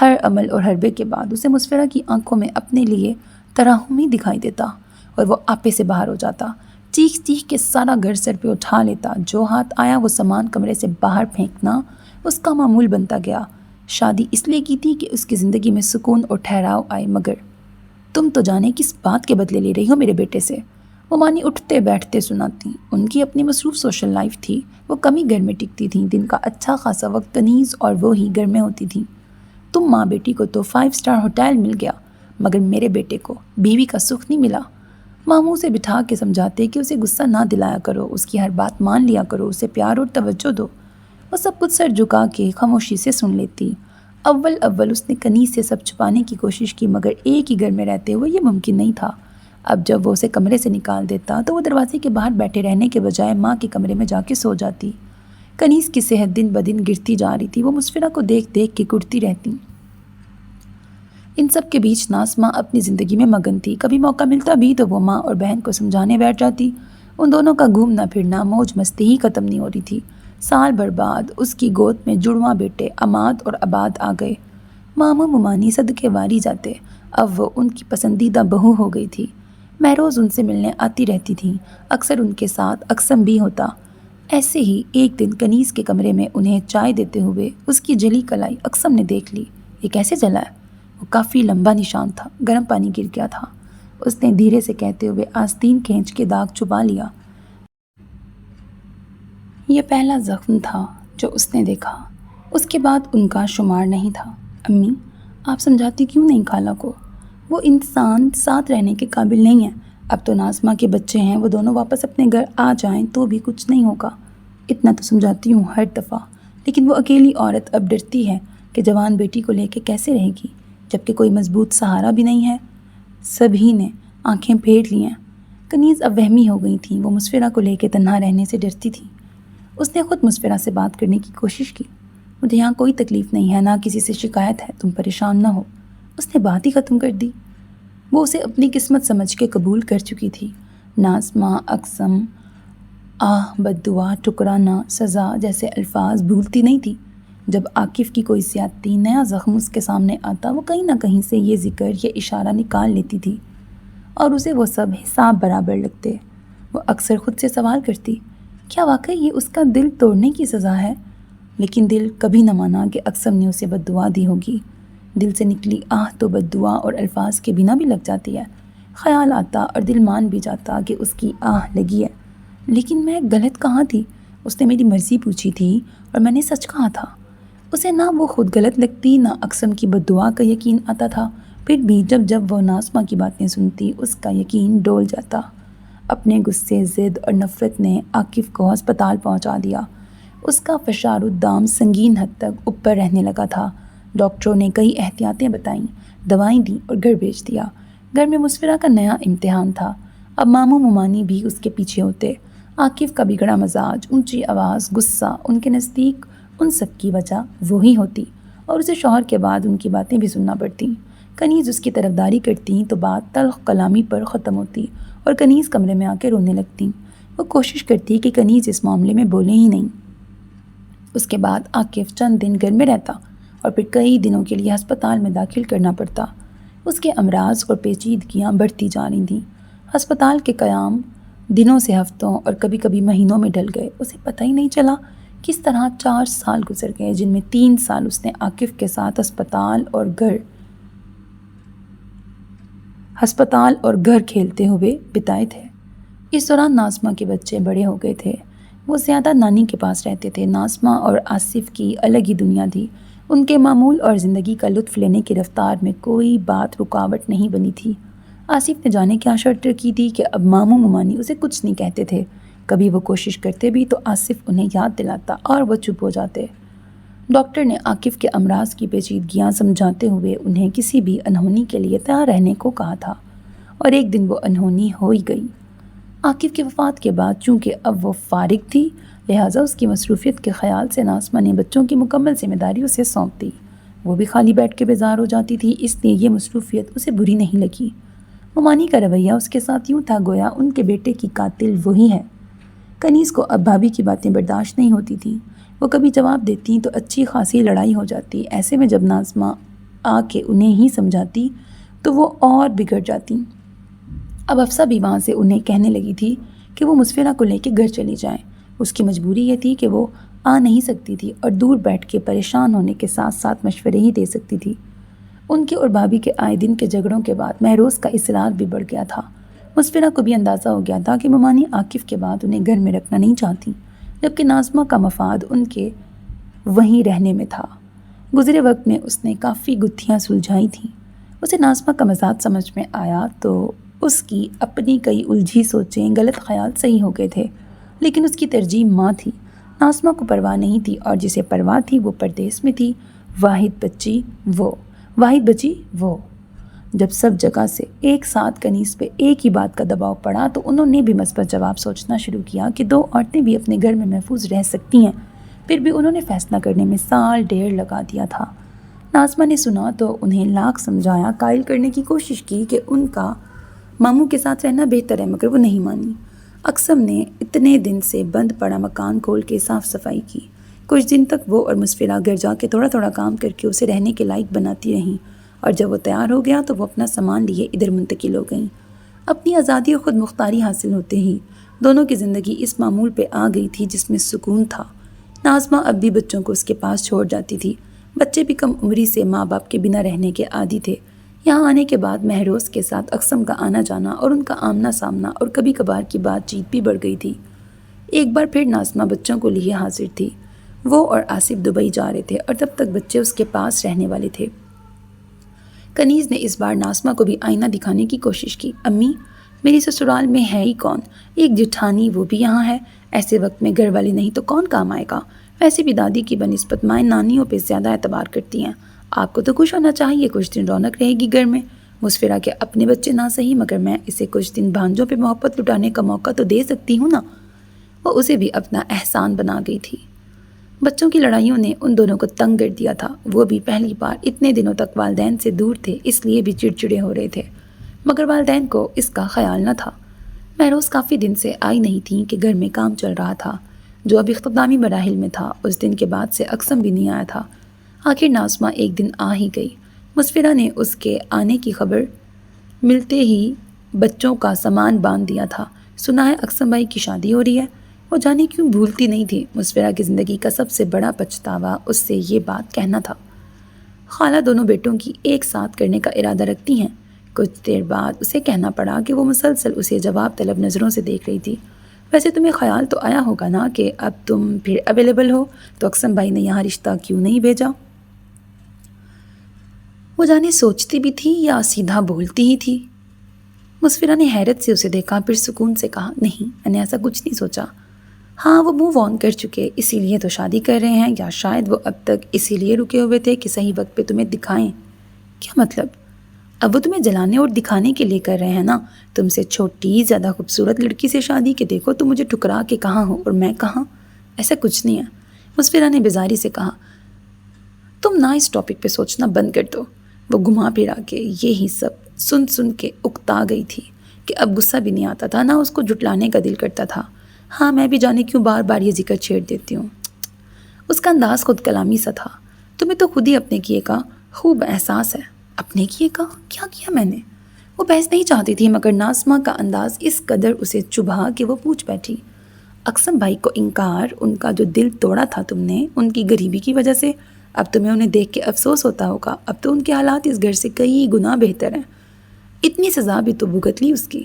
ہر عمل اور حربے کے بعد اسے مسفرہ کی آنکھوں میں اپنے لیے ترحمی دکھائی دیتا اور وہ آپے سے باہر ہو جاتا۔ چیخ چیخ کے سارا گھر سر پہ اٹھا لیتا، جو ہاتھ آیا وہ سامان کمرے سے باہر پھینکنا اس کا معمول بنتا گیا۔ شادی اس لیے کی تھی کہ اس کی زندگی میں سکون اور ٹھہراؤ آئے، مگر تم تو جانے کس بات کے بدلے لے رہی ہو میرے بیٹے سے؟ وہ مانی اٹھتے بیٹھتے سناتی۔ ان کی اپنی مصروف سوشل لائف تھی، وہ کم ہی گھر میں ٹکتی تھیں۔ دن کا اچھا خاصا وقت کنیز اور وہ ہی گھر میں ہوتی تھیں۔ تم ماں بیٹی کو تو 5 اسٹار ہوٹل مل گیا، مگر میرے بیٹے کو بیوی کا سکھ نہیں ملا۔ ماموں سے بٹھا کے سمجھاتے کہ اسے غصہ نہ دلایا کرو، اس کی ہر بات مان لیا کرو، اسے پیار اور توجہ دو۔ وہ سب کچھ سر جھکا کے خاموشی سے سن لیتی۔ اول اس نے کنیز سے سب چھپانے کی کوشش کی، مگر ایک ہی گھر میں رہتے ہوئے یہ ممکن نہیں تھا۔ اب جب وہ اسے کمرے سے نکال دیتا تو وہ دروازے کے باہر بیٹھے رہنے کے بجائے ماں کے کمرے میں جا کے سو جاتی۔ کنیز کی صحت دن بدن گرتی جا رہی تھی، وہ مسفرہ کو دیکھ دیکھ کے کڑتی رہتی۔ ان سب کے بیچ ناز ماں اپنی زندگی میں مگن تھی۔ کبھی موقع ملتا بھی تو وہ ماں اور بہن کو سمجھانے بیٹھ جاتی۔ ان دونوں کا گھومنا پھرنا موج مستی ہی ختم نہیں ہو رہی تھی۔ سال بھر بعد اس کی گود میں جڑواں بیٹے عماد اور عباد آ گئے۔ ماموں ممانی صدقے واری جاتے، اب وہ ان کی پسندیدہ بہو ہو گئی تھی۔ مہروز ان سے ملنے آتی رہتی تھیں، اکثر ان کے ساتھ اقسم بھی ہوتا۔ ایسے ہی ایک دن کنیز کے کمرے میں انہیں چائے دیتے ہوئے اس کی جلی کلائی اقسم نے دیکھ لی۔ یہ کیسے جلا ہے؟ وہ کافی لمبا نشان تھا، گرم پانی گر گیا تھا۔ اس نے دھیرے سے کہتے ہوئے آستین کھینچ کے داغ چھپا لیا۔ یہ پہلا زخم تھا جو اس نے دیکھا، اس کے بعد ان کا شمار نہیں تھا۔ امی، آپ سمجھاتی کیوں نہیں خالہ کو؟ وہ انسان ساتھ رہنے کے قابل نہیں ہے۔ اب تو نازمہ کے بچے ہیں، وہ دونوں واپس اپنے گھر آ جائیں تو بھی کچھ نہیں ہوگا۔ اتنا تو سمجھاتی ہوں ہر دفعہ، لیکن وہ اکیلی عورت اب ڈرتی ہے کہ جوان بیٹی کو لے کے کیسے رہے گی، جبکہ کوئی مضبوط سہارا بھی نہیں ہے۔ سبھی نے آنکھیں پھیر لی ہیں۔ کنیز اب وہمی ہو گئی تھیں، وہ مسفرہ کو لے کے تنہا رہنے سے ڈرتی تھی۔ اس نے خود مسفرہ سے بات کرنے کی کوشش کی۔ مجھے یہاں کوئی تکلیف نہیں ہے، نہ کسی سے شکایت ہے، تم پریشان نہ ہو۔ اس نے بات ہی ختم کر دی۔ وہ اسے اپنی قسمت سمجھ کے قبول کر چکی تھی۔ نازمہ اقسم، آہ، بد دعا، ٹکرانا، سزا جیسے الفاظ بھولتی نہیں تھی۔ جب عاقف کی کوئی زیادتی، نیا زخم اس کے سامنے آتا، وہ کہیں نہ کہیں سے یہ ذکر، یہ اشارہ نکال لیتی تھی، اور اسے وہ سب حساب برابر لگتے۔ وہ اکثر خود سے سوال کرتی، کیا واقعی یہ اس کا دل توڑنے کی سزا ہے؟ لیکن دل کبھی نہ مانا کہ اقسم نے اسے بد دعا دی ہوگی۔ دل سے نکلی آہ تو بد دعا اور الفاظ کے بنا بھی لگ جاتی ہے۔ خیال آتا اور دل مان بھی جاتا کہ اس کی آہ لگی ہے۔ لیکن میں غلط کہاں تھی؟ اس نے میری مرضی پوچھی تھی اور میں نے سچ کہا تھا۔ اسے نہ وہ خود غلط لگتی، نہ اقسم کی بد دعا کا یقین آتا تھا۔ پھر بھی جب وہ نازمہ کی باتیں سنتی، اس کا یقین ڈول جاتا۔ اپنے غصے، ضد اور نفرت نے عاقف کو ہسپتال پہنچا دیا۔ اس کا فشار الدم سنگین حد تک اوپر رہنے لگا تھا۔ ڈاکٹروں نے کئی احتیاطیں بتائیں، دوائیں دیں اور گھر بھیج دیا۔ گھر میں مسفرہ کا نیا امتحان تھا۔ اب ماموں ممانی بھی اس کے پیچھے ہوتے۔ عاقف کا بگڑا مزاج، اونچی آواز، غصہ، ان کے نزدیک ان سب کی وجہ وہی ہوتی، اور اسے شوہر کے بعد ان کی باتیں بھی سننا پڑتیں۔ کنیز اس کی طرفداری کرتی تو بات تلخ کلامی پر ختم ہوتی اور کنیز کمرے میں آ کے رونے لگتی۔ وہ کوشش کرتی کہ کنیز اس معاملے میں بولے ہی نہیں۔ اس کے بعد عاقف چند دن گھر میں رہتا اور پھر کئی دنوں کے لیے ہسپتال میں داخل کرنا پڑتا۔ اس کے امراض اور پیچیدگیاں بڑھتی جا رہی تھیں۔ ہسپتال کے قیام دنوں سے ہفتوں اور کبھی کبھی مہینوں میں ڈل گئے، اسے پتہ ہی نہیں چلا کس طرح 4 سال گزر گئے، جن میں 3 سال اس نے عاقف کے ساتھ ہسپتال اور گھر کھیلتے ہوئے بتائے تھے۔ اس دوران ناظمہ کے بچے بڑے ہو گئے تھے، وہ زیادہ نانی کے پاس رہتے تھے۔ ناظمہ اور آصف کی الگ ہی دنیا تھی، ان کے معمول اور زندگی کا لطف لینے کی رفتار میں کوئی بات رکاوٹ نہیں بنی تھی۔ آصف نے جانے کیا شرط رکھی تھی کہ اب ماموں ممانی اسے کچھ نہیں کہتے تھے، کبھی وہ کوشش کرتے بھی تو آصف انہیں یاد دلاتا اور وہ چپ ہو جاتے۔ ڈاکٹر نے عاقف کے امراض کی پیچیدگیاں سمجھاتے ہوئے انہیں کسی بھی انہونی کے لیے تیار رہنے کو کہا تھا، اور ایک دن وہ انہونی ہو ہی گئی۔ عاقف کی وفات کے بعد چونکہ اب وہ فارغ تھی، لہٰذا اس کی مصروفیت کے خیال سے ناظمہ نے بچوں کی مکمل ذمہ داری اسے سونپ دی۔ وہ بھی خالی بیٹھ کے بیزار ہو جاتی تھی، اس لیے یہ مصروفیت اسے بری نہیں لگی۔ ممانی کا رویہ اس کے ساتھ یوں تھا گویا ان کے بیٹے کی قاتل وہی ہے۔ کنیز کو اب بھابھی کی باتیں برداشت نہیں ہوتی تھیں، وہ کبھی جواب دیتی تو اچھی خاصی لڑائی ہو جاتی۔ ایسے میں جب ناظمہ آ کے انہیں ہی سمجھاتی تو وہ اور بگڑ جاتی۔ اب افسہ بھی وہاں سے انہیں کہنے لگی تھی کہ وہ مسفرہ کو لے کے گھر چلی جائیں۔ اس کی مجبوری یہ تھی کہ وہ آ نہیں سکتی تھی اور دور بیٹھ کے پریشان ہونے کے ساتھ ساتھ مشورے ہی دے سکتی تھی۔ ان کے اور بھابھی کے آئے دن کے جھگڑوں کے بعد مہروز کا اصرار بھی بڑھ گیا تھا۔ مسفرہ کو بھی اندازہ ہو گیا تھا کہ ممانی عاقف کے بعد انہیں گھر میں رکھنا نہیں چاہتی، جبکہ ناظمہ کا مفاد ان کے وہیں رہنے میں تھا۔ گزرے وقت میں اس نے کافی گتھیاں سلجھائی تھیں۔ اسے ناظمہ کا مزاج سمجھ میں آیا تو اس کی اپنی کئی الجھی سوچیں، غلط خیال صحیح ہو گئے تھے، لیکن اس کی ترجیح ماں تھی۔ ناظمہ کو پرواہ نہیں تھی، اور جسے پرواہ تھی وہ پردیس میں تھی۔ واحد بچی وہ۔ جب سب جگہ سے ایک ساتھ کنیز پہ ایک ہی بات کا دباؤ پڑا تو انہوں نے بھی مثبت جواب سوچنا شروع کیا کہ 2 عورتیں بھی اپنے گھر میں محفوظ رہ سکتی ہیں۔ پھر بھی انہوں نے فیصلہ کرنے میں سال 1.5 لگا دیا تھا۔ ناظمہ نے سنا تو انہیں لاکھ سمجھایا، قائل کرنے کی کوشش کی کہ ان کا ماموں کے ساتھ رہنا بہتر ہے، مگر وہ نہیں مانی۔ اقسم نے اتنے دن سے بند پڑا مکان کھول کے صاف صفائی کی۔ کچھ دن تک وہ اور مسفرہ گھر جا کے تھوڑا تھوڑا کام کر کے اسے رہنے کے لائق بناتی رہیں، اور جب وہ تیار ہو گیا تو وہ اپنا سامان لیے ادھر منتقل ہو گئیں۔ اپنی آزادی اور خود مختاری حاصل ہوتے ہی دونوں کی زندگی اس معمول پہ آ گئی تھی جس میں سکون تھا۔ ناظمہ اب بھی بچوں کو اس کے پاس چھوڑ جاتی تھی۔ بچے بھی کم عمری سے ماں باپ کے بنا رہنے کے عادی تھے۔ یہاں آنے کے بعد مہروز کے ساتھ اقسم کا آنا جانا اور ان کا آمنا سامنا اور کبھی کبھار کی بات چیت بھی بڑھ گئی تھی۔ ایک بار پھر ناظمہ بچوں کو لیے حاضر تھی۔ وہ اور آصف دبئی جا رہے تھے اور تب تک بچے اس کے پاس رہنے والے تھے۔ کنیز نے اس بار ناظمہ کو بھی آئینہ دکھانے کی کوشش کی۔ امی، میری سسرال میں ہے ہی کون؟ ایک جٹھانی، وہ بھی یہاں ہے۔ ایسے وقت میں گھر والی نہیں تو کون کام آئے گا؟ ویسے بھی دادی کی بنسبت مائیں نانیوں پہ زیادہ اعتبار کرتی ہیں۔ آپ کو تو خوش ہونا چاہیے، کچھ دن رونق رہے گی گھر میں۔ مسفرہ کے اپنے بچے نہ صحیح، مگر میں اسے کچھ دن بھانجوں پہ محبت لٹانے کا موقع تو دے سکتی ہوں نا۔ وہ اسے بھی اپنا احسان بنا گئی تھی۔ بچوں کی لڑائیوں نے ان دونوں کو تنگ کر دیا تھا۔ وہ بھی پہلی بار اتنے دنوں تک والدین سے دور تھے، اس لیے بھی چڑچڑے ہو رہے تھے، مگر والدین کو اس کا خیال نہ تھا۔ مہروز کافی دن سے آئی نہیں تھیں کہ گھر میں کام چل رہا تھا جو اب اختتامی مراحل میں تھا۔ اس دن کے بعد سے اقسم بھی نہیں آیا تھا۔ آخر ناظمہ ایک دن آ ہی گئی۔ مسفرہ نے اس کے آنے کی خبر ملتے ہی بچوں کا سامان باندھ دیا تھا۔ سنا ہے اقسم بھائی کی شادی ہو رہی ہے۔ وہ جانے کیوں بھولتی نہیں تھی۔ مسفرہ کی زندگی کا سب سے بڑا پچھتاوا اس سے یہ بات کہنا تھا۔ خالہ دونوں بیٹوں کی ایک ساتھ کرنے کا ارادہ رکھتی ہیں۔ کچھ دیر بعد اسے کہنا پڑا کہ وہ مسلسل اسے جواب طلب نظروں سے دیکھ رہی تھی۔ ویسے تمہیں خیال تو آیا ہوگا نا کہ اب تم پھر اویلیبل ہو تو اقسم بھائی نے یہاں رشتہ کیوں نہیں بھیجا؟ وہ جانے سوچتی بھی تھی یا سیدھا بولتی ہی تھی۔ مسفرہ نے حیرت سے اسے دیکھا، پھر سکون سے کہا، نہیں، میں نے ایسا کچھ نہیں سوچا۔ ہاں، وہ موو آن کر چکے، اسی لیے تو شادی کر رہے ہیں، یا شاید وہ اب تک اسی لیے رکے ہوئے تھے کہ صحیح وقت پہ تمہیں دکھائیں۔ کیا مطلب؟ اب وہ تمہیں جلانے اور دکھانے کے لیے کر رہے ہیں نا۔ تم سے چھوٹی زیادہ خوبصورت لڑکی سے شادی کہ دیکھو تم مجھے ٹھکرا کے کہاں ہو اور میں کہاں؟ ایسا کچھ نہیں ہے، مسفرہ نے بیزاری سے کہا۔ تم نہ اس ٹاپک پہ سوچنا بند کر دو۔ وہ گھما پھرا کے یہی سب سن کے اکتا گئی تھی کہ اب غصہ بھی نہیں آتا تھا، نہ اس کو جھٹلانے کا دل کرتا تھا۔ ہاں، میں بھی جانے کیوں بار بار یہ ذکر چھیڑ دیتی ہوں۔ اس کا انداز خود کلامی سا تھا۔ تمہیں تو خود ہی اپنے کیے کا خوب احساس ہے۔ اپنے کیے کا؟ کیا کیا میں نے؟ وہ بحث نہیں چاہتی تھی مگر ناظمہ کا انداز اس قدر اسے چبھا کہ وہ پوچھ بیٹھی، اقسم بھائی کو انکار، ان کا جو دل توڑا تھا تم نے ان کی غریبی کی وجہ سے، اب تمہیں انہیں دیکھ کے افسوس ہوتا ہوگا، اب تو ان کے حالات اس گھر سے کئی گنا بہتر ہیں، اتنی سزا بھی تو بھگت لی اس کی،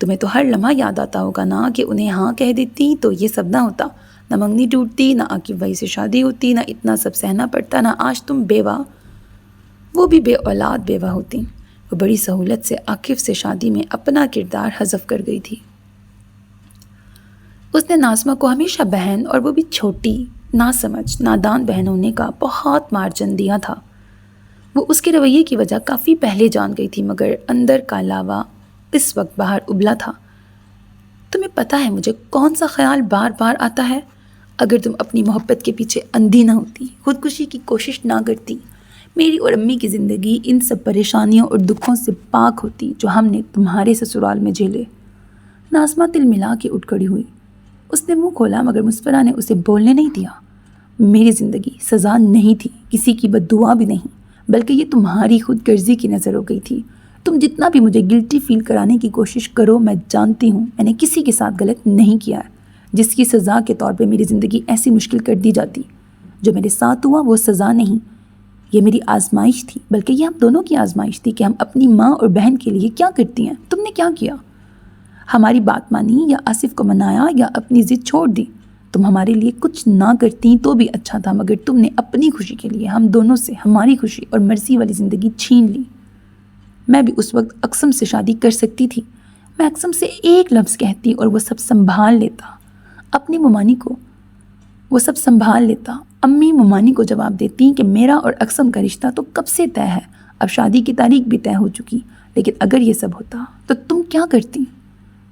تمہیں تو ہر لمحہ یاد آتا ہوگا نا کہ انہیں ہاں کہہ دیتی تو یہ سب نہ ہوتا، نہ منگنی ٹوٹتی، نہ عاقب بھائی سے شادی ہوتی، نہ اتنا سب سہنا پڑتا، نہ آج تم بیوہ، وہ بھی بے اولاد بیوہ ہوتی۔ وہ بڑی سہولت سے عاقب سے شادی میں اپنا کردار حذف کر گئی تھی۔ اس نے ناظمہ کو ہمیشہ بہن، اور وہ بھی چھوٹی، ناسمجھ، نادان بہن ہونے کا بہت مارجن دیا تھا۔ وہ اس کے رویے کی وجہ کافی پہلے جان گئی تھی مگر اندر کا لاوا اس وقت باہر ابلا تھا۔ تمہیں پتہ ہے مجھے کون سا خیال بار بار آتا ہے؟ اگر تم اپنی محبت کے پیچھے اندھی نہ ہوتی، خودکشی کی کوشش نہ کرتی، میری اور امی کی زندگی ان سب پریشانیوں اور دکھوں سے پاک ہوتی جو ہم نے تمہارے سسرال میں جھیلے۔ ناظمہ تل ملا کے اٹھ کھڑی ہوئی۔ اس نے منہ کھولا مگر مسفرہ نے اسے بولنے نہیں دیا۔ میری زندگی سزا نہیں تھی، کسی کی بد دعا بھی نہیں، بلکہ یہ تمہاری خود غرضی کی نظر ہو گئی تھی۔ تم جتنا بھی مجھے گلٹی فیل کرانے کی کوشش کرو، میں جانتی ہوں میں نے کسی کے ساتھ غلط نہیں کیا ہے جس کی سزا کے طور پہ میری زندگی ایسی مشکل کر دی جاتی۔ جو میرے ساتھ ہوا وہ سزا نہیں، یہ میری آزمائش تھی، بلکہ یہ ہم دونوں کی آزمائش تھی کہ ہم اپنی ماں اور بہن کے لیے کیا کرتی ہیں۔ تم نے کیا کیا؟ ہماری بات مانی یا آصف کو منایا یا اپنی ضد چھوڑ دی؟ تم ہمارے لیے کچھ نہ کرتی تو بھی اچھا تھا مگر تم نے اپنی خوشی کے لیے ہم دونوں سے ہماری خوشی اور مرضی والی زندگی چھین لی۔ میں بھی اس وقت اقسم سے شادی کر سکتی تھی، میں اقسم سے ایک لفظ کہتی اور وہ سب سنبھال لیتا، اپنی ممانی کو وہ سب سنبھال لیتا۔ امی ممانی کو جواب دیتی کہ میرا اور اقسم کا رشتہ تو کب سے طے ہے، اب شادی کی تاریخ بھی طے ہو چکی، لیکن اگر یہ سب ہوتا تو تم کیا کرتی؟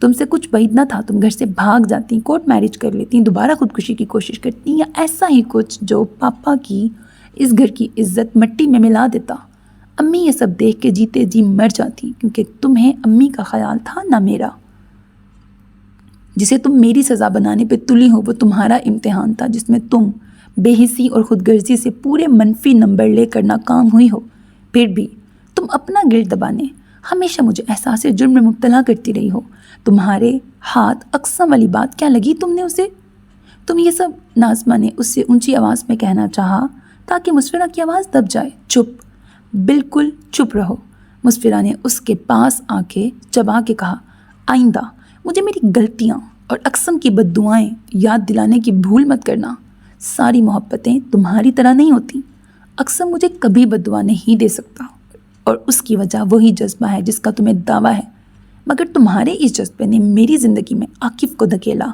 تم سے کچھ بعید نہ تھا، تم گھر سے بھاگ جاتی، کورٹ میرج کر لیتی، دوبارہ خودکشی کی کوشش کرتی یا ایسا ہی کچھ جو پاپا کی اس گھر کی عزت مٹی میں ملا دیتا۔ امی یہ سب دیکھ کے جیتے جی مر جاتی، کیونکہ تمہیں امی کا خیال تھا نہ میرا۔ جسے تم میری سزا بنانے پہ تلی ہو وہ تمہارا امتحان تھا جس میں تم بے حسی اور خود غرضی سے پورے منفی نمبر لے کر ناکام ہوئی ہو۔ پھر بھی تم اپنا گل دبانے ہمیشہ مجھے احساس جرم میں مبتلا کرتی رہی ہو۔ تمہارے ہاتھ اقسم والی بات کیا لگی تم نے اسے؟ تم یہ سب، ناظمہ نے اس سے اونچی آواز میں کہنا چاہا تاکہ مسفرہ کی آواز دب جائے۔ چپ، بالکل چپ رہو۔ مسفرہ نے اس کے پاس آ کے چبا کے کہا، آئندہ مجھے میری غلطیاں اور اقسم کی بد دعائیں یاد دلانے کی بھول مت کرنا۔ ساری محبتیں تمہاری طرح نہیں ہوتی، اقسم مجھے کبھی بد دعا نہیں دے سکتا اور اس کی وجہ وہی جذبہ ہے جس کا تمہیں دعویٰ ہے، مگر تمہارے اس جذبے نے میری زندگی میں عاقف کو دھکیلا۔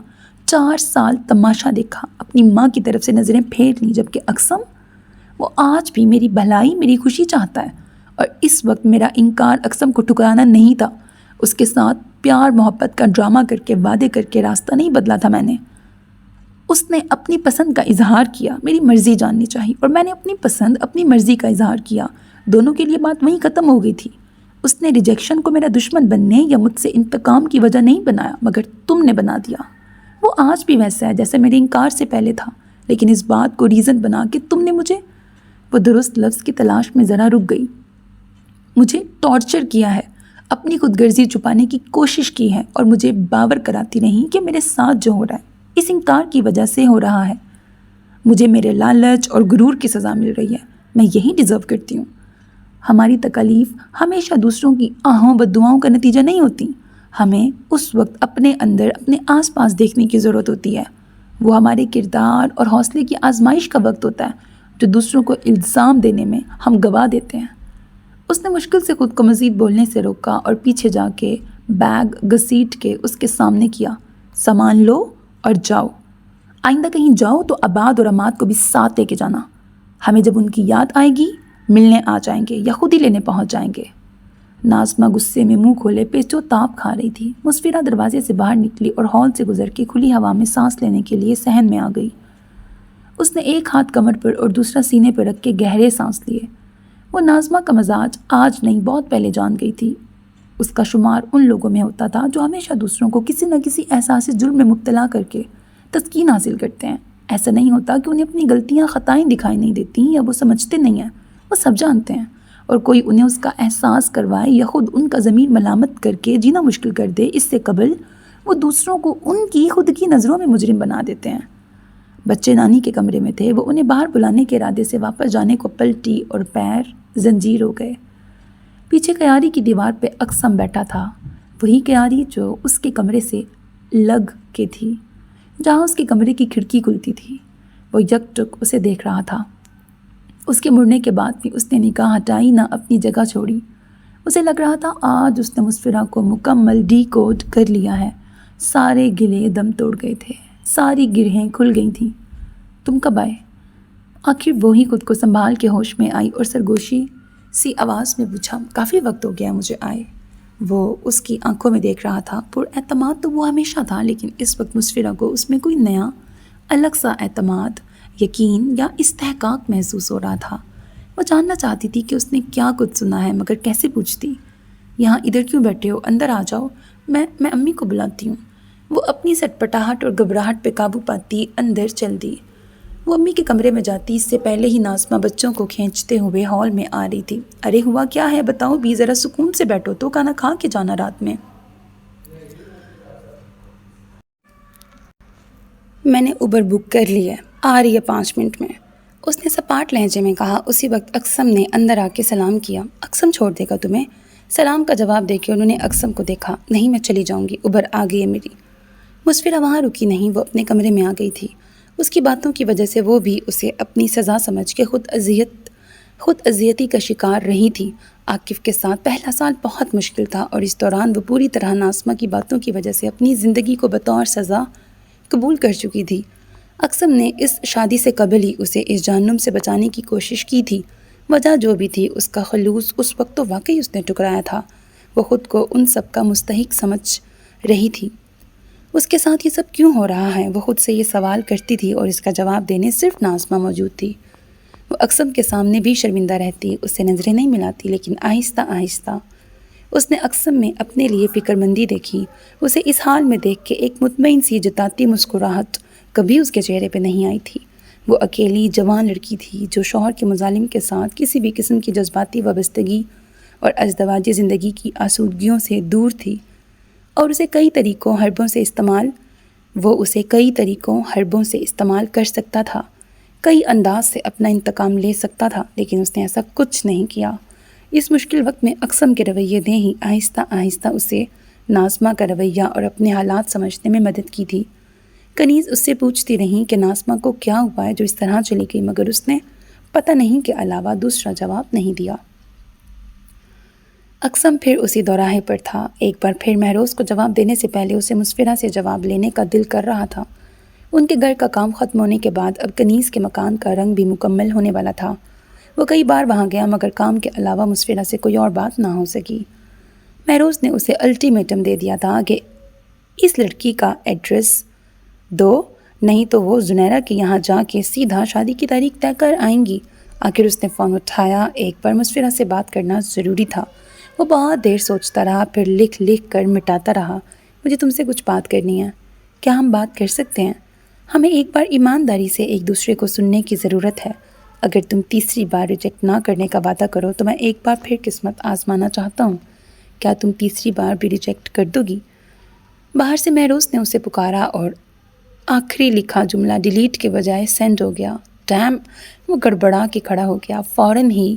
4 سال تماشا دیکھا، اپنی ماں کی طرف سے نظریں پھیر لیں، جبکہ اقسم وہ آج بھی میری بھلائی، میری خوشی چاہتا ہے، اور اس وقت میرا انکار اقسم کو ٹھکرانا نہیں تھا۔ اس کے ساتھ پیار محبت کا ڈرامہ کر کے وعدے کر کے راستہ نہیں بدلا تھا میں نے۔ اس نے اپنی پسند کا اظہار کیا، میری مرضی جاننی چاہیے، اور میں نے اپنی پسند اپنی مرضی کا اظہار کیا، دونوں کے لیے بات وہیں ختم ہو گئی تھی۔ اس نے ریجیکشن کو میرا دشمن بننے یا مجھ سے انتقام کی وجہ نہیں بنایا، مگر تم نے بنا دیا۔ وہ آج بھی ویسا ہے جیسے میرے انکار سے پہلے تھا، لیکن اس بات کو ریزن بنا کے تم نے مجھے، وہ درست لفظ کی تلاش میں ذرا رک گئی، مجھے ٹارچر کیا ہے، اپنی خود غرضی چھپانے کی کوشش کی ہے، اور مجھے باور کراتی نہیں کہ میرے ساتھ جو ہو رہا ہے اس انکار کی وجہ سے ہو رہا ہے۔ مجھے میرے لالچ اور غرور کی سزا مل رہی ہے، میں یہی ڈیزرو کرتی ہوں۔ ہماری تکالیف ہمیشہ دوسروں کی آہوں بد دعاؤں کا نتیجہ نہیں ہوتی، ہمیں اس وقت اپنے اندر اپنے آس پاس دیکھنے کی ضرورت ہوتی ہے۔ وہ ہمارے کردار اور حوصلے کی آزمائش کا وقت ہوتا ہے جو دوسروں کو الزام دینے میں ہم گوا دیتے ہیں۔ اس نے مشکل سے خود کو مزید بولنے سے روکا اور پیچھے جا کے بیگ گھسیٹ کے اس کے سامنے کیا، سامان لو اور جاؤ، آئندہ کہیں جاؤ تو آباد اور اماد کو بھی ساتھ لے کے جانا، ہمیں جب ان کی یاد آئے گی ملنے آ جائیں گے یا خود ہی لینے پہنچ جائیں گے۔ ناظمہ غصے میں منہ کھولے پیچو تاپ کھا رہی تھی۔ مسفرہ دروازے سے باہر نکلی اور ہال سے گزر کے کھلی ہوا میں سانس لینے کے لیے صحن میں آ گئی۔ اس نے ایک ہاتھ کمر پر اور دوسرا سینے پر رکھ کے گہرے سانس لیے۔ وہ ناظمہ کا مزاج آج نہیں بہت پہلے جان گئی تھی۔ اس کا شمار ان لوگوں میں ہوتا تھا جو ہمیشہ دوسروں کو کسی نہ کسی احساس جرم میں مبتلا کر کے تسکین حاصل کرتے ہیں۔ ایسا نہیں ہوتا کہ انہیں اپنی غلطیاں خطائیں دکھائی نہیں دیتی یا وہ سمجھتے نہیں ہیں، وہ سب جانتے ہیں، اور کوئی انہیں اس کا احساس کروائے یا خود ان کا ضمیر ملامت کر کے جینا مشکل کر دے، اس سے قبل وہ دوسروں کو ان کی خود کی نظروں میں مجرم بنا دیتے ہیں۔ بچے نانی کے کمرے میں تھے، وہ انہیں باہر بلانے کے ارادے سے واپس جانے کو پلٹی اور پیر زنجیر ہو گئے۔ پیچھے قیاری کی دیوار پہ اقسم بیٹھا تھا، وہی قیاری جو اس کے کمرے سے لگ کے تھی، جہاں اس کے کمرے کی کھڑکی کھلتی تھی۔ وہ یک ٹک اسے دیکھ رہا تھا۔ اس کے مڑنے کے بعد بھی اس نے نگاہ ہٹائی نہ اپنی جگہ چھوڑی۔ اسے لگ رہا تھا آج اس نے مسفرہ کو مکمل ڈی کوڈ کر لیا ہے۔ سارے گلے دم توڑ گئے تھے، ساری گرہیں کھل گئی تھیں۔ تم کب آئے؟ آخر وہی خود کو سنبھال کے ہوش میں آئی اور سرگوشی سی آواز میں پوچھا، کافی وقت ہو گیا مجھے آئے۔ وہ اس کی آنکھوں میں دیکھ رہا تھا۔ پر اعتماد تو وہ ہمیشہ تھا، لیکن اس وقت مسفرہ کو اس میں کوئی نیا الگ سا اعتماد، یقین یا استحقاق محسوس ہو رہا تھا۔ وہ جاننا چاہتی تھی کہ اس نے کیا کچھ سنا ہے، مگر کیسے پوچھتی؟ یہاں ادھر کیوں بیٹھے ہو؟ اندر آ جاؤ، میں امی کو بلاتی ہوں۔ وہ اپنی سٹپٹاہٹ اور گھبراہٹ پہ قابو پاتی اندر چل دی۔ وہ امی کے کمرے میں جاتی اس سے پہلے ہی ناظمہ بچوں کو کھینچتے ہوئے ہال میں آ رہی تھی۔ ارے ہوا کیا ہے بتاؤ بھی، ذرا سکون سے بیٹھو تو، کھانا کھا کے جانا رات میں۔ میں نے اوبر بک کر لی ہے، آ رہی ہے 5 منٹ میں، اس نے سپاٹ لہجے میں کہا۔ اسی وقت اقسم نے اندر آ کے سلام کیا۔ اقسم چھوڑ دے گا تمہیں؟ سلام کا جواب دے کے انہوں نے اقسم کو دیکھا۔ نہیں، میں چلی جاؤں گی، اوبر آ گئی ہے میری۔ مسفرہ وہاں رکی نہیں، وہ اپنے کمرے میں آ گئی تھی۔ اس کی باتوں کی وجہ سے وہ بھی اسے اپنی سزا سمجھ کے خود اذیتی کا شکار رہی تھی۔ عاقف کے ساتھ پہلا سال بہت مشکل تھا اور اس دوران وہ پوری طرح ناظمہ کی باتوں کی وجہ سے اپنی زندگی کو بطور سزا قبول کر چکی تھی۔ اقسم نے اس شادی سے قبل ہی اسے اس جہنم سے بچانے کی کوشش کی تھی۔ وجہ جو بھی تھی، اس کا خلوص اس وقت تو واقعی اس نے ٹکرایا تھا۔ وہ خود کو ان سب کا مستحق سمجھ رہی تھی۔ اس کے ساتھ یہ سب کیوں ہو رہا ہے؟ وہ خود سے یہ سوال کرتی تھی اور اس کا جواب دینے صرف ناظمہ موجود تھی۔ وہ اقسم کے سامنے بھی شرمندہ رہتی، اس سے نظریں نہیں ملاتی، لیکن آہستہ آہستہ اس نے اقسم میں اپنے لیے فکر مندی دیکھی۔ اسے اس حال میں دیکھ کے ایک مطمئن سی جتاتی مسکراہٹ کبھی اس کے چہرے پہ نہیں آئی تھی۔ وہ اکیلی جوان لڑکی تھی جو شوہر کے مظالم کے ساتھ کسی بھی قسم کی جذباتی وابستگی اور ازدواجی زندگی کی آسودگیوں سے دور تھی، اور اسے کئی طریقوں حربوں سے استعمال کر سکتا تھا، کئی انداز سے اپنا انتقام لے سکتا تھا، لیکن اس نے ایسا کچھ نہیں کیا۔ اس مشکل وقت میں اقسم کے رویے نے ہی آہستہ آہستہ اسے ناظمہ کا رویہ اور اپنے حالات سمجھنے میں مدد کی تھی۔ کنیز اس سے پوچھتی رہیں کہ ناظمہ کو کیا ہوا ہے جو اس طرح چلی گئی، مگر اس نے پتہ نہیں کے علاوہ دوسرا جواب نہیں دیا۔ اقسم پھر اسی دوراہے پر تھا۔ ایک بار پھر مہروز کو جواب دینے سے پہلے اسے مسفرہ سے جواب لینے کا دل کر رہا تھا۔ ان کے گھر کا کام ختم ہونے کے بعد اب کنیز کے مکان کا رنگ بھی مکمل ہونے والا تھا۔ وہ کئی بار وہاں گیا، مگر کام کے علاوہ مسفرہ سے کوئی اور بات نہ ہو سکی۔ مہروز نے اسے الٹیمیٹم دے دیا تھا کہ اس لڑکی کا ایڈریس دو، نہیں تو وہ زنیرہ کے یہاں جا کے سیدھا شادی کی تاریخ طے کر آئیں گی۔ آخر اس نے فون اٹھایا۔ ایک بار مسفرہ سے بات کرنا ضروری تھا۔ وہ بہت دیر سوچتا رہا، پھر لکھ کر مٹاتا رہا۔ مجھے تم سے کچھ بات کرنی ہے۔ کیا ہم بات کر سکتے ہیں؟ ہمیں ایک بار ایمانداری سے ایک دوسرے کو سننے کی ضرورت ہے۔ اگر تم تیسری بار ریجیکٹ نہ کرنے کا وعدہ کرو تو میں ایک بار پھر قسمت آزمانا چاہتا ہوں۔ کیا تم تیسری بار بھی ریجیکٹ کر دو گی؟ باہر سے مہروز نے اسے پکارا اور آخری لکھا جملہ ڈیلیٹ کے بجائے سینڈ ہو گیا۔ ڈیم! وہ گڑبڑا کے کھڑا ہو گیا۔ فوراً ہی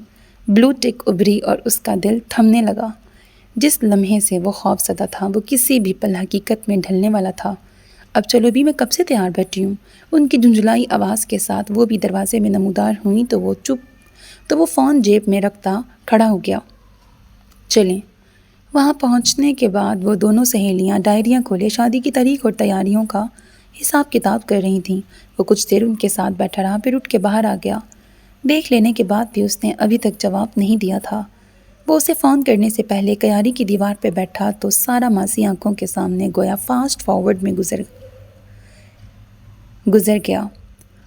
بلو ٹک ابھری اور اس کا دل تھمنے لگا۔ جس لمحے سے وہ خوف زدہ تھا، وہ کسی بھی پل حقیقت میں ڈھلنے والا تھا۔ اب چلو بھی، میں کب سے تیار بیٹھی ہوں۔ ان کی جھنجھلائی آواز کے ساتھ وہ بھی دروازے میں نمودار ہوئیں تو وہ فون جیب میں رکھتا کھڑا ہو گیا۔ چلیں۔ وہاں پہنچنے کے بعد وہ دونوں سہیلیاں ڈائریاں کھولے شادی کی تاریخ اور تیاریوں کا حساب کتاب کر رہی تھیں۔ وہ کچھ دیر ان کے ساتھ بیٹھا رہا، پھر اٹھ کے باہر آ گیا۔ دیکھ لینے کے بعد بھی اس نے ابھی تک جواب نہیں دیا تھا۔ وہ اسے فون کرنے سے پہلے قیاری کی دیوار پہ بیٹھا تو سارا ماضی آنکھوں کے سامنے گویا فاسٹ فارورڈ میں گزر گیا۔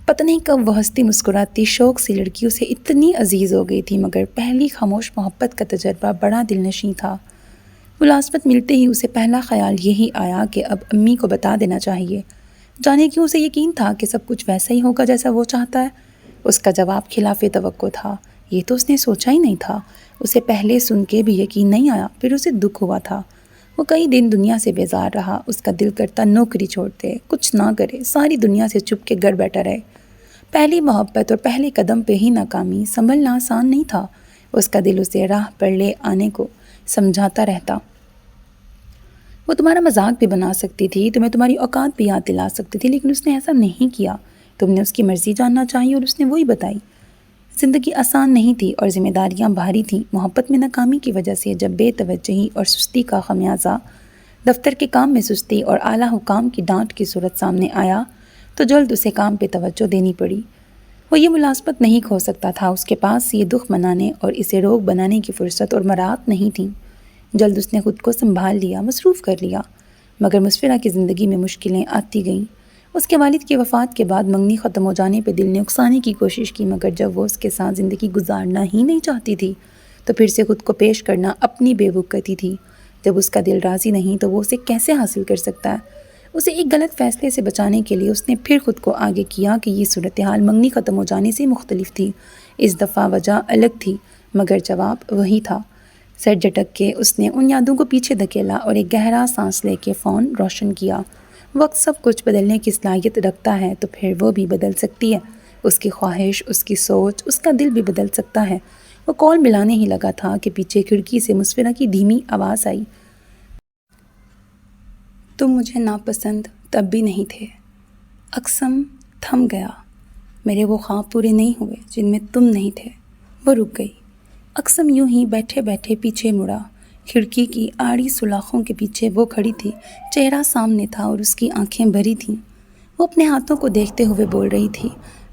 پتہ نہیں کب وہ ہنستی مسکراتی شوق سی لڑکی اسے اتنی عزیز ہو گئی تھی، مگر پہلی خاموش محبت کا تجربہ بڑا دلنشیں تھا۔ ملازمت ملتے ہی اسے پہلا خیال یہی آیا کہ اب امی کو بتا دینا چاہیے۔ جانے کیوں اسے یقین تھا کہ سب کچھ ویسا ہی ہوگا جیسا وہ چاہتا ہے۔ اس کا جواب خلاف توقع تھا۔ یہ تو اس نے سوچا ہی نہیں تھا۔ اسے پہلے سن کے بھی یقین نہیں آیا، پھر اسے دکھ ہوا تھا۔ وہ کئی دن دنیا سے بیزار رہا، اس کا دل کرتا نوکری چھوڑ دے، کچھ نہ کرے، ساری دنیا سے چھپ کے گھر بیٹھا رہے۔ پہلی محبت اور پہلے قدم پہ ہی ناکامی، سنبھلنا آسان نہیں تھا۔ اس کا دل اسے راہ پر لے آنے کو سمجھاتا رہتا۔ وہ تمہارا مذاق بھی بنا سکتی تھی، تمہیں تمہاری اوقات بھی یاد دلا سکتی تھی، لیکن اس نے ایسا نہیں کیا۔ تم نے اس کی مرضی جاننا چاہی اور اس نے وہی بتائی۔ زندگی آسان نہیں تھی اور ذمہ داریاں بھاری تھیں۔ محبت میں ناکامی کی وجہ سے جب بے توجہی اور سستی کا خمیازہ دفتر کے کام میں سستی اور اعلیٰ حکام کی ڈانٹ کی صورت سامنے آیا تو جلد اسے کام پہ توجہ دینی پڑی۔ وہ یہ ملازمت نہیں کھو سکتا تھا، اس کے پاس یہ دکھ منانے اور اسے روگ بنانے کی فرصت اور مراعات نہیں تھیں۔ جلد اس نے خود کو سنبھال لیا، مصروف کر لیا، مگر مسفرہ کی زندگی میں مشکلیں آتی گئیں۔ اس کے والد کی وفات کے بعد منگنی ختم ہو جانے پہ دل نے اکسانے کی کوشش کی، مگر جب وہ اس کے ساتھ زندگی گزارنا ہی نہیں چاہتی تھی تو پھر سے خود کو پیش کرنا اپنی بے وقتی تھی۔ جب اس کا دل راضی نہیں تو وہ اسے کیسے حاصل کر سکتا ہے؟ اسے ایک غلط فیصلے سے بچانے کے لیے اس نے پھر خود کو آگے کیا کہ یہ صورتحال منگنی ختم ہو جانے سے مختلف تھی۔ اس دفعہ وجہ الگ تھی، مگر جواب وہی تھا۔ سر جھٹک کے اس نے ان یادوں کو پیچھے دھکیلا اور ایک گہرا سانس لے کے فون روشن کیا۔ وقت سب کچھ بدلنے کی صلاحیت رکھتا ہے تو پھر وہ بھی بدل سکتی ہے۔ اس کی خواہش، اس کی سوچ، اس کا دل بھی بدل سکتا ہے۔ وہ کال ملانے ہی لگا تھا کہ پیچھے کھڑکی سے مسفرہ کی دھیمی آواز آئی۔ تم مجھے ناپسند تب بھی نہیں تھے۔ اقسم تھم گیا۔ میرے وہ خواب پورے نہیں ہوئے جن میں تم نہیں تھے۔ وہ رک گئی۔ اقسم یوں ہی بیٹھے بیٹھے پیچھے مڑا۔ کھڑکی کی آڑی سوراخوں کے پیچھے وہ کھڑی تھی، چہرہ سامنے تھا اور اس کی آنکھیں بھری تھیں۔ وہ اپنے ہاتھوں کو دیکھتے ہوئے بول رہی تھی،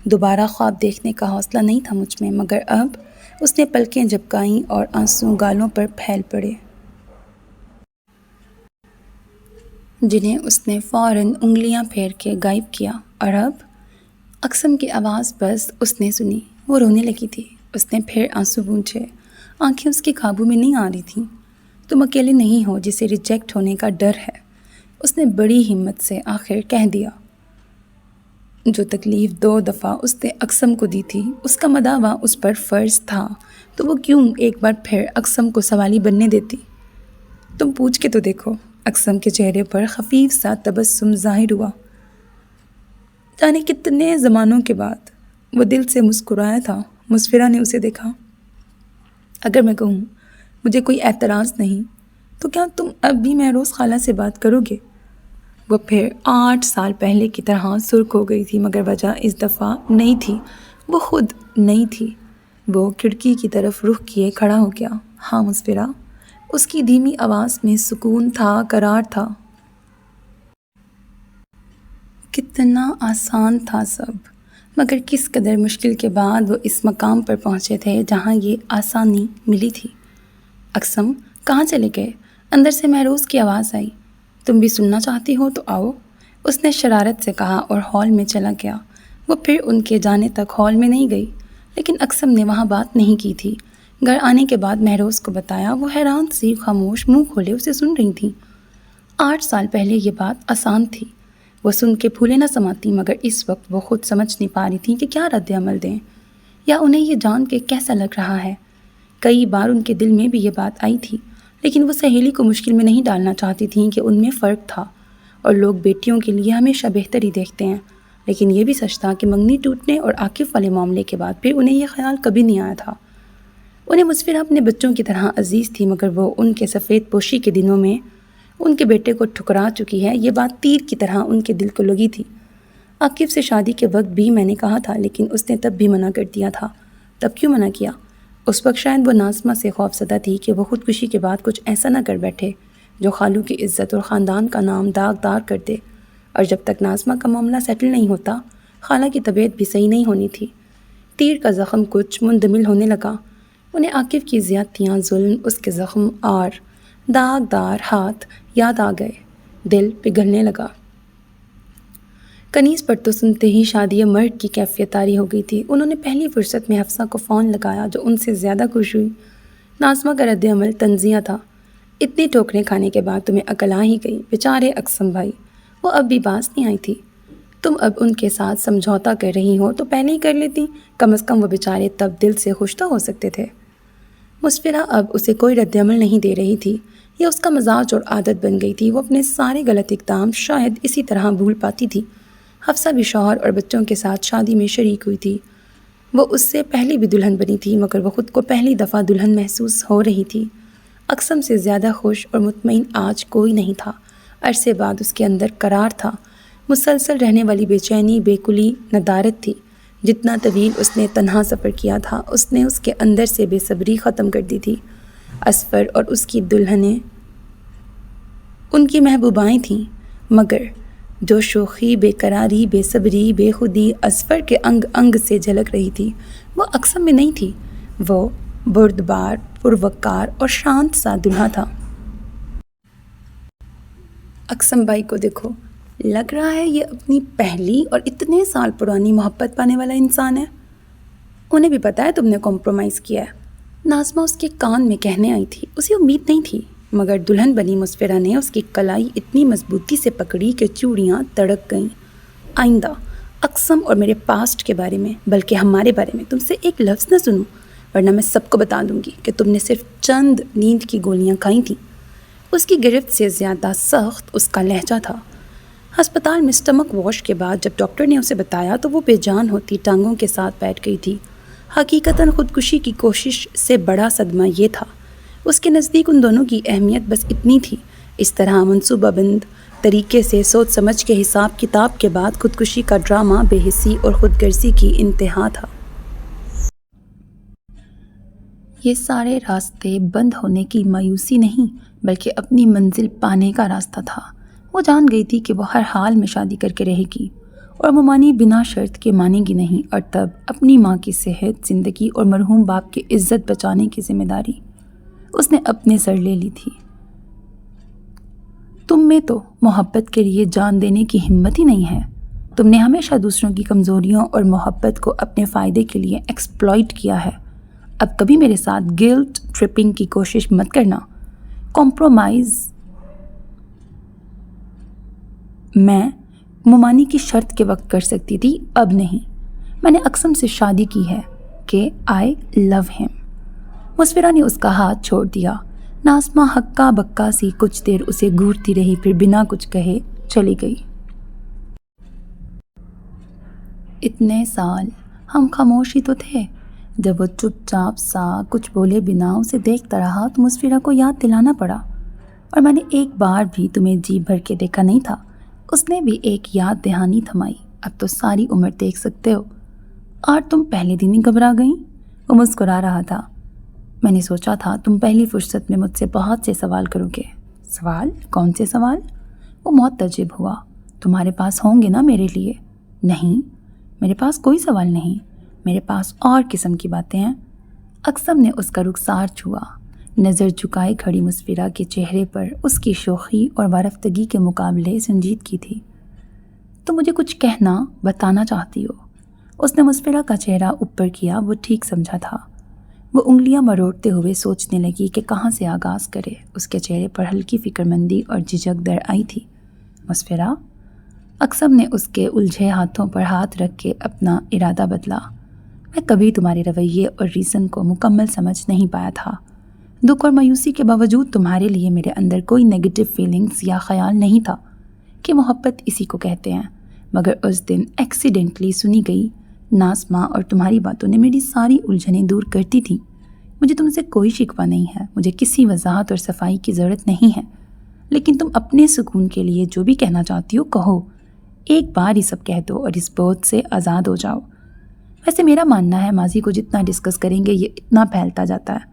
دوبارہ خواب دیکھنے کا حوصلہ نہیں تھا مجھ میں، مگر اب۔ اس نے پلکیں جھپکائیں اور آنسو گالوں پر پھیل پڑے، جنہیں اس نے فوراً انگلیاں پھیر کے غائب کیا۔ اور اب اقسم کی آواز بس اس نے سنی۔ وہ رونے لگی تھی۔ اس نے پھر آنسو پونچھے، آنکھیں اس کے قابو میں نہیں آ رہی تھیں۔ تم اکیلے نہیں ہو جسے ریجیکٹ ہونے کا ڈر ہے، اس نے بڑی ہمت سے آخر کہہ دیا۔ جو تکلیف 2 دفعہ اس نے اقسم کو دی تھی، اس کا مداوع اس پر فرض تھا، تو وہ کیوں ایک بار پھر اقسم کو سوالی بننے دیتی؟ تم پوچھ کے تو دیکھو۔ اقسم کے چہرے پر خفیف سا تبسم ظاہر ہوا۔ جانے کتنے زمانوں کے بعد وہ دل سے مسکرایا تھا۔ مسفرہ نے اسے دیکھا۔ اگر میں کہوں مجھے کوئی اعتراض نہیں تو کیا تم اب بھی مہروز خالہ سے بات کرو گے؟ وہ پھر 8 سال پہلے کی طرح سرخ ہو گئی تھی، مگر وجہ اس دفعہ نہیں تھی، وہ خود نہیں تھی۔ وہ کھڑکی کی طرف رخ کیے کھڑا ہو گیا۔ ہاں مسفرہ، اس کی دھیمی آواز میں سکون تھا، قرار تھا۔ کتنا آسان تھا سب، مگر کس قدر مشکل کے بعد وہ اس مقام پر پہنچے تھے جہاں یہ آسانی ملی تھی۔ اقسم کہاں چلے گئے؟ اندر سے مہروز کی آواز آئی۔ تم بھی سننا چاہتی ہو تو آؤ، اس نے شرارت سے کہا اور ہال میں چلا گیا۔ وہ پھر ان کے جانے تک ہال میں نہیں گئی، لیکن اقسم نے وہاں بات نہیں کی تھی۔ گھر آنے کے بعد مہروز کو بتایا، وہ حیران سی خاموش منہ کھولے اسے سن رہی تھیں۔ 8 سال پہلے یہ بات آسان تھی، وہ سن کے پھولے نہ سماتی، مگر اس وقت وہ خود سمجھ نہیں پا رہی تھیں کہ کیا رد عمل دیں، یا انہیں یہ جان کے کیسا لگ رہا ہے۔ کئی بار ان کے دل میں بھی یہ بات آئی تھی، لیکن وہ سہیلی کو مشکل میں نہیں ڈالنا چاہتی تھیں کہ ان میں فرق تھا، اور لوگ بیٹیوں کے لیے ہمیشہ بہتر ہی دیکھتے ہیں۔ لیکن یہ بھی سچ تھا کہ منگنی ٹوٹنے اور عاقف والے معاملے کے بعد پھر انہیں یہ خیال کبھی نہیں آیا تھا۔ انہیں مسفرہ اپنے بچوں کی طرح عزیز تھی، مگر وہ ان کے سفید پوشی کے دنوں میں ان کے بیٹے کو ٹھکرا چکی ہے، یہ بات تیر کی طرح ان کے دل کو لگی تھی۔ عاقف سے شادی کے وقت بھی میں نے کہا تھا، لیکن اس نے تب بھی منع کر دیا تھا۔ تب کیوں منع کیا؟ اس وقت شاید وہ ناظمہ سے خوفزدہ تھی کہ وہ خودکشی کے بعد کچھ ایسا نہ کر بیٹھے جو خالو کی عزت اور خاندان کا نام داغدار کر دے، اور جب تک ناظمہ کا معاملہ سیٹل نہیں ہوتا، خالہ کی طبیعت بھی صحیح نہیں ہونی تھی۔ تیر کا زخم کچھ مندمل ہونے لگا۔ انہیں عاقف کی زیادتیاں، ظلم، اس کے زخم اور داغدار ہاتھ یاد آ گئے۔ دل پگھلنے لگا۔ کنیز پر تو سنتے ہی شادی مرد کی کیفیت طاری ہو گئی تھی۔ انہوں نے پہلی فرصت میں حفصہ کو فون لگایا جو ان سے زیادہ خوش ہوئی۔ ناظمہ کا رد عمل تنزیہ تھا۔ اتنی ٹھوکریں کھانے کے بعد تمہیں عقل آ ہی گئی، بیچارے اقسم بھائی۔ وہ اب بھی باز نہیں آئی تھی۔ تم اب ان کے ساتھ سمجھوتا کر رہی ہو تو پہلے ہی کر لیتی، کم از کم وہ بیچارے تب دل سے خوش تو ہو سکتے تھے۔ مسفرہ اب اسے کوئی رد عمل نہیں دے رہی تھی، یہ اس کا مزاج اور عادت بن گئی تھی۔ وہ اپنے سارے غلط اقدام شاید اسی طرح بھول پاتی تھی۔ حفصہ بھی شوہر اور بچوں کے ساتھ شادی میں شریک ہوئی تھی۔ وہ اس سے پہلے بھی دلہن بنی تھی، مگر وہ خود کو پہلی دفعہ دلہن محسوس ہو رہی تھی۔ اقسم سے زیادہ خوش اور مطمئن آج کوئی نہیں تھا۔ عرصے بعد اس کے اندر قرار تھا، مسلسل رہنے والی بے چینی، بے کلی ندارت تھی۔ جتنا طویل اس نے تنہا سفر کیا تھا، اس نے اس کے اندر سے بے صبری ختم کر دی تھی۔ اصفر اور اس کی دلہنیں ان کی محبوبائیں تھیں، مگر جو شوخی، بے قراری، بے صبری، بے خودی اصفر کے انگ انگ سے جھلک رہی تھی، وہ اقسم میں نہیں تھی۔ وہ بردبار، پروقار اور شانت سا دلہا تھا۔ اقسم بھائی کو دیکھو، لگ رہا ہے یہ اپنی پہلی اور اتنے سال پرانی محبت پانے والا انسان ہے۔ انہیں بھی پتہ ہے تم نے کمپرومائز کیا ہے، ناظمہ اس کے کان میں کہنے آئی تھی۔ اسے امید نہیں تھی، مگر دلہن بنی مسفرہ نے اس کی کلائی اتنی مضبوطی سے پکڑی کہ چوڑیاں تڑک گئیں۔ آئندہ اقسم اور میرے پاسٹ کے بارے میں، بلکہ ہمارے بارے میں تم سے ایک لفظ نہ سنوں، ورنہ میں سب کو بتا دوں گی کہ تم نے صرف چند نیند کی گولیاں کھائی تھیں۔ اس کی گرفت سے زیادہ سخت اس کا لہجہ تھا۔ ہسپتال میں اسٹمک واش کے بعد جب ڈاکٹر نے اسے بتایا تو وہ بے جان ہوتی ٹانگوں کے ساتھ بیٹھ گئی تھی۔ حقیقتاً خودکشی کی کوشش سے بڑا صدمہ یہ تھا۔ اس کے نزدیک ان دونوں کی اہمیت بس اتنی تھی۔ اس طرح منصوبہ بند طریقے سے سوچ سمجھ کے حساب کتاب کے بعد خودکشی کا ڈرامہ بے حسی اور خود غرضی کی انتہا تھا۔ یہ سارے راستے بند ہونے کی مایوسی نہیں، بلکہ اپنی منزل پانے کا راستہ تھا۔ وہ جان گئی تھی کہ وہ ہر حال میں شادی کر کے رہے گی، اور ممانی بنا شرط کے مانے گی نہیں، اور تب اپنی ماں کی صحت، زندگی اور مرحوم باپ کی عزت بچانے کی ذمہ داری اس نے اپنے سر لے لی تھی۔ تم میں تو محبت کے لیے جان دینے کی ہمت ہی نہیں ہے۔ تم نے ہمیشہ دوسروں کی کمزوریوں اور محبت کو اپنے فائدے کے لیے ایکسپلائٹ کیا ہے۔ اب کبھی میرے ساتھ گلٹ ٹرپنگ کی کوشش مت کرنا۔ کمپرومائز میں ممانی کی شرط کے وقت کر سکتی تھی، اب نہیں۔ میں نے اقسم سے شادی کی ہے کہ آئی لو ہم۔ مسفرہ نے اس کا ہاتھ چھوڑ دیا۔ ناظمہ ہکا بکا سی کچھ دیر اسے گھورتی رہی، پھر بنا کچھ کہے چلی گئی۔ اتنے سال ہم خاموشی تو تھے۔ جب وہ چپ چاپ سا کچھ بولے بنا اسے دیکھتا رہا تو مسفرہ کو یاد دلانا پڑا، اور میں نے ایک بار بھی تمہیں جی بھر کے دیکھا نہیں تھا۔ اس نے بھی ایک یاد دہانی تھمائی۔ اب تو ساری عمر دیکھ سکتے ہو، اور تم پہلے دن ہی گھبرا گئیں۔ وہ مسکرا رہا تھا۔ میں نے سوچا تھا تم پہلی فرصت میں مجھ سے بہت سے سوال کرو گے۔ سوال؟ کون سے سوال؟ وہ معتجب ہوا۔ تمہارے پاس ہوں گے نا میرے لیے؟ نہیں، میرے پاس کوئی سوال نہیں، میرے پاس اور قسم کی باتیں ہیں۔ اقسم نے اس کا رخسار چھوا۔ نظر جھکائے کھڑی مسفرہ کے چہرے پر اس کی شوخی اور وارفتگی کے مقابلے سنجیدگی تھی۔ تم مجھے کچھ کہنا، بتانا چاہتی ہو؟ اس نے مسفرہ کا چہرہ اوپر کیا۔ وہ ٹھیک سمجھا تھا۔ وہ انگلیاں مروڑتے ہوئے سوچنے لگی کہ کہاں سے آغاز کرے۔ اس کے چہرے پر ہلکی فکرمندی اور جھجک در آئی تھی۔ مسفرہ؟ اقسم نے اس کے الجھے ہاتھوں پر ہاتھ رکھ کے اپنا ارادہ بدلا۔ میں کبھی تمہارے رویے اور ریزن کو مکمل سمجھ نہیں پایا تھا۔ دکھ اور مایوسی کے باوجود تمہارے لیے میرے اندر کوئی نیگیٹو فیلنگز یا خیال نہیں تھا کہ محبت اسی کو کہتے ہیں، مگر اس دن ایکسیڈنٹلی سنی گئی ناظمہ اور تمہاری باتوں نے میری ساری الجھنیں دور کرتی تھیں۔ مجھے تم سے کوئی شکوہ نہیں ہے، مجھے کسی وضاحت اور صفائی کی ضرورت نہیں ہے، لیکن تم اپنے سکون کے لیے جو بھی کہنا چاہتی ہو کہو۔ ایک بار ہی سب کہہ دو اور اس بوجھ سے آزاد ہو جاؤ۔ ویسے میرا ماننا ہے ماضی کو جتنا ڈسکس کریں گے یہ اتنا پھیلتا جاتا ہے،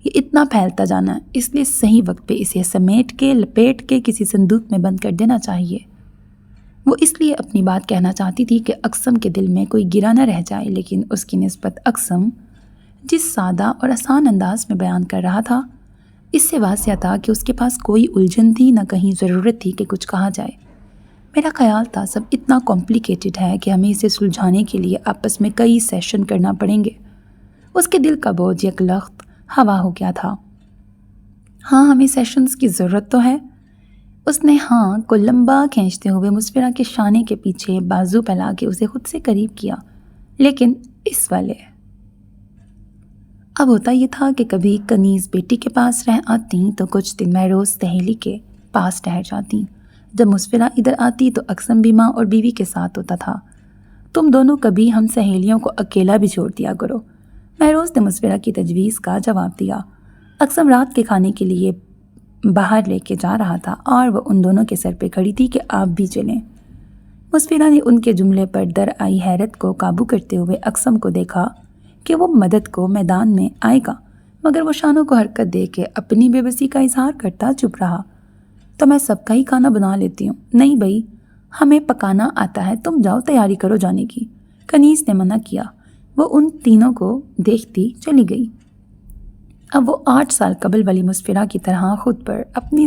یہ اتنا پھیلتا جانا ہے، اس لیے صحیح وقت پہ اسے سمیٹ کے لپیٹ کے کسی صندوق میں بند کر دینا چاہیے۔ وہ اس لیے اپنی بات کہنا چاہتی تھی کہ اقسم کے دل میں کوئی گرا نہ رہ جائے، لیکن اس کی نسبت اقسم جس سادہ اور آسان انداز میں بیان کر رہا تھا، اس سے واضح تھا کہ اس کے پاس کوئی الجھن تھی، نہ کہیں ضرورت تھی کہ کچھ کہا جائے۔ میرا خیال تھا سب اتنا کمپلیکیٹڈ ہے کہ ہمیں اسے سلجھانے کے لیے آپس میں کئی سیشن کرنا پڑیں گے۔ اس کے دل کا بوجھ یک لخت ہوا ہو گیا تھا۔ ہاں، ہمیں سیشنز کی ضرورت تو ہے، اس نے ہاں کو لمبا کھینچتے ہوئے مسفرہ کے شانے کے پیچھے بازو پھیلا کے اسے خود سے قریب کیا، لیکن اس والے۔ اب ہوتا یہ تھا کہ کبھی کنیز بیٹی کے پاس رہ آتی تو کچھ دن مہروز سہیلی کے پاس ٹھہر جاتی۔ جب مسفرہ ادھر آتی تو اقسم بھی ماں اور بیوی کے ساتھ ہوتا تھا۔ تم دونوں کبھی ہم سہیلیوں کو اکیلا بھی چھوڑ دیا کرو، مہروز نے مسفرہ کی تجویز کا جواب دیا۔ اقسم رات کے کھانے کے لیے باہر لے کے جا رہا تھا اور وہ ان دونوں کے سر پہ کھڑی تھی کہ آپ بھی چلیں۔ مسفرہ نے ان کے جملے پر در آئی حیرت کو قابو کرتے ہوئے اقسم کو دیکھا کہ وہ مدد کو میدان میں آئے گا، مگر وہ شانوں کو حرکت دے کے اپنی بے بسی کا اظہار کرتا چپ رہا۔ تو میں سب کا ہی کھانا بنا لیتی ہوں۔ نہیں بھائی، ہمیں پکانا آتا ہے، تم جاؤ تیاری کرو جانے کی، کنیز نے منع کیا۔ وہ ان تینوں کو دیکھتی چلی گئی۔ اب وہ 8 سال قبل والی مسفرہ کی طرح خود پر، اپنی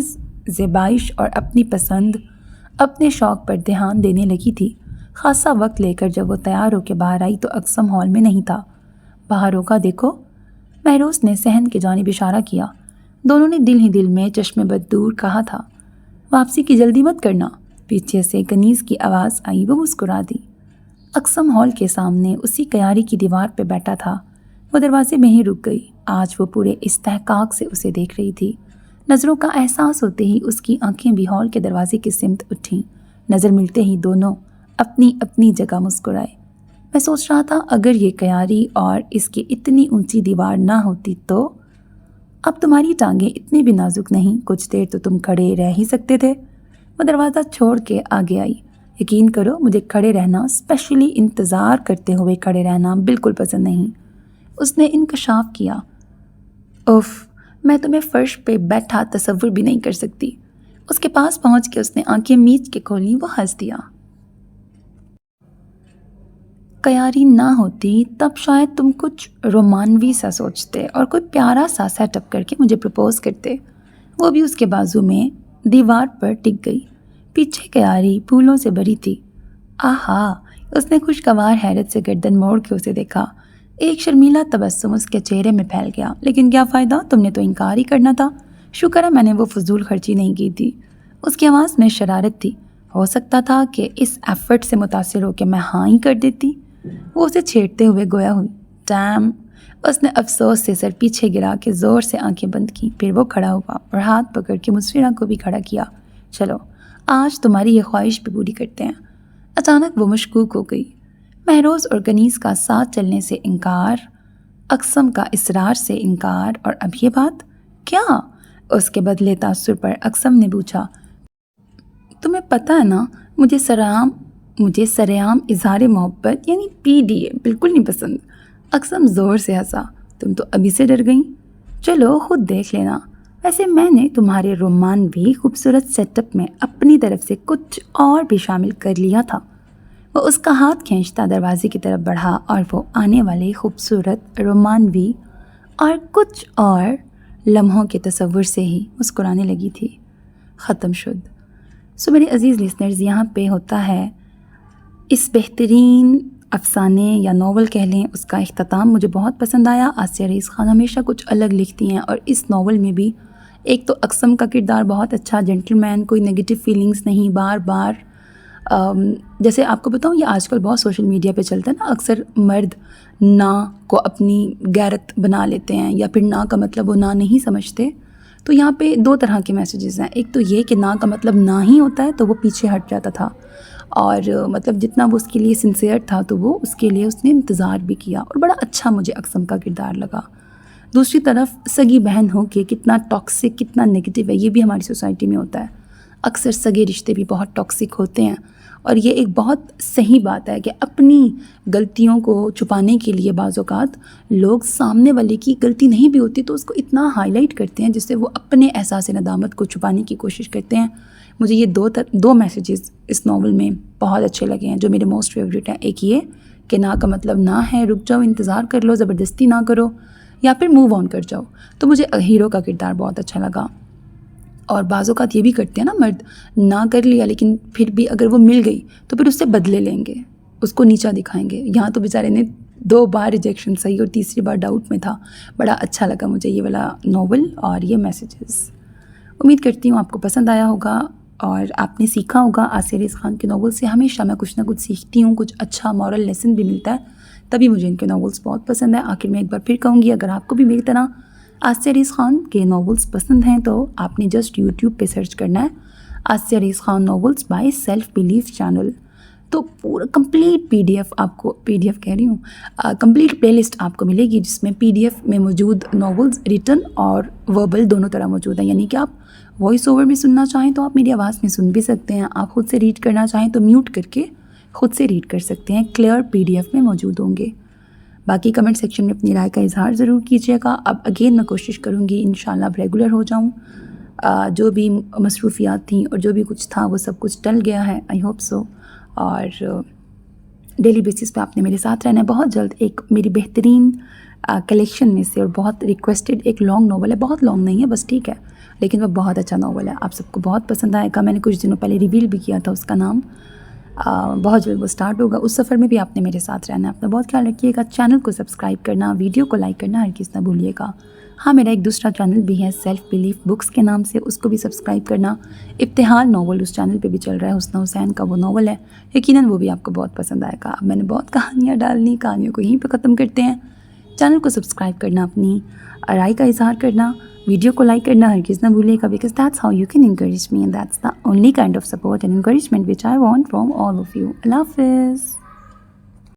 زیبائش اور اپنی پسند، اپنے شوق پر دھیان دینے لگی تھی۔ خاصا وقت لے کر جب وہ تیار ہو کے باہر آئی تو اقسم ہال میں نہیں تھا۔ باہر ہوگا دیکھو، مہروز نے صحن کی جانب اشارہ کیا۔ دونوں نے دل ہی دل میں چشم بد دور کہا تھا، واپسی کی جلدی مت کرنا۔ پیچھے سے کنیز کی آواز آئی، وہ مسکرا دی۔ اقسم ہال کے سامنے اسی قیاری کی دیوار پہ بیٹھا تھا۔ وہ دروازے میں ہی رک گئی۔ آج وہ پورے استحقاق سے اسے دیکھ رہی تھی۔ نظروں کا احساس ہوتے ہی اس کی آنکھیں بھی ہال کے دروازے کی سمت اٹھیں۔ نظر ملتے ہی دونوں اپنی اپنی جگہ مسکرائے۔ میں سوچ رہا تھا اگر یہ قیاری اور اس کی اتنی اونچی دیوار نہ ہوتی تو۔ اب تمہاری ٹانگیں اتنی بھی نازک نہیں، کچھ دیر تو تم کھڑے رہ ہی سکتے تھے۔ وہ دروازہ چھوڑ کے آگے آئی۔ یقین کرو مجھے کھڑے رہنا، اسپیشلی انتظار کرتے ہوئے کھڑے رہنا بالکل پسند نہیں۔ اس نے انکشاف کیا۔ اف، میں تمہیں فرش پہ بیٹھا تصور بھی نہیں کر سکتی۔ اس کے پاس پہنچ کے اس نے آنکھیں میچ کے کھولیں۔ وہ ہنس دیا۔ قیاری نہ ہوتی تب شاید تم کچھ رومانوی سا سوچتے اور کوئی پیارا سا سیٹ اپ کر کے مجھے پرپوز کرتے۔ وہ بھی اس کے بازو میں دیوار پر ٹک گئی۔ پیچھے قیاری پھولوں سے بھری تھی۔ آہا، اس نے خوشگوار حیرت سے گردن موڑ کے اسے دیکھا۔ ایک شرمیلا تبسم اس کے چہرے میں پھیل گیا۔ لیکن کیا فائدہ، تم نے تو انکار ہی کرنا تھا۔ شکر ہے میں نے وہ فضول خرچی نہیں کی تھی۔ اس کی آواز میں شرارت تھی۔ ہو سکتا تھا کہ اس ایفرٹ سے متاثر ہو کے میں ہاں ہی کر دیتی۔ وہ اسے چھیڑتے ہوئے گویا ہوئی۔ ڈیم، اس نے افسوس سے سر پیچھے گرا کے زور سے آنکھیں بند کیں۔ پھر وہ کھڑا ہوا اور ہاتھ پکڑ کے مسفرہ کو بھی کھڑا کیا۔ چلو آج تمہاری یہ خواہش بھی پوری کرتے ہیں۔ اچانک وہ مشکوک ہو گئی۔ مہروز اور کنیز کا ساتھ چلنے سے انکار، اقسم کا اصرار سے انکار، اور اب یہ بات کیا؟ اس کے بدلے تاثر پر اقسم نے پوچھا، تمہیں پتہ ہے نا مجھے سرعام اظہار محبت یعنی PDA بالکل نہیں پسند۔ اقسم زور سے ہنسا۔ تم تو ابھی سے ڈر گئیں؟ چلو خود دیکھ لینا۔ ویسے میں نے تمہارے رومانوی خوبصورت سیٹ اپ میں اپنی طرف سے کچھ اور بھی شامل کر لیا تھا۔ وہ اس کا ہاتھ کھینچتا دروازے کی طرف بڑھا اور وہ آنے والے خوبصورت رومانوی اور کچھ اور لمحوں کے تصور سے ہی مسکرانے لگی تھی۔ ختم شد۔ سو میرے عزیز لسنرز، یہاں پہ ہوتا ہے اس بہترین افسانے یا ناول کہہ لیں، اس کا اختتام مجھے بہت پسند آیا۔ آسیہ رئیس خان ہمیشہ کچھ الگ لکھتی ہیں، اور اس ناول میں بھی ایک تو اقسم کا کردار بہت اچھا، جینٹل مین، کوئی نگیٹو فیلنگز نہیں، بار بار جیسے آپ کو بتاؤں یہ آج کل بہت سوشل میڈیا پہ چلتا ہے نا، اکثر مرد نا کو اپنی غیرت بنا لیتے ہیں یا پھر نا کا مطلب وہ نا نہیں سمجھتے۔ تو یہاں پہ 2 طرح کے میسیجز ہیں۔ ایک تو یہ کہ نا کا مطلب نا ہی ہوتا ہے تو وہ پیچھے ہٹ جاتا تھا، اور مطلب جتنا وہ اس کے لیے سنسیئر تھا تو وہ اس کے لیے اس نے انتظار بھی کیا، اور بڑا اچھا مجھے اقسم کا کردار لگا۔ دوسری طرف سگی بہن ہو کے کتنا ٹاکسک، کتنا نگیٹو ہے، یہ بھی ہماری سوسائٹی میں ہوتا ہے۔ اکثر سگے رشتے بھی بہت ٹاکسک ہوتے ہیں، اور یہ ایک بہت صحیح بات ہے کہ اپنی غلطیوں کو چھپانے کے لیے بعض اوقات لوگ سامنے والے کی غلطی نہیں بھی ہوتی تو اس کو اتنا ہائی لائٹ کرتے ہیں جس سے وہ اپنے احساس ندامت کو چھپانے کی کوشش کرتے ہیں۔ مجھے یہ 2 میسیجز اس ناول میں بہت اچھے لگے ہیں جو میرے موسٹ فیوریٹ ہیں۔ ایک یہ کہ نا کا مطلب نہ ہے، رک جاؤ، انتظار کر لو، زبردستی نہ کرو، یا پھر موو آن کر جاؤ۔ تو مجھے ہیرو کا کردار بہت اچھا لگا۔ اور بعض اوقات یہ بھی کرتے ہیں نا مرد، نہ کر لیا لیکن پھر بھی اگر وہ مل گئی تو پھر اس سے بدلے لیں گے، اس کو نیچا دکھائیں گے۔ یہاں تو بیچارے نے 2 بار ریجیکشن صحیح اور تیسری بار ڈاؤٹ میں تھا۔ بڑا اچھا لگا مجھے یہ والا ناول اور یہ میسیجز۔ امید کرتی ہوں آپ کو پسند آیا ہوگا۔ اور آپ نے سیکھا ہوگا آسیہ عزیز خان کے ناول سے ہمیشہ میں کچھ نہ کچھ سیکھتی ہوں، کچھ اچھا مورل لیسن بھی ملتا ہے، تبھی مجھے ان کے ناولس بہت پسند ہیں۔ آخر میں ایک بار پھر کہوں گی، اگر آپ کو بھی میری طرح آسیہ عزیز خان کے ناولس پسند ہیں تو آپ نے جسٹ یوٹیوب پہ سرچ کرنا ہے Asia Aziz Khan novels by self belief channel, تو پورا کمپلیٹ پی ڈی ایف کہہ رہی ہوں، کمپلیٹ پلے لسٹ آپ کو ملے گی، جس میں پی ڈی ایف میں موجود ناولز ریٹن اور وربل دونوں طرح موجود ہیں، یعنی کہ آپ وائس اوور میں سننا چاہیں تو آپ میری آواز میں سن بھی سکتے ہیں، آپ خود سے ریڈ کرنا چاہیں تو میوٹ کر کے خود سے ریڈ کر سکتے ہیں، کلیئر پی ڈی ایف میں موجود ہوں گے۔ باقی کمنٹ سیکشن میں اپنی رائے کا اظہار ضرور کیجیے گا۔ اب اگین میں کوشش کروں گی انشاءاللہ اب ریگولر ہو جاؤں، جو بھی مصروفیات تھیں اور جو بھی کچھ تھا وہ سب کچھ ٹل گیا ہے، آئی ہوپ سو، اور ڈیلی بیسس پہ آپ نے میرے ساتھ رہنا ہے۔ بہت جلد ایک میری بہترین کلیکشن میں سے اور بہت ریکویسٹڈ ایک لانگ ناول ہے، بہت لانگ نہیں ہے بس ٹھیک ہے، لیکن وہ بہت اچھا ناول ہے، آپ سب کو بہت پسند آئے گا۔ میں نے کچھ دنوں پہلے ریویل بھی کیا تھا اس کا نام، بہت جلد وہ سٹارٹ ہوگا، اس سفر میں بھی آپ نے میرے ساتھ رہنا ہے۔ اپنا بہت خیال رکھیے گا، چینل کو سبسکرائب کرنا، ویڈیو کو لائک کرنا ہرگز نہ بھولیے گا۔ ہاں، میرا ایک دوسرا چینل بھی ہے سیلف بلیف بکس کے نام سے، اس کو بھی سبسکرائب کرنا۔ ابتحال ناول اس چینل پہ بھی چل رہا ہے، حسنہ حسین کا وہ ناول ہے، یقیناً وہ بھی آپ کو بہت پسند آئے گا۔ اب میں نے بہت کہانیاں ڈالنی، کہانیوں کو یہیں پہ ختم کرتے ہیں۔ چینل کو سبسکرائب کرنا، اپنی رائے کا اظہار کرنا، ویڈیو کو لائک کرنا ہرگز نہ بھولیے گا، because that's how you can encourage me and that's the only kind of support and encouragement which I want from all of you. اللہ حافظ۔